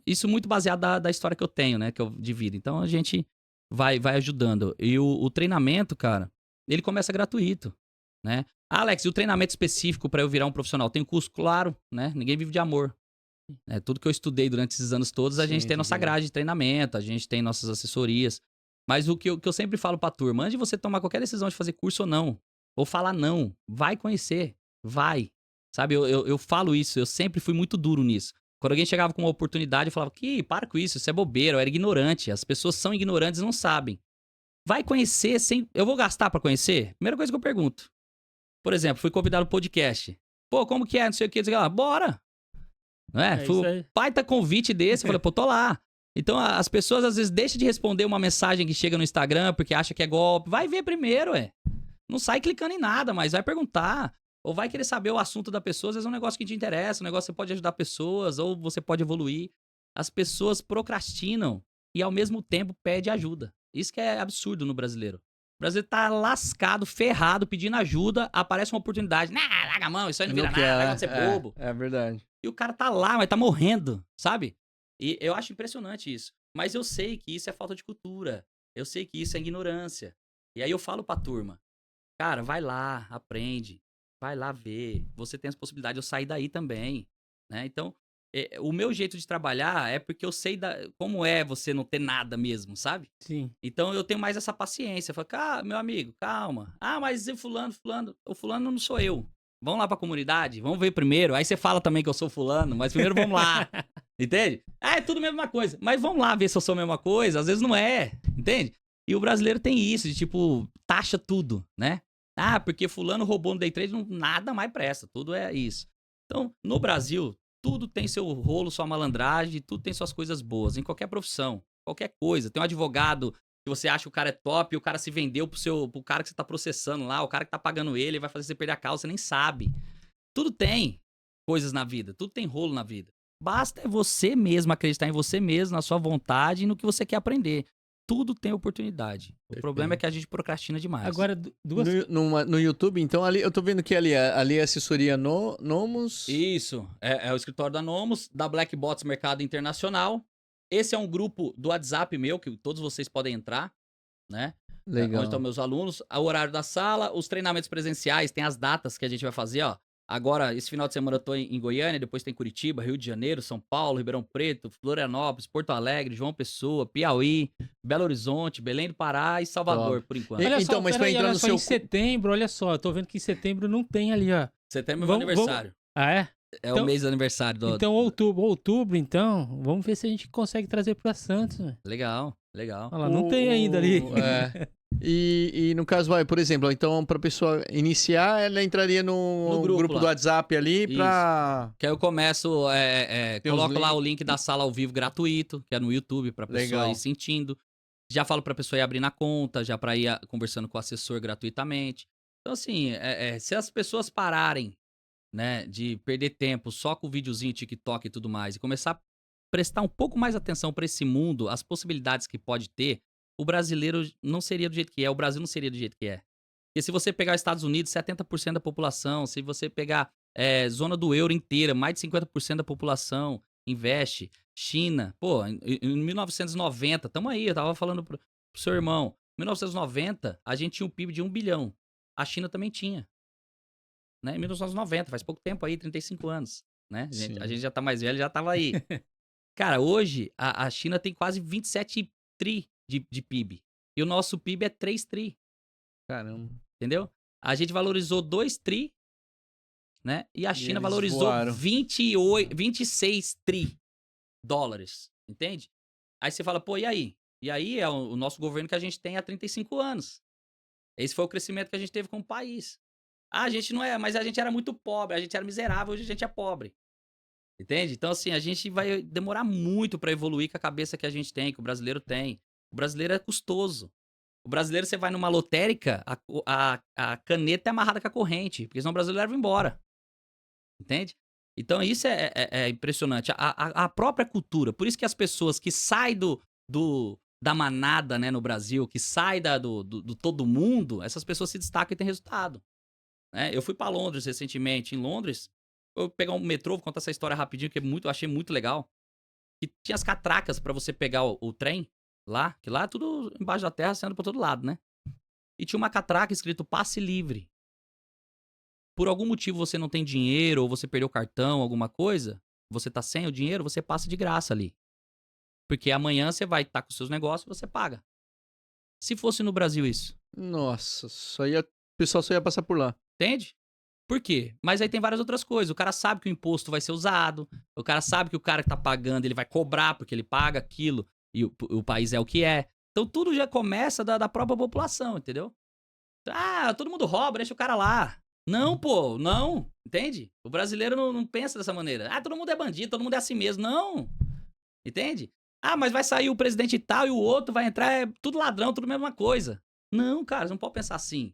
isso muito baseado da história que eu tenho, né? Que eu divido. Então, a gente vai ajudando. E o treinamento, cara, ele começa gratuito, né? Alex, e o treinamento específico para eu virar um profissional? Tem custo? Claro, né? Ninguém vive de amor. Tudo que eu estudei durante esses anos todos, a gente tem nossa grade de treinamento, a gente tem nossas assessorias. Mas o que eu sempre falo pra turma, antes de você tomar qualquer decisão de fazer curso ou não, ou falar não, vai conhecer, vai. Sabe, eu falo isso, eu sempre fui muito duro nisso. Quando alguém chegava com uma oportunidade, eu falava, para com isso é bobeira, eu era ignorante. As pessoas são ignorantes e não sabem. Vai conhecer sem... Eu vou gastar pra conhecer? Primeira coisa que eu pergunto. Por exemplo, fui convidado pro podcast. Pô, como que é? Não sei o que, bora! Não é? Foi um baita convite desse, eu falei, pô, tô lá. Então, as pessoas às vezes deixam de responder uma mensagem que chega no Instagram porque acha que é golpe. Vai ver primeiro, Não sai clicando em nada, mas vai perguntar. Ou vai querer saber o assunto da pessoa, às vezes é um negócio que te interessa, um negócio que você pode ajudar pessoas, ou você pode evoluir. As pessoas procrastinam e ao mesmo tempo pedem ajuda. Isso que é absurdo no brasileiro. O brasileiro tá lascado, ferrado, pedindo ajuda, aparece uma oportunidade. Larga a mão, isso aí não vira nada, vai ser bobo. É verdade. E o cara tá lá, mas tá morrendo, sabe? E eu acho impressionante isso. Mas eu sei que isso é falta de cultura. Eu sei que isso é ignorância. E aí eu falo pra turma, cara, vai lá, aprende. Vai lá ver. Você tem as possibilidades de eu sair daí também, né? Então, o meu jeito de trabalhar é porque eu sei como é você não ter nada mesmo, sabe? Sim. Então eu tenho mais essa paciência. Eu falo, meu amigo, calma. Mas e fulano? O fulano não sou eu. Vamos lá pra comunidade, vamos ver primeiro. Aí você fala também que eu sou fulano, mas primeiro vamos lá. Entende? É tudo a mesma coisa. Mas vamos lá ver se eu sou a mesma coisa. Às vezes não é, entende? E o brasileiro tem isso, de tipo, taxa tudo, né? Porque fulano roubou no day trade, nada mais presta. Tudo é isso. Então, no Brasil, tudo tem seu rolo, sua malandragem, tudo tem suas coisas boas. Em qualquer profissão, qualquer coisa. Tem um advogado que você acha que o cara é top e o cara se vendeu pro cara que você tá processando lá, o cara que tá pagando ele vai fazer você perder a causa, você nem sabe. Tudo tem coisas na vida, tudo tem rolo na vida. Basta você mesmo acreditar em você mesmo, na sua vontade e no que você quer aprender. Tudo tem oportunidade. O problema é que a gente procrastina demais. Agora, No YouTube, então, ali eu tô vendo que ali é assessoria Nomos. Isso, é o escritório da Nomos, da Black Bots Mercado Internacional. Esse é um grupo do WhatsApp meu, que todos vocês podem entrar, né? Legal. Onde estão meus alunos, o horário da sala, os treinamentos presenciais, tem as datas que a gente vai fazer, ó. Agora, esse final de semana eu tô em Goiânia, depois tem Curitiba, Rio de Janeiro, São Paulo, Ribeirão Preto, Florianópolis, Porto Alegre, João Pessoa, Piauí, Belo Horizonte, Belém do Pará e Salvador, por enquanto. Olha então, só, mas pra entrar no seu... em setembro, olha só, eu tô vendo que em setembro não tem ali, ó. Setembro é meu aniversário. É? É então, o mês do aniversário do... Então, outubro, então, vamos ver se a gente consegue trazer pra Santos, né? Legal. Olha lá, não tem ainda ali. E no caso, por exemplo, então pra pessoa iniciar, ela entraria no grupo do WhatsApp ali pra... Que aí eu começo, coloco lá o link da sala ao vivo gratuito, que é no YouTube, pra pessoa ir sentindo. Já falo pra pessoa ir abrindo a conta, já pra ir conversando com o assessor gratuitamente. Então, assim, se as pessoas pararem, né, de perder tempo só com o videozinho, TikTok e tudo mais, e começar a prestar um pouco mais atenção pra esse mundo, as possibilidades que pode ter, o brasileiro não seria do jeito que é, o Brasil não seria do jeito que é. Porque se você pegar os Estados Unidos, 70% da população, se você pegar zona do euro inteira, mais de 50% da população investe. China, pô, em 1990, tamo aí, eu tava falando pro seu irmão, em 1990, a gente tinha um PIB de 1 bilhão. A China também tinha. Né? Em 1990, faz pouco tempo aí, 35 anos. Né? A gente já tá mais velho, já tava aí. Cara, hoje, a China tem quase 27 tri de PIB. E o nosso PIB é 3 tri. Caramba. Entendeu? A gente valorizou 2 tri, né? E a China valorizou 26 tri dólares. entende? Aí você fala, pô, e aí? E aí é o nosso governo que a gente tem há 35 anos. Esse foi o crescimento que a gente teve como país. Ah, a gente não é, mas a gente era muito pobre, a gente era miserável, hoje a gente é pobre. Entende? Então, assim, a gente vai demorar muito pra evoluir com a cabeça que a gente tem, que o brasileiro tem. O brasileiro é custoso. O brasileiro, você vai numa lotérica, a caneta é amarrada com a corrente, porque senão o brasileiro leva embora. Entende? Então, isso é impressionante. A própria cultura. Por isso que as pessoas que saem da manada, né, no Brasil, que saem do todo mundo, essas pessoas se destacam e têm resultado. Né? Eu fui pra Londres recentemente. Em Londres, eu vou pegar um metrô, vou contar essa história rapidinho, que eu achei muito legal. E tinha as catracas pra você pegar o trem lá, que lá é tudo embaixo da terra, você anda pra todo lado, né? E tinha uma catraca escrito passe livre. Por algum motivo você não tem dinheiro, ou você perdeu o cartão, alguma coisa, você tá sem o dinheiro, você passa de graça ali. Porque amanhã você vai estar com os seus negócios e você paga. Se fosse no Brasil isso, Nossa, o pessoal só ia passar por lá. entende? Por quê? Mas aí tem várias outras coisas. O cara sabe que o imposto vai ser usado, o cara sabe que o cara que tá pagando, ele vai cobrar porque ele paga aquilo, e o país é o que é. Então tudo já começa da própria população, entendeu? Ah, todo mundo rouba, deixa o cara lá. Não, pô, não. Entende? O brasileiro não pensa dessa maneira. Ah, todo mundo é bandido, todo mundo é assim mesmo. Não. Entende? Ah, mas vai sair o presidente tal e o outro vai entrar, é tudo ladrão, tudo a mesma coisa. Não, cara, você não pode pensar assim.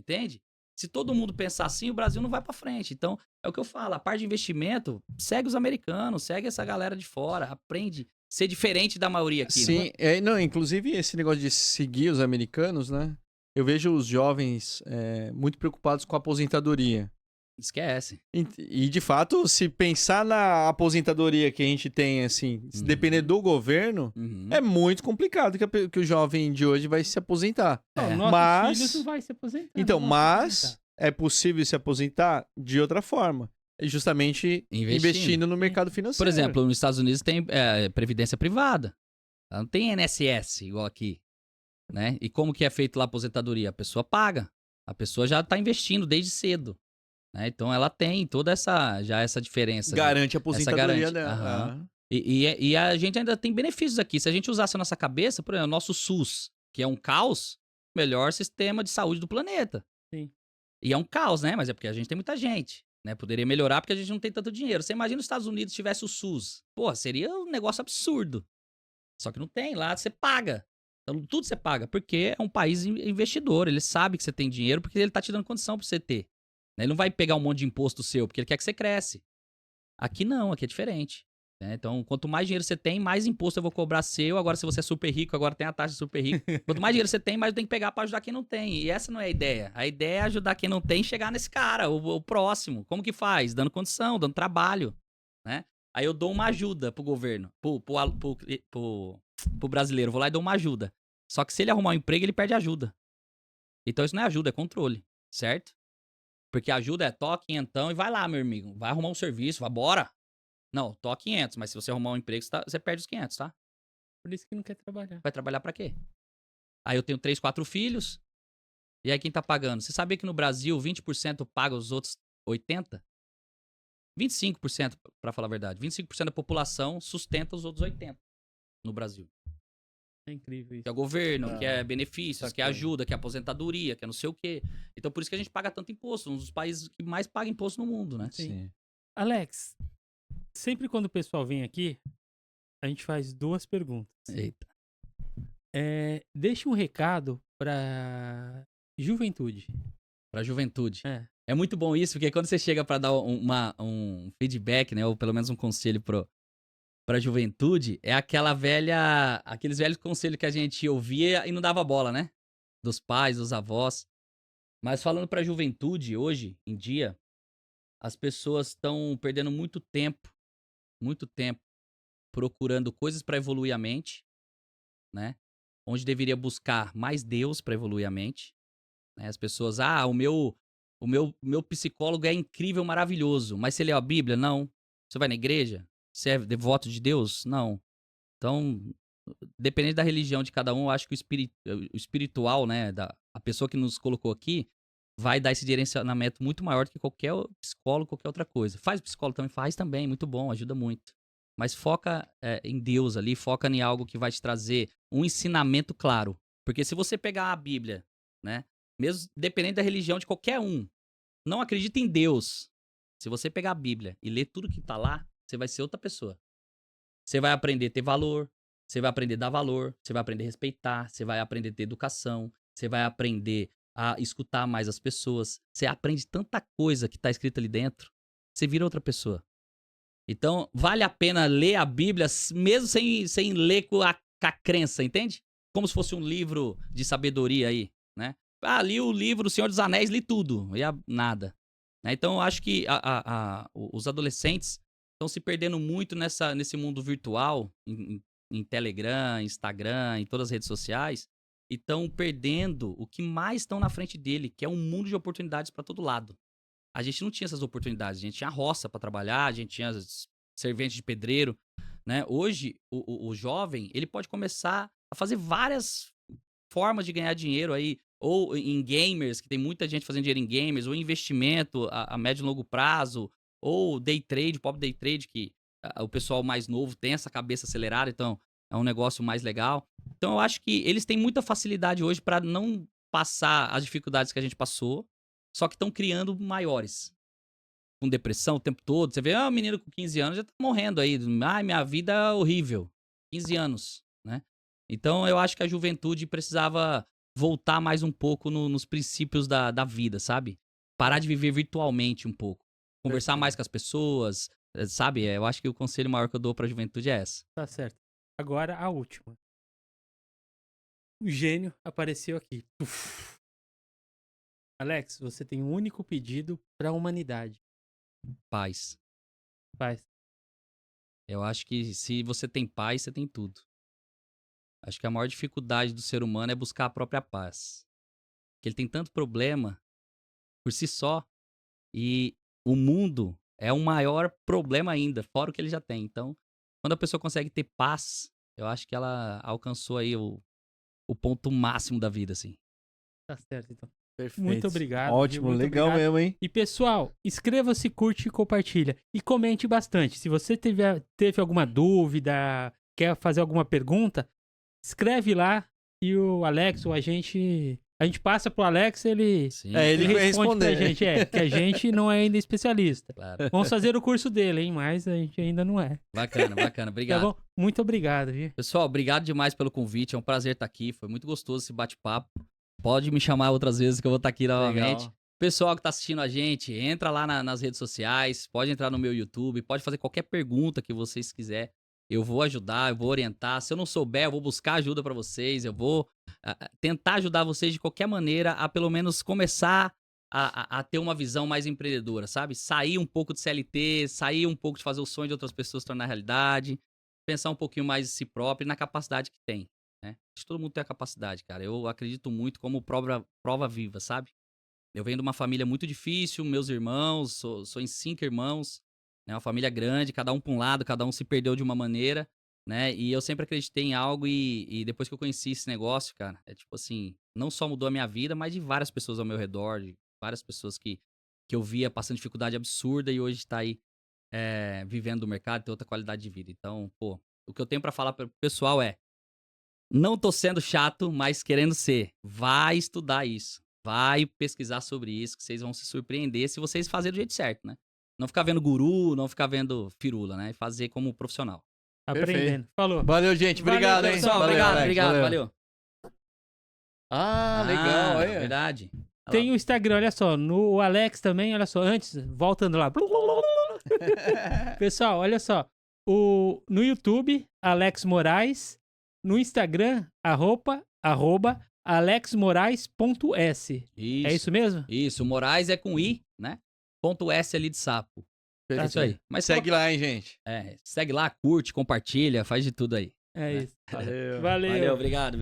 Entende? Se todo mundo pensar assim, o Brasil não vai pra frente. Então, é o que eu falo, a parte de investimento, segue os americanos, segue essa galera de fora, aprende a ser diferente da maioria aqui. Sim, não, inclusive esse negócio de seguir os americanos, né? Eu vejo os jovens muito preocupados com a aposentadoria. Esquece. E, de fato, se pensar na aposentadoria que a gente tem, assim, se depender do governo, é muito complicado que o jovem de hoje vai se aposentar. Nossos filhos não vai se aposentar. Então, mas é possível se aposentar de outra forma. Justamente investindo no mercado financeiro. Por exemplo, nos Estados Unidos tem previdência privada. Não tem INSS igual aqui. Né? E como que é feito lá a aposentadoria? A pessoa paga. A pessoa já tá investindo desde cedo. Né? Então ela tem toda essa diferença. Garante a aposentadoria garante. dela. E a gente ainda tem benefícios aqui. Se a gente usasse a nossa cabeça, por exemplo, o nosso SUS, que é um caos, melhor sistema de saúde do planeta. Sim. E é um caos, né? Mas é porque a gente tem muita gente. Né? Poderia melhorar porque a gente não tem tanto dinheiro. Você imagina os Estados Unidos tivesse o SUS. Pô, seria um negócio absurdo. Só que não tem. Lá você paga. Então, tudo você paga, porque é um país investidor. Ele sabe que você tem dinheiro porque ele tá te dando condição pra você ter. Ele não vai pegar um monte de imposto seu, porque ele quer que você cresce. Aqui não, aqui é diferente. Né? Então, quanto mais dinheiro você tem, mais imposto eu vou cobrar seu. Agora, se você é super rico, agora tem a taxa de super rico. Quanto mais dinheiro você tem, mais eu tenho que pegar pra ajudar quem não tem. E essa não é a ideia. A ideia é ajudar quem não tem e chegar nesse cara, o próximo. Como que faz? Dando condição, dando trabalho. Né? Aí eu dou uma ajuda pro governo, pro brasileiro. Vou lá e dou uma ajuda. Só que se ele arrumar um emprego, ele perde ajuda. Então isso não é ajuda, é controle. Certo? Porque ajuda é toque, então, e vai lá, meu amigo. Vai arrumar um serviço, vai embora. Não, toque 500, mas se você arrumar um emprego, você perde os 500, tá? Por isso que não quer trabalhar. Vai trabalhar pra quê? Aí eu tenho 3, 4 filhos. E aí quem tá pagando? Você sabia que no Brasil 20% paga os outros 80%? 25%, pra falar a verdade. 25% da população sustenta os outros 80% no Brasil. É incrível isso. Que é o governo, que é benefícios, que é ajuda, que é aposentadoria, que é não sei o quê. Então por isso que a gente paga tanto imposto. Um dos países que mais paga imposto no mundo, né? Sim. Alex, sempre quando o pessoal vem aqui, a gente faz 2 perguntas. Eita. Deixa um recado pra juventude. Pra juventude. É muito bom isso, porque quando você chega pra dar um feedback, né, ou pelo menos um conselho pra juventude, é aqueles velhos conselhos que a gente ouvia e não dava bola, né? Dos pais, dos avós. Mas falando pra juventude, hoje em dia, as pessoas estão perdendo muito tempo procurando coisas pra evoluir a mente, né? Onde deveria buscar mais Deus pra evoluir a mente. Né? As pessoas, o meu psicólogo é incrível, maravilhoso, mas você leu a Bíblia? Não. Você vai na igreja? Você é devoto de Deus? Não. Então, dependendo da religião de cada um, eu acho que o espiritual, né, a pessoa que nos colocou aqui, vai dar esse direcionamento muito maior do que qualquer psicólogo, qualquer outra coisa. Faz psicólogo também? Faz também, muito bom, ajuda muito. Mas foca em Deus ali, foca em algo que vai te trazer um ensinamento claro. Porque se você pegar a Bíblia, né? Mesmo dependendo da religião de qualquer um, não acredita em Deus. Se você pegar a Bíblia e ler tudo que tá lá, você vai ser outra pessoa. Você vai aprender a ter valor, você vai aprender a dar valor, você vai aprender a respeitar, você vai aprender a ter educação, você vai aprender a escutar mais as pessoas. Você aprende tanta coisa que tá escrita ali dentro, você vira outra pessoa. Então, vale a pena ler a Bíblia, mesmo sem ler com a crença, entende? Como se fosse um livro de sabedoria aí, né? Ah, li o livro O Senhor dos Anéis, li tudo, e nada. Né? Então, eu acho que os adolescentes estão se perdendo muito nesse mundo virtual, em Telegram, Instagram, em todas as redes sociais, e estão perdendo o que mais estão na frente dele, que é um mundo de oportunidades para todo lado. A gente não tinha essas oportunidades, a gente tinha roça para trabalhar, a gente tinha servente de pedreiro, né? Hoje, o jovem, ele pode começar a fazer várias formas de ganhar dinheiro aí, ou em gamers, que tem muita gente fazendo dinheiro em gamers, ou investimento a médio e longo prazo, ou day trade, pop day trade, que o pessoal mais novo tem essa cabeça acelerada, então é um negócio mais legal. Então eu acho que eles têm muita facilidade hoje para não passar as dificuldades que a gente passou, só que estão criando maiores. Com depressão o tempo todo. Você vê, um menino com 15 anos já tá morrendo aí. Ai, minha vida é horrível. 15 anos, né? Então eu acho que a juventude precisava voltar mais um pouco nos princípios da vida, sabe? Parar de viver virtualmente um pouco. Conversar mais com as pessoas, sabe? Eu acho que o conselho maior que eu dou pra juventude é essa. Tá certo. Agora a última. O gênio apareceu aqui. Uf. Alex, você tem um único pedido pra humanidade. Paz. Paz. Eu acho que se você tem paz, você tem tudo. Acho que a maior dificuldade do ser humano é buscar a própria paz. Porque ele tem tanto problema por si só e o mundo é um maior problema ainda, fora o que ele já tem. Então, quando a pessoa consegue ter paz, eu acho que ela alcançou aí o ponto máximo da vida, assim. Tá certo, então. Perfeito. Muito obrigado. Ótimo, muito legal obrigado. mesmo, hein? E pessoal, inscreva-se, curte e compartilha. E comente bastante. Se você teve alguma dúvida, quer fazer alguma pergunta, escreve lá e o Alex ou a gente passa pro Alex, ele ele vai responde pra responder. gente. Que a gente não é ainda especialista. Claro. Vamos fazer o curso dele, hein? Mas a gente ainda não é. Bacana. Obrigado. Tá bom? Muito obrigado, viu? Pessoal, obrigado demais pelo convite. É um prazer estar aqui. Foi muito gostoso esse bate-papo. Pode me chamar outras vezes que eu vou estar aqui novamente. Legal. Pessoal que está assistindo a gente, entra lá nas redes sociais, pode entrar no meu YouTube, pode fazer qualquer pergunta que vocês quiserem. Eu vou ajudar, eu vou orientar. Se eu não souber, eu vou buscar ajuda para vocês. Eu vou tentar ajudar vocês de qualquer maneira a pelo menos começar a ter uma visão mais empreendedora, sabe? Sair um pouco de CLT, sair um pouco de fazer o sonho de outras pessoas tornar realidade, pensar um pouquinho mais em si próprio e na capacidade que tem. Né? Acho que todo mundo tem a capacidade, cara. Eu acredito muito como prova viva, sabe? Eu venho de uma família muito difícil, meus irmãos, sou em 5 irmãos, né? Uma família grande, cada um para um lado, cada um se perdeu de uma maneira, né? E eu sempre acreditei em algo e depois que eu conheci esse negócio, cara, é tipo assim, não só mudou a minha vida, mas de várias pessoas ao meu redor, de várias pessoas que eu via passando dificuldade absurda e hoje tá aí vivendo do mercado e ter outra qualidade de vida. Então, pô, o que eu tenho para falar pro pessoal é: não tô sendo chato, mas querendo ser. Vai estudar isso. Vai pesquisar sobre isso, que vocês vão se surpreender se vocês fazerem do jeito certo, né? Não ficar vendo guru, não ficar vendo firula, né? E fazer como profissional. Aprendendo. Falou. Valeu, gente. Obrigado, hein? Pessoal, Valeu, Alex. obrigado, valeu. Legal, olha. Verdade. Tem o Instagram, olha só. No Alex também, olha só. Antes, voltando lá. Pessoal, olha só. No YouTube, Alex Moraes. No Instagram, alexmorais.s. Isso. É isso mesmo? Isso, Moraes é com I, né? Ponto S ali de sapo. É isso aí. Mas segue lá, hein, gente. Segue lá, curte, compartilha, faz de tudo aí. É isso. Valeu. Valeu. Valeu, obrigado.